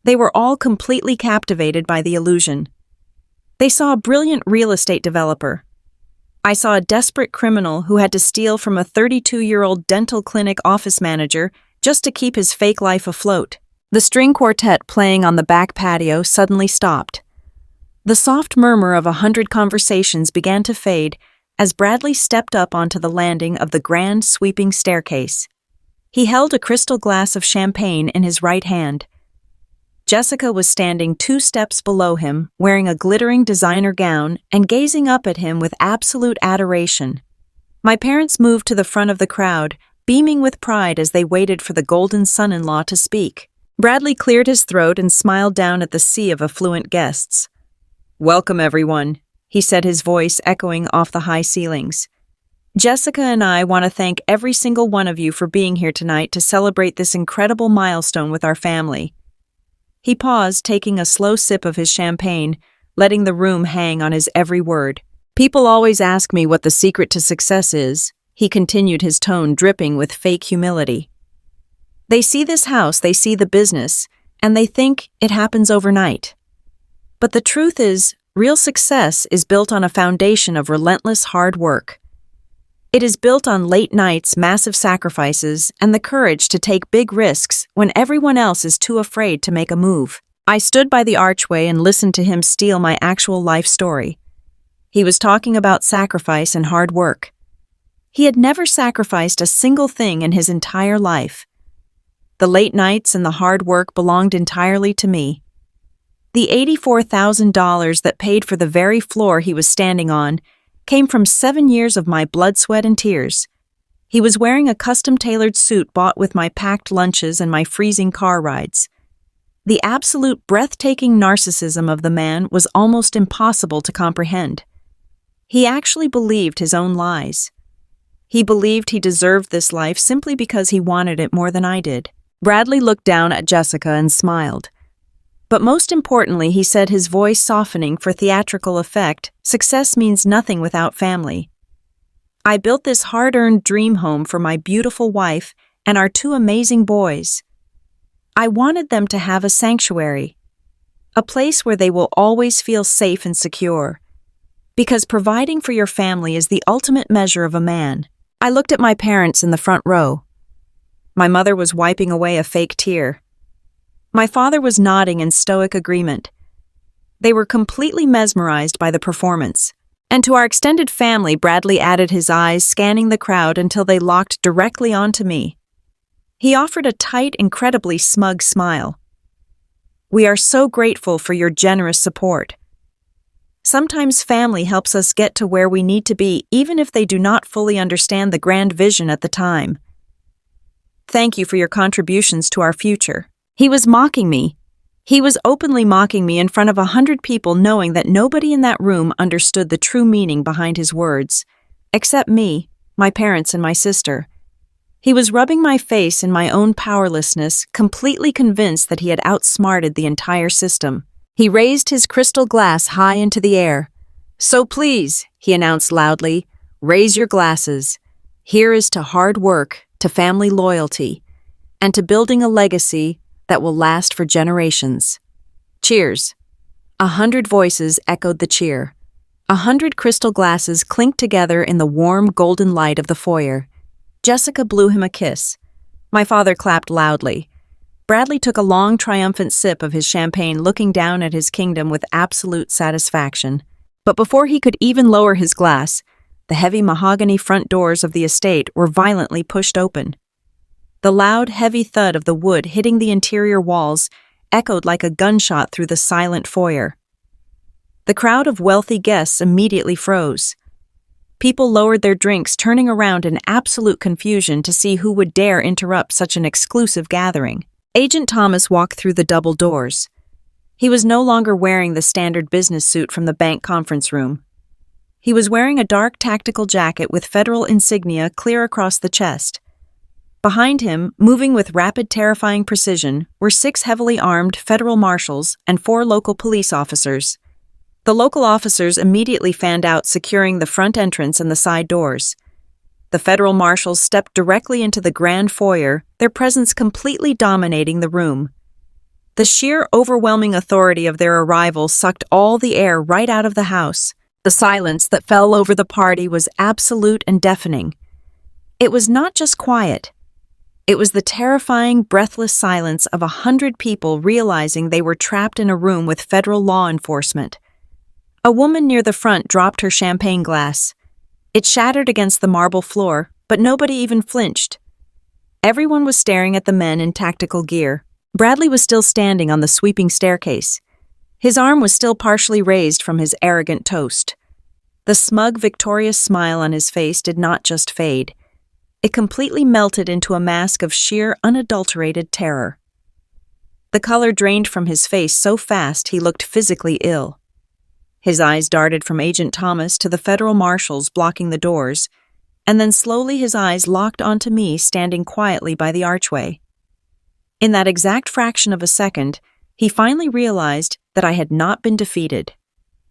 They were all completely captivated by the illusion. They saw a brilliant real estate developer. I saw a desperate criminal who had to steal from a 32-year-old dental clinic office manager just to keep his fake life afloat. The string quartet playing on the back patio suddenly stopped. The soft murmur of 100 conversations began to fade as Bradley stepped up onto the landing of the grand, sweeping staircase. He held a crystal glass of champagne in his right hand. Jessica was standing 2 steps below him, wearing a glittering designer gown and gazing up at him with absolute adoration. My parents moved to the front of the crowd, beaming with pride as they waited for the golden son-in-law to speak. Bradley cleared his throat and smiled down at the sea of affluent guests. "Welcome, everyone," he said, his voice echoing off the high ceilings. "Jessica and I want to thank every single one of you for being here tonight to celebrate this incredible milestone with our family." He paused, taking a slow sip of his champagne, letting the room hang on his every word. "People always ask me what the secret to success is," he continued, his tone dripping with fake humility. "They see this house, they see the business, and they think it happens overnight. But the truth is, real success is built on a foundation of relentless hard work. It is built on late nights, massive sacrifices, and the courage to take big risks when everyone else is too afraid to make a move." I stood by the archway and listened to him steal my actual life story. He was talking about sacrifice and hard work. He had never sacrificed a single thing in his entire life. The late nights and the hard work belonged entirely to me. The $84,000 that paid for the very floor he was standing on came from 7 years of my blood, sweat, and tears. He was wearing a custom-tailored suit bought with my packed lunches and my freezing car rides. The absolute breathtaking narcissism of the man was almost impossible to comprehend. He actually believed his own lies. He believed he deserved this life simply because he wanted it more than I did. Bradley looked down at Jessica and smiled. But most importantly, he said, his voice softening for theatrical effect, "Success means nothing without family. I built this hard-earned dream home for my beautiful wife and our 2 amazing boys. I wanted them to have a sanctuary, a place where they will always feel safe and secure, because providing for your family is the ultimate measure of a man." I looked at my parents in the front row. My mother was wiping away a fake tear. My father was nodding in stoic agreement. They were completely mesmerized by the performance. And to our extended family, Bradley added, his eyes scanning the crowd until they locked directly onto me. He offered a tight, incredibly smug smile. "We are so grateful for your generous support." Sometimes family helps us get to where we need to be, even if they do not fully understand the grand vision at the time. Thank you for your contributions to our future. He was mocking me. He was openly mocking me in front of 100 people, knowing that nobody in that room understood the true meaning behind his words, except me, my parents, and my sister. He was rubbing my face in my own powerlessness, completely convinced that he had outsmarted the entire system. He raised his crystal glass high into the air. "So please," he announced loudly, "raise your glasses. Here is to hard work, to family loyalty, and to building a legacy that will last for generations. Cheers." 100 voices echoed the cheer. 100 crystal glasses clinked together in the warm golden light of the foyer. Jessica blew him a kiss. My father clapped loudly. Bradley took a long, triumphant sip of his champagne, looking down at his kingdom with absolute satisfaction. But before he could even lower his glass, the heavy mahogany front doors of the estate were violently pushed open. The loud, heavy thud of the wood hitting the interior walls echoed like a gunshot through the silent foyer. The crowd of wealthy guests immediately froze. People lowered their drinks, turning around in absolute confusion to see who would dare interrupt such an exclusive gathering. Agent Thomas walked through the double doors. He was no longer wearing the standard business suit from the bank conference room. He was wearing a dark tactical jacket with federal insignia clear across the chest. Behind him, moving with rapid, terrifying precision, were 6 heavily armed federal marshals and 4 local police officers. The local officers immediately fanned out, securing the front entrance and the side doors. The federal marshals stepped directly into the grand foyer, their presence completely dominating the room. The sheer, overwhelming authority of their arrival sucked all the air right out of the house. The silence that fell over the party was absolute and deafening. It was not just quiet. It was the terrifying, breathless silence of 100 people realizing they were trapped in a room with federal law enforcement. A woman near the front dropped her champagne glass. It shattered against the marble floor, but nobody even flinched. Everyone was staring at the men in tactical gear. Bradley was still standing on the sweeping staircase. His arm was still partially raised from his arrogant toast. The smug, victorious smile on his face did not just fade. It completely melted into a mask of sheer, unadulterated terror. The color drained from his face so fast he looked physically ill. His eyes darted from Agent Thomas to the federal marshals blocking the doors, and then slowly his eyes locked onto me standing quietly by the archway. In that exact fraction of a second, he finally realized that I had not been defeated.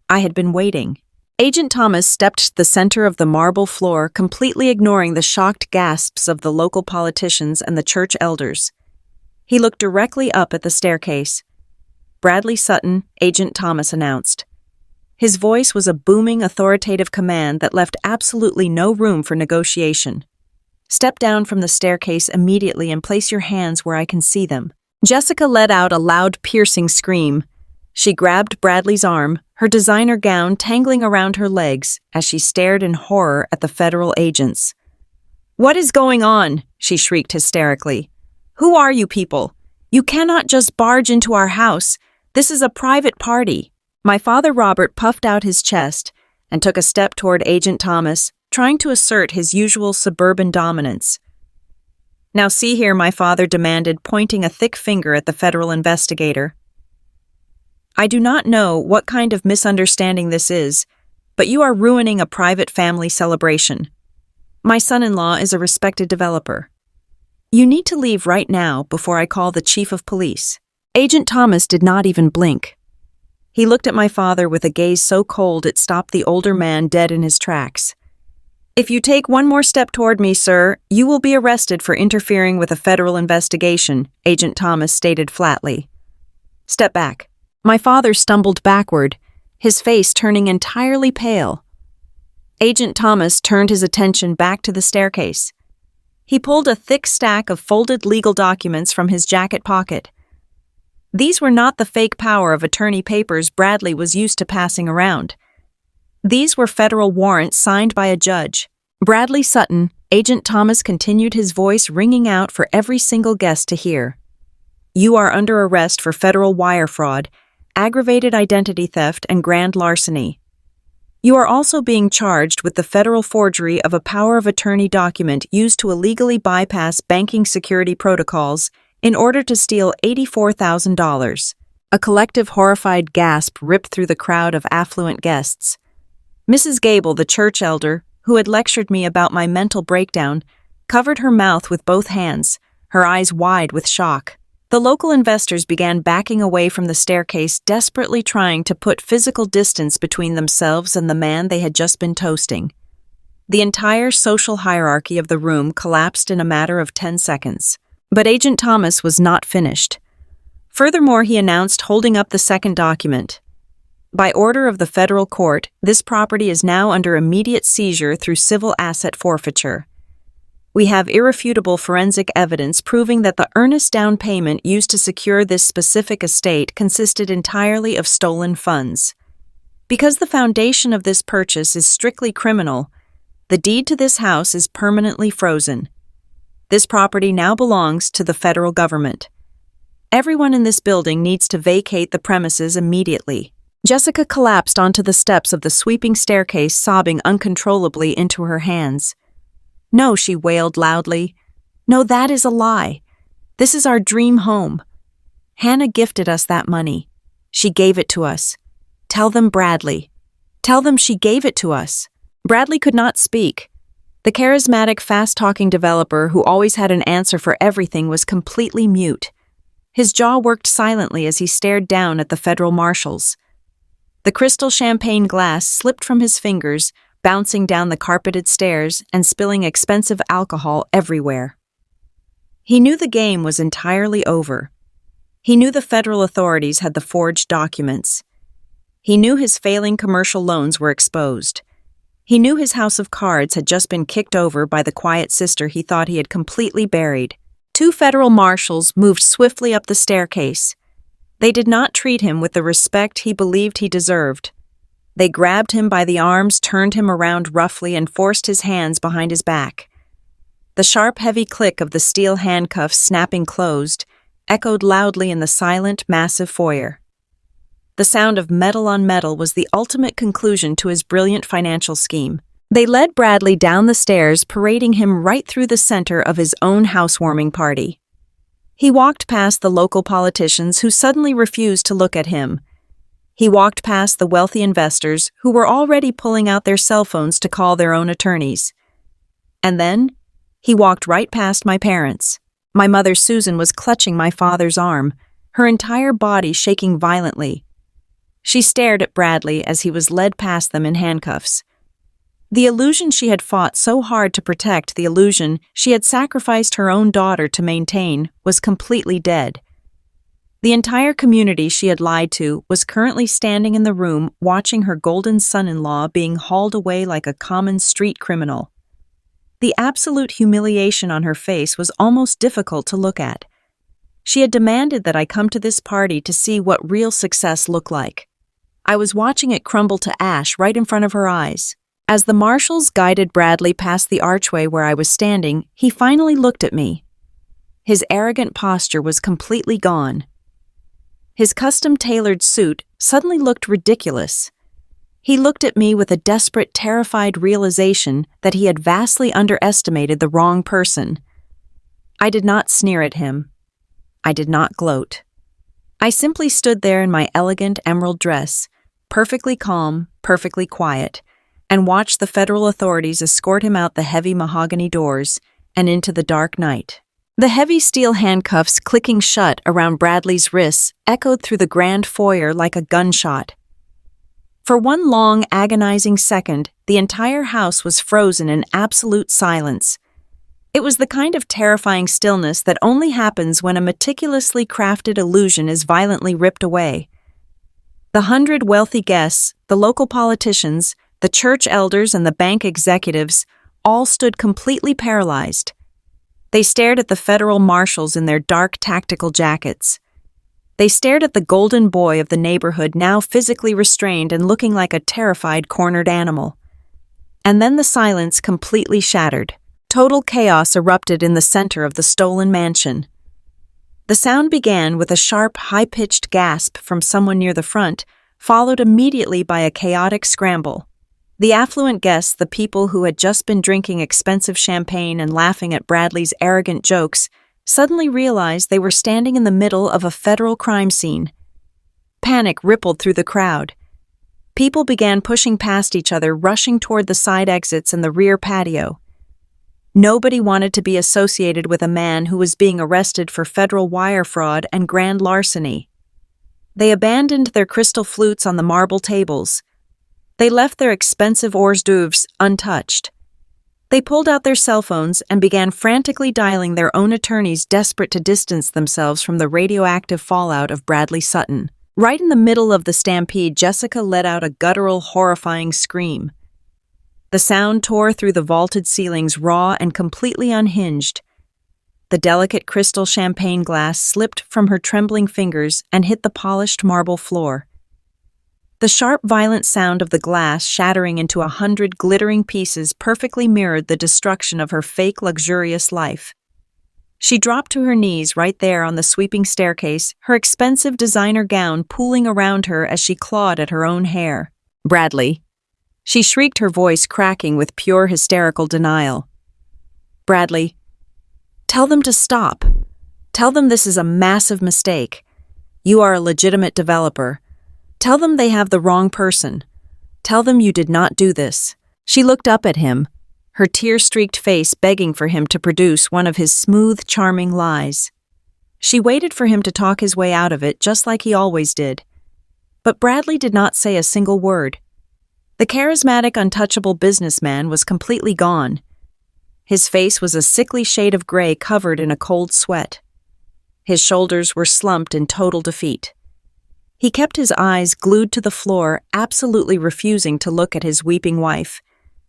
I had been waiting. Agent Thomas stepped to the center of the marble floor, completely ignoring the shocked gasps of the local politicians and the church elders. He looked directly up at the staircase. "Bradley Sutton," Agent Thomas announced. His voice was a booming, authoritative command that left absolutely no room for negotiation. "Step down from the staircase immediately and place your hands where I can see them." Jessica let out a loud, piercing scream. She grabbed Bradley's arm, her designer gown tangling around her legs as she stared in horror at the federal agents. "What is going on?" she shrieked hysterically. "Who are you people? You cannot just barge into our house. This is a private party." My father Robert puffed out his chest and took a step toward Agent Thomas, trying to assert his usual suburban dominance. "Now see here," my father demanded, pointing a thick finger at the federal investigator. "I do not know what kind of misunderstanding this is, but you are ruining a private family celebration. My son-in-law is a respected developer. You need to leave right now before I call the chief of police." Agent Thomas did not even blink. He looked at my father with a gaze so cold it stopped the older man dead in his tracks. "If you take one more step toward me, sir, you will be arrested for interfering with a federal investigation," Agent Thomas stated flatly. "Step back." My father stumbled backward, his face turning entirely pale. Agent Thomas turned his attention back to the staircase. He pulled a thick stack of folded legal documents from his jacket pocket. These were not the fake power of attorney papers Bradley was used to passing around. These were federal warrants signed by a judge. "Bradley Sutton," Agent Thomas continued, his voice ringing out for every single guest to hear. "You are under arrest for federal wire fraud, aggravated identity theft, and grand larceny. You are also being charged with the federal forgery of a power of attorney document used to illegally bypass banking security protocols in order to steal $84,000. A collective horrified gasp ripped through the crowd of affluent guests. Mrs. Gable, the church elder, who had lectured me about my mental breakdown, covered her mouth with both hands, her eyes wide with shock. The local investors began backing away from the staircase, desperately trying to put physical distance between themselves and the man they had just been toasting. The entire social hierarchy of the room collapsed in a matter of 10 seconds. But Agent Thomas was not finished. Furthermore, he announced, holding up the second document. By order of the federal court, this property is now under immediate seizure through civil asset forfeiture. We have irrefutable forensic evidence proving that the earnest down payment used to secure this specific estate consisted entirely of stolen funds. Because the foundation of this purchase is strictly criminal, the deed to this house is permanently frozen. This property now belongs to the federal government. Everyone in this building needs to vacate the premises immediately. Jessica collapsed onto the steps of the sweeping staircase, sobbing uncontrollably into her hands. "No," she wailed loudly. "No, that is a lie. This is our dream home. Hannah gifted us that money. She gave it to us. Tell them Bradley. Tell them she gave it to us." Bradley could not speak. The charismatic, fast-talking developer who always had an answer for everything was completely mute. His jaw worked silently as he stared down at the federal marshals. The crystal champagne glass slipped from his fingers, bouncing down the carpeted stairs and spilling expensive alcohol everywhere. He knew the game was entirely over. He knew the federal authorities had the forged documents. He knew his failing commercial loans were exposed. He knew his house of cards had just been kicked over by the quiet sister he thought he had completely buried. 2 federal marshals moved swiftly up the staircase. They did not treat him with the respect he believed he deserved. They grabbed him by the arms, turned him around roughly, and forced his hands behind his back. The sharp, heavy click of the steel handcuffs snapping closed echoed loudly in the silent, massive foyer. The sound of metal on metal was the ultimate conclusion to his brilliant financial scheme. They led Bradley down the stairs, parading him right through the center of his own housewarming party. He walked past the local politicians who suddenly refused to look at him. He walked past the wealthy investors who were already pulling out their cell phones to call their own attorneys. And then, he walked right past my parents. My mother Susan was clutching my father's arm, her entire body shaking violently. She stared at Bradley as he was led past them in handcuffs. The illusion she had fought so hard to protect, the illusion she had sacrificed her own daughter to maintain, was completely dead. The entire community she had lied to was currently standing in the room watching her golden son-in-law being hauled away like a common street criminal. The absolute humiliation on her face was almost difficult to look at. She had demanded that I come to this party to see what real success looked like. I was watching it crumble to ash right in front of her eyes. As the marshals guided Bradley past the archway where I was standing, he finally looked at me. His arrogant posture was completely gone. His custom-tailored suit suddenly looked ridiculous. He looked at me with a desperate, terrified realization that he had vastly underestimated the wrong person. I did not sneer at him. I did not gloat. I simply stood there in my elegant emerald dress, perfectly calm, perfectly quiet, and watched the federal authorities escort him out the heavy mahogany doors and into the dark night. The heavy steel handcuffs clicking shut around Bradley's wrists echoed through the grand foyer like a gunshot. For one long, agonizing second, the entire house was frozen in absolute silence. It was the kind of terrifying stillness that only happens when a meticulously crafted illusion is violently ripped away. The 100 wealthy guests, the local politicians, the church elders, and the bank executives all stood completely paralyzed. They stared at the federal marshals in their dark tactical jackets. They stared at the golden boy of the neighborhood, now physically restrained and looking like a terrified, cornered animal. And then the silence completely shattered. Total chaos erupted in the center of the stolen mansion. The sound began with a sharp, high-pitched gasp from someone near the front, followed immediately by a chaotic scramble. The affluent guests, the people who had just been drinking expensive champagne and laughing at Bradley's arrogant jokes, suddenly realized they were standing in the middle of a federal crime scene. Panic rippled through the crowd. People began pushing past each other, rushing toward the side exits and the rear patio. Nobody wanted to be associated with a man who was being arrested for federal wire fraud and grand larceny. They abandoned their crystal flutes on the marble tables. They left their expensive hors d'oeuvres untouched. They pulled out their cell phones and began frantically dialing their own attorneys, desperate to distance themselves from the radioactive fallout of Bradley Sutton. Right in the middle of the stampede, Jessica let out a guttural, horrifying scream. The sound tore through the vaulted ceilings, raw and completely unhinged. The delicate crystal champagne glass slipped from her trembling fingers and hit the polished marble floor. The sharp, violent sound of the glass shattering into 100 glittering pieces perfectly mirrored the destruction of her fake, luxurious life. She dropped to her knees right there on the sweeping staircase, her expensive designer gown pooling around her as she clawed at her own hair. "Bradley," she shrieked, her voice cracking with pure hysterical denial. "Bradley, tell them to stop. Tell them this is a massive mistake. You are a legitimate developer. Tell them they have the wrong person. Tell them you did not do this." She looked up at him, her tear-streaked face begging for him to produce one of his smooth, charming lies. She waited for him to talk his way out of it, just like he always did. But Bradley did not say a single word. The charismatic, untouchable businessman was completely gone. His face was a sickly shade of gray covered in a cold sweat. His shoulders were slumped in total defeat. He kept his eyes glued to the floor, absolutely refusing to look at his weeping wife,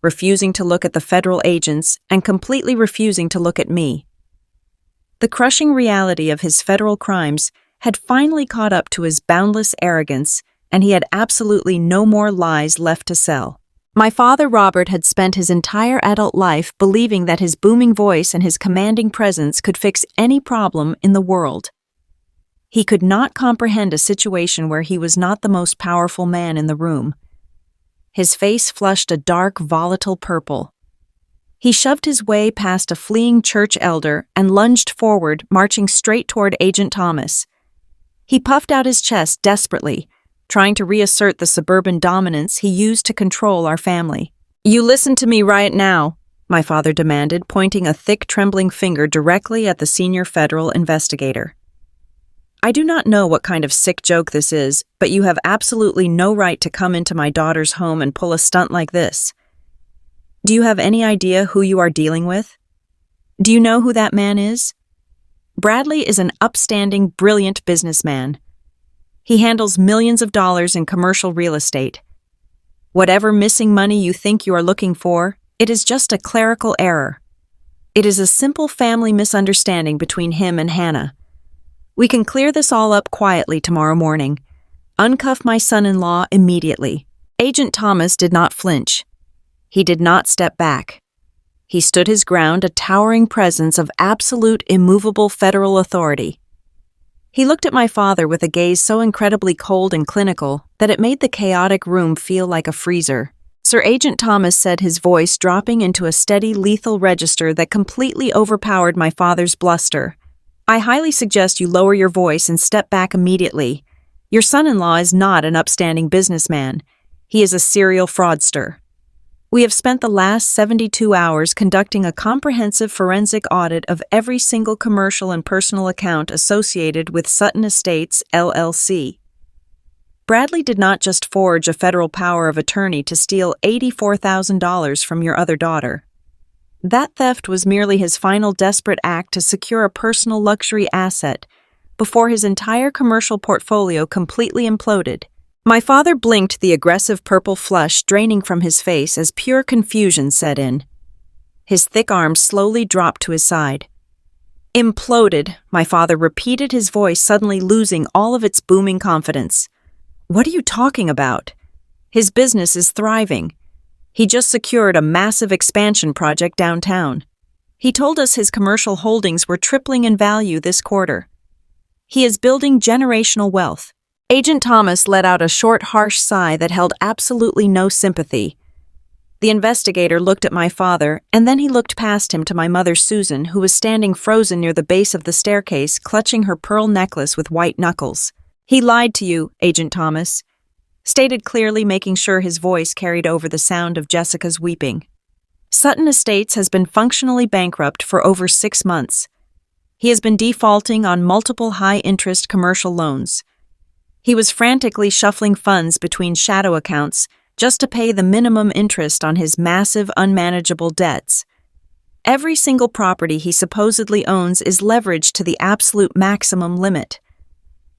refusing to look at the federal agents, and completely refusing to look at me. The crushing reality of his federal crimes had finally caught up to his boundless arrogance, and he had absolutely no more lies left to sell. My father, Robert, had spent his entire adult life believing that his booming voice and his commanding presence could fix any problem in the world. He could not comprehend a situation where he was not the most powerful man in the room. His face flushed a dark, volatile purple. He shoved his way past a fleeing church elder and lunged forward, marching straight toward Agent Thomas. He puffed out his chest desperately, trying to reassert the suburban dominance he used to control our family. "You listen to me right now," my father demanded, pointing a thick, trembling finger directly at the senior federal investigator. "I do not know what kind of sick joke this is, but you have absolutely no right to come into my daughter's home and pull a stunt like this. Do you have any idea who you are dealing with? Do you know who that man is? Bradley is an upstanding, brilliant businessman. He handles millions of dollars in commercial real estate. Whatever missing money you think you are looking for, it is just a clerical error. It is a simple family misunderstanding between him and Hannah. We can clear this all up quietly tomorrow morning. Uncuff my son-in-law immediately." Agent Thomas did not flinch. He did not step back. He stood his ground, a towering presence of absolute, immovable federal authority. He looked at my father with a gaze so incredibly cold and clinical that it made the chaotic room feel like a freezer. Sir Agent Thomas said, his voice dropping into a steady, lethal register that completely overpowered my father's bluster. "I highly suggest you lower your voice and step back immediately. Your son-in-law is not an upstanding businessman. He is a serial fraudster. We have spent the last 72 hours conducting a comprehensive forensic audit of every single commercial and personal account associated with Sutton Estates, LLC. Bradley did not just forge a federal power of attorney to steal $84,000 from your other daughter. That theft was merely his final desperate act to secure a personal luxury asset before his entire commercial portfolio completely imploded." My father blinked, the aggressive purple flush draining from his face as pure confusion set in. His thick arms slowly dropped to his side. "Imploded," my father repeated, his voice suddenly losing all of its booming confidence. "What are you talking about? His business is thriving. He just secured a massive expansion project downtown. He told us his commercial holdings were tripling in value this quarter. He is building generational wealth." Agent Thomas let out a short, harsh sigh that held absolutely no sympathy. The investigator looked at my father, and then he looked past him to my mother Susan, who was standing frozen near the base of the staircase, clutching her pearl necklace with white knuckles. "He lied to you, Agent Thomas," stated clearly, making sure his voice carried over the sound of Jessica's weeping. "Sutton Estates has been functionally bankrupt for over 6 months. He has been defaulting on multiple high-interest commercial loans. He was frantically shuffling funds between shadow accounts just to pay the minimum interest on his massive, unmanageable debts. Every single property he supposedly owns is leveraged to the absolute maximum limit.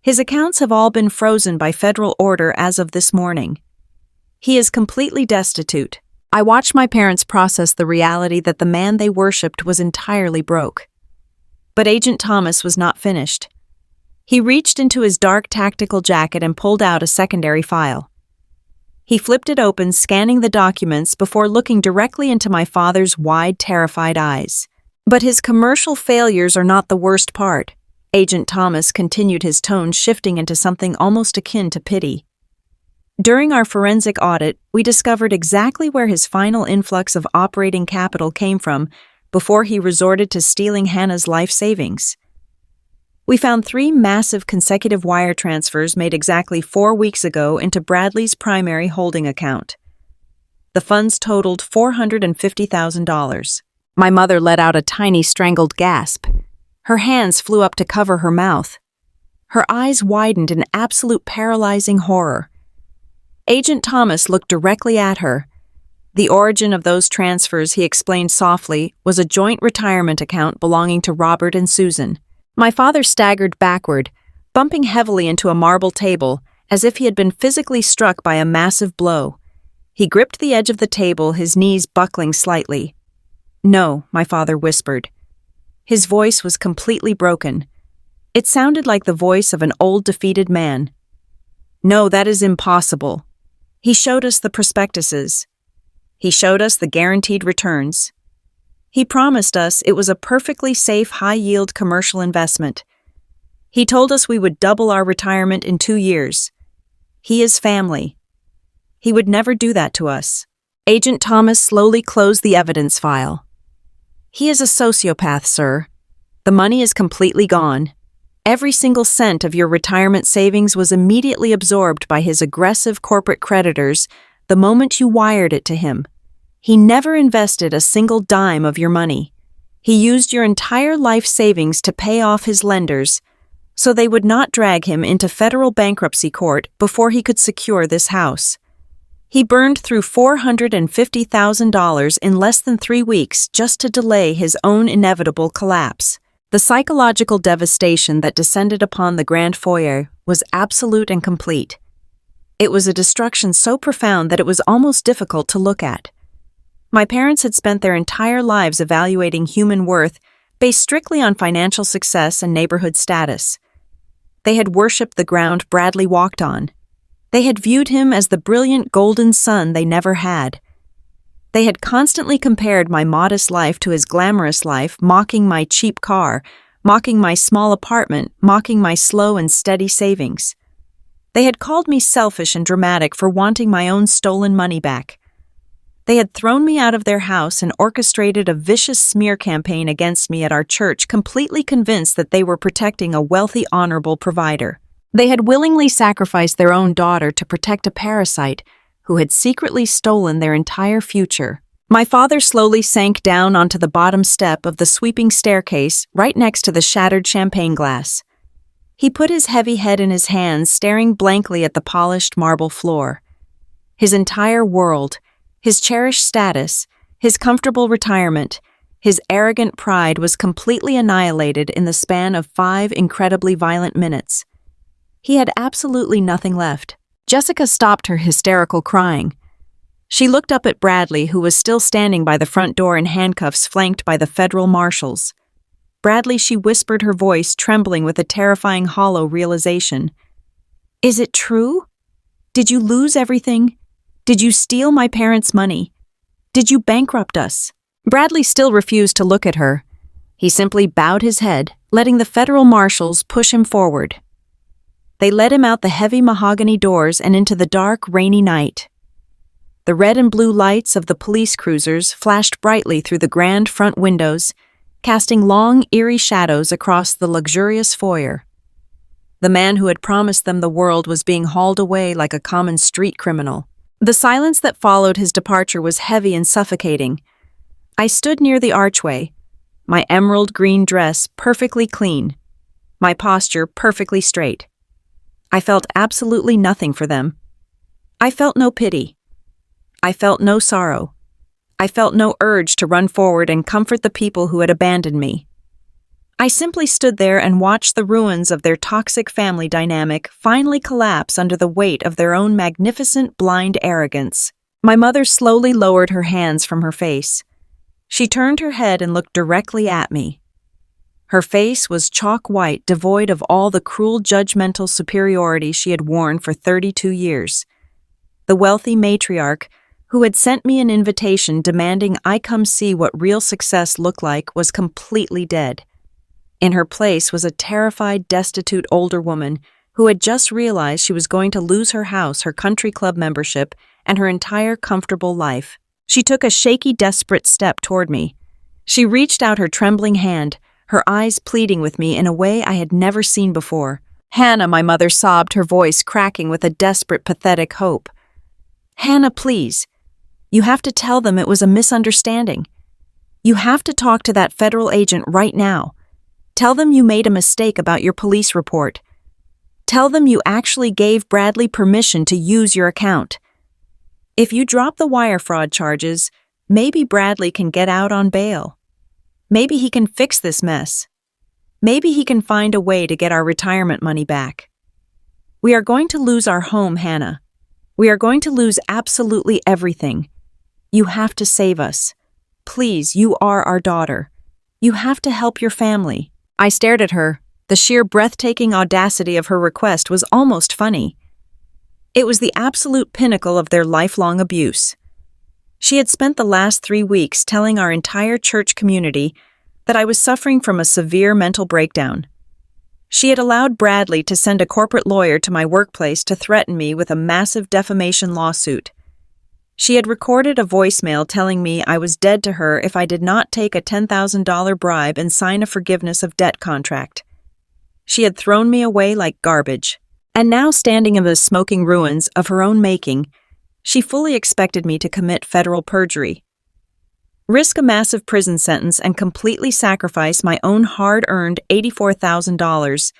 His accounts have all been frozen by federal order as of this morning. He is completely destitute." I watched my parents process the reality that the man they worshipped was entirely broke. But Agent Thomas was not finished. He reached into his dark tactical jacket and pulled out a secondary file. He flipped it open, scanning the documents before looking directly into my father's wide, terrified eyes. "But his commercial failures are not the worst part," Agent Thomas continued, his tone shifting into something almost akin to pity. "During our forensic audit, we discovered exactly where his final influx of operating capital came from before he resorted to stealing Hannah's life savings. We found 3 massive consecutive wire transfers made exactly 4 weeks ago into Bradley's primary holding account. The funds totaled $450,000. My mother let out a tiny strangled gasp. Her hands flew up to cover her mouth. Her eyes widened in absolute paralyzing horror. Agent Thomas looked directly at her. The origin of those transfers, he explained softly, was a joint retirement account belonging to Robert and Susan. My father staggered backward, bumping heavily into a marble table, as if he had been physically struck by a massive blow. He gripped the edge of the table, his knees buckling slightly. "No," my father whispered. His voice was completely broken. It sounded like the voice of an old, defeated man. "No, that is impossible." He showed us the prospectuses. He showed us the guaranteed returns. He promised us it was a perfectly safe, high-yield commercial investment. He told us we would double our retirement in 2 years. He is family. He would never do that to us. Agent Thomas slowly closed the evidence file. "He is a sociopath, sir. The money is completely gone. Every single cent of your retirement savings was immediately absorbed by his aggressive corporate creditors the moment you wired it to him. He never invested a single dime of your money. He used your entire life savings to pay off his lenders, so they would not drag him into federal bankruptcy court before he could secure this house. He burned through $450,000 in less than 3 weeks just to delay his own inevitable collapse. The psychological devastation that descended upon the grand foyer was absolute and complete. It was a destruction so profound that it was almost difficult to look at. My parents had spent their entire lives evaluating human worth based strictly on financial success and neighborhood status. They had worshipped the ground Bradley walked on. They had viewed him as the brilliant golden son they never had. They had constantly compared my modest life to his glamorous life, mocking my cheap car, mocking my small apartment, mocking my slow and steady savings. They had called me selfish and dramatic for wanting my own stolen money back. They had thrown me out of their house and orchestrated a vicious smear campaign against me at our church, completely convinced that they were protecting a wealthy, honorable provider. They had willingly sacrificed their own daughter to protect a parasite who had secretly stolen their entire future. My father slowly sank down onto the bottom step of the sweeping staircase right next to the shattered champagne glass. He put his heavy head in his hands, staring blankly at the polished marble floor. His entire world, his cherished status, his comfortable retirement, his arrogant pride was completely annihilated in the span of 5 incredibly violent minutes. He had absolutely nothing left. Jessica stopped her hysterical crying. She looked up at Bradley, who was still standing by the front door in handcuffs, flanked by the federal marshals. "Bradley," she whispered, her voice trembling with a terrifying hollow realization. "Is it true? Did you lose everything? Did you steal my parents' money? Did you bankrupt us?" Bradley still refused to look at her. He simply bowed his head, letting the federal marshals push him forward. They led him out the heavy mahogany doors and into the dark, rainy night. The red and blue lights of the police cruisers flashed brightly through the grand front windows, casting long, eerie shadows across the luxurious foyer. The man who had promised them the world was being hauled away like a common street criminal. The silence that followed his departure was heavy and suffocating. I stood near the archway, my emerald green dress perfectly clean, my posture perfectly straight. I felt absolutely nothing for them. I felt no pity. I felt no sorrow. I felt no urge to run forward and comfort the people who had abandoned me. I simply stood there and watched the ruins of their toxic family dynamic finally collapse under the weight of their own magnificent blind arrogance. My mother slowly lowered her hands from her face. She turned her head and looked directly at me. Her face was chalk white, devoid of all the cruel judgmental superiority she had worn for 32 years. The wealthy matriarch, who had sent me an invitation demanding I come see what real success looked like, was completely dead. In her place was a terrified, destitute older woman who had just realized she was going to lose her house, her country club membership, and her entire comfortable life. She took a shaky, desperate step toward me. She reached out her trembling hand, her eyes pleading with me in a way I had never seen before. "Hannah," my mother sobbed, her voice cracking with a desperate, pathetic hope. "Hannah, please. You have to tell them it was a misunderstanding. You have to talk to that federal agent right now. Tell them you made a mistake about your police report. Tell them you actually gave Bradley permission to use your account. If you drop the wire fraud charges, maybe Bradley can get out on bail. Maybe he can fix this mess. Maybe he can find a way to get our retirement money back. We are going to lose our home, Hannah. We are going to lose absolutely everything. You have to save us. Please, you are our daughter. You have to help your family." I stared at her. The sheer breathtaking audacity of her request was almost funny. It was the absolute pinnacle of their lifelong abuse. She had spent the last 3 weeks telling our entire church community that I was suffering from a severe mental breakdown. She had allowed Bradley to send a corporate lawyer to my workplace to threaten me with a massive defamation lawsuit. She had recorded a voicemail telling me I was dead to her if I did not take a $10,000 bribe and sign a forgiveness of debt contract. She had thrown me away like garbage. And now, standing in the smoking ruins of her own making, she fully expected me to commit federal perjury, risk a massive prison sentence, and completely sacrifice my own hard-earned $84,000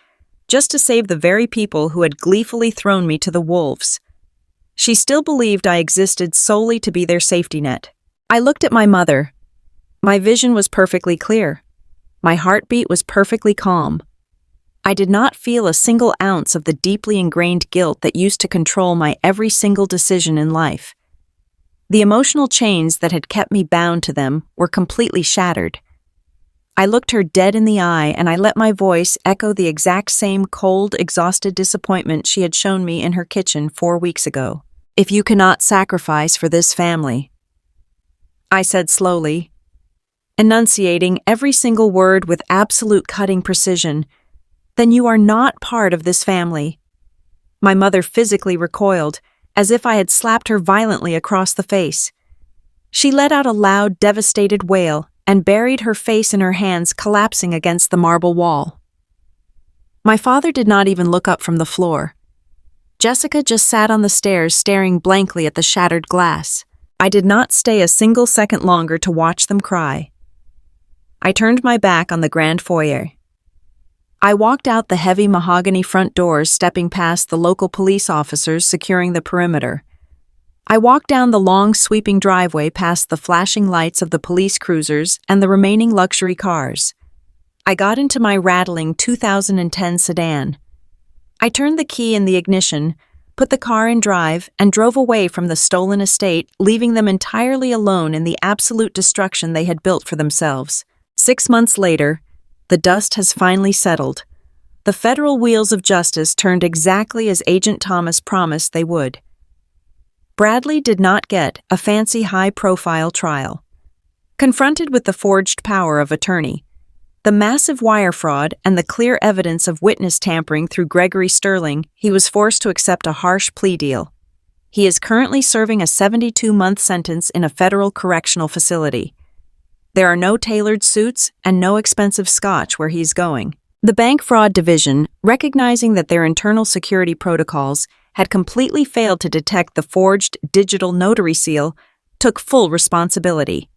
just to save the very people who had gleefully thrown me to the wolves. She still believed I existed solely to be their safety net. I looked at my mother. My vision was perfectly clear. My heartbeat was perfectly calm. I did not feel a single ounce of the deeply ingrained guilt that used to control my every single decision in life. The emotional chains that had kept me bound to them were completely shattered. I looked her dead in the eye, and I let my voice echo the exact same cold, exhausted disappointment she had shown me in her kitchen 4 weeks ago. "If you cannot sacrifice for this family," I said slowly, enunciating every single word with absolute cutting precision, "then you are not part of this family." My mother physically recoiled, as if I had slapped her violently across the face. She let out a loud, devastated wail and buried her face in her hands, collapsing against the marble wall. My father did not even look up from the floor. Jessica just sat on the stairs, staring blankly at the shattered glass. I did not stay a single second longer to watch them cry. I turned my back on the grand foyer. I walked out the heavy mahogany front doors, stepping past the local police officers securing the perimeter. I walked down the long, sweeping driveway past the flashing lights of the police cruisers and the remaining luxury cars. I got into my rattling 2010 sedan. I turned the key in the ignition, put the car in drive, and drove away from the stolen estate, leaving them entirely alone in the absolute destruction they had built for themselves. 6 months later, the dust has finally settled. The federal wheels of justice turned exactly as Agent Thomas promised they would. Bradley did not get a fancy high-profile trial. Confronted with the forged power of attorney, the massive wire fraud, and the clear evidence of witness tampering through Gregory Sterling, he was forced to accept a harsh plea deal. He is currently serving a 72-month sentence in a federal correctional facility. There are no tailored suits and no expensive scotch where he's going. The Bank Fraud Division, recognizing that their internal security protocols had completely failed to detect the forged digital notary seal, took full responsibility.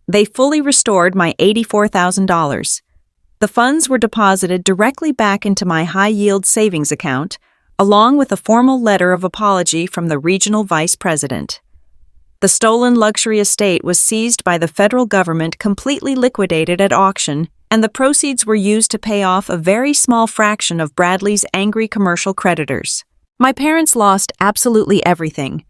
They fully restored my $84,000. The funds were deposited directly back into my high-yield savings account, along with a formal letter of apology from the regional vice president. The stolen luxury estate was seized by the federal government, completely liquidated at auction, and the proceeds were used to pay off a very small fraction of Bradley's angry commercial creditors. My parents lost absolutely everything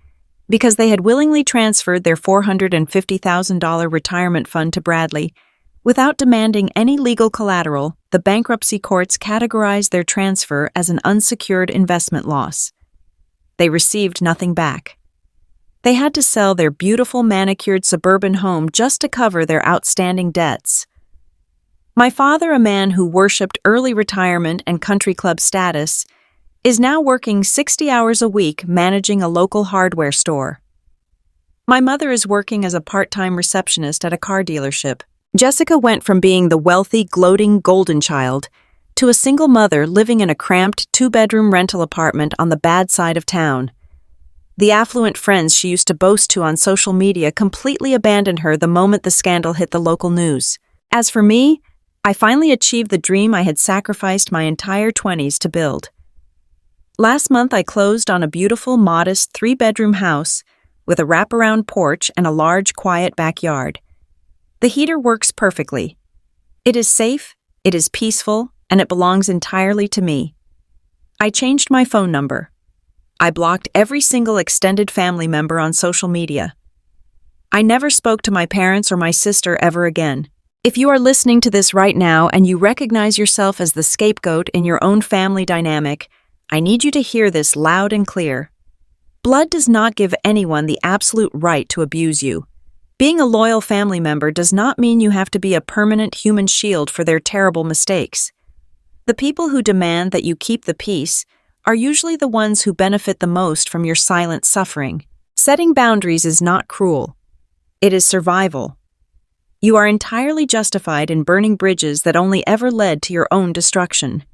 because they had willingly transferred their $450,000 retirement fund to Bradley. Without demanding any legal collateral, the bankruptcy courts categorized their transfer as an unsecured investment loss. They received nothing back. They had to sell their beautiful manicured suburban home just to cover their outstanding debts. My father, a man who worshipped early retirement and country club status, is now working 60 hours a week managing a local hardware store. My mother is working as a part-time receptionist at a car dealership. Jessica went from being the wealthy, gloating golden child to a single mother living in a cramped 2-bedroom rental apartment on the bad side of town. The affluent friends she used to boast to on social media completely abandoned her the moment the scandal hit the local news. As for me, I finally achieved the dream I had sacrificed my entire 20s to build. Last month I closed on a beautiful, modest 3-bedroom house with a wraparound porch and a large, quiet backyard. The heater works perfectly. It is safe, it is peaceful, and it belongs entirely to me. I changed my phone number. I blocked every single extended family member on social media. I never spoke to my parents or my sister ever again. If you are listening to this right now and you recognize yourself as the scapegoat in your own family dynamic, I need you to hear this loud and clear. Blood does not give anyone the absolute right to abuse you. Being a loyal family member does not mean you have to be a permanent human shield for their terrible mistakes. The people who demand that you keep the peace are usually the ones who benefit the most from your silent suffering. Setting boundaries is not cruel. It is survival. You are entirely justified in burning bridges that only ever led to your own destruction.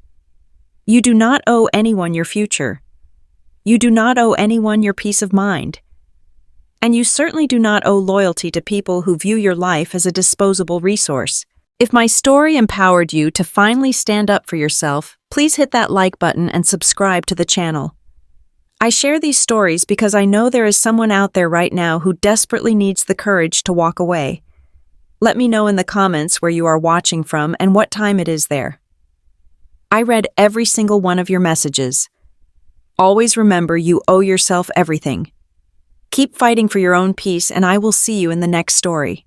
You do not owe anyone your future. You do not owe anyone your peace of mind. And you certainly do not owe loyalty to people who view your life as a disposable resource. If my story empowered you to finally stand up for yourself, please hit that like button and subscribe to the channel. I share these stories because I know there is someone out there right now who desperately needs the courage to walk away. Let me know in the comments where you are watching from and what time it is there. I read every single one of your messages. Always remember you owe yourself everything. Keep fighting for your own peace, and I will see you in the next story.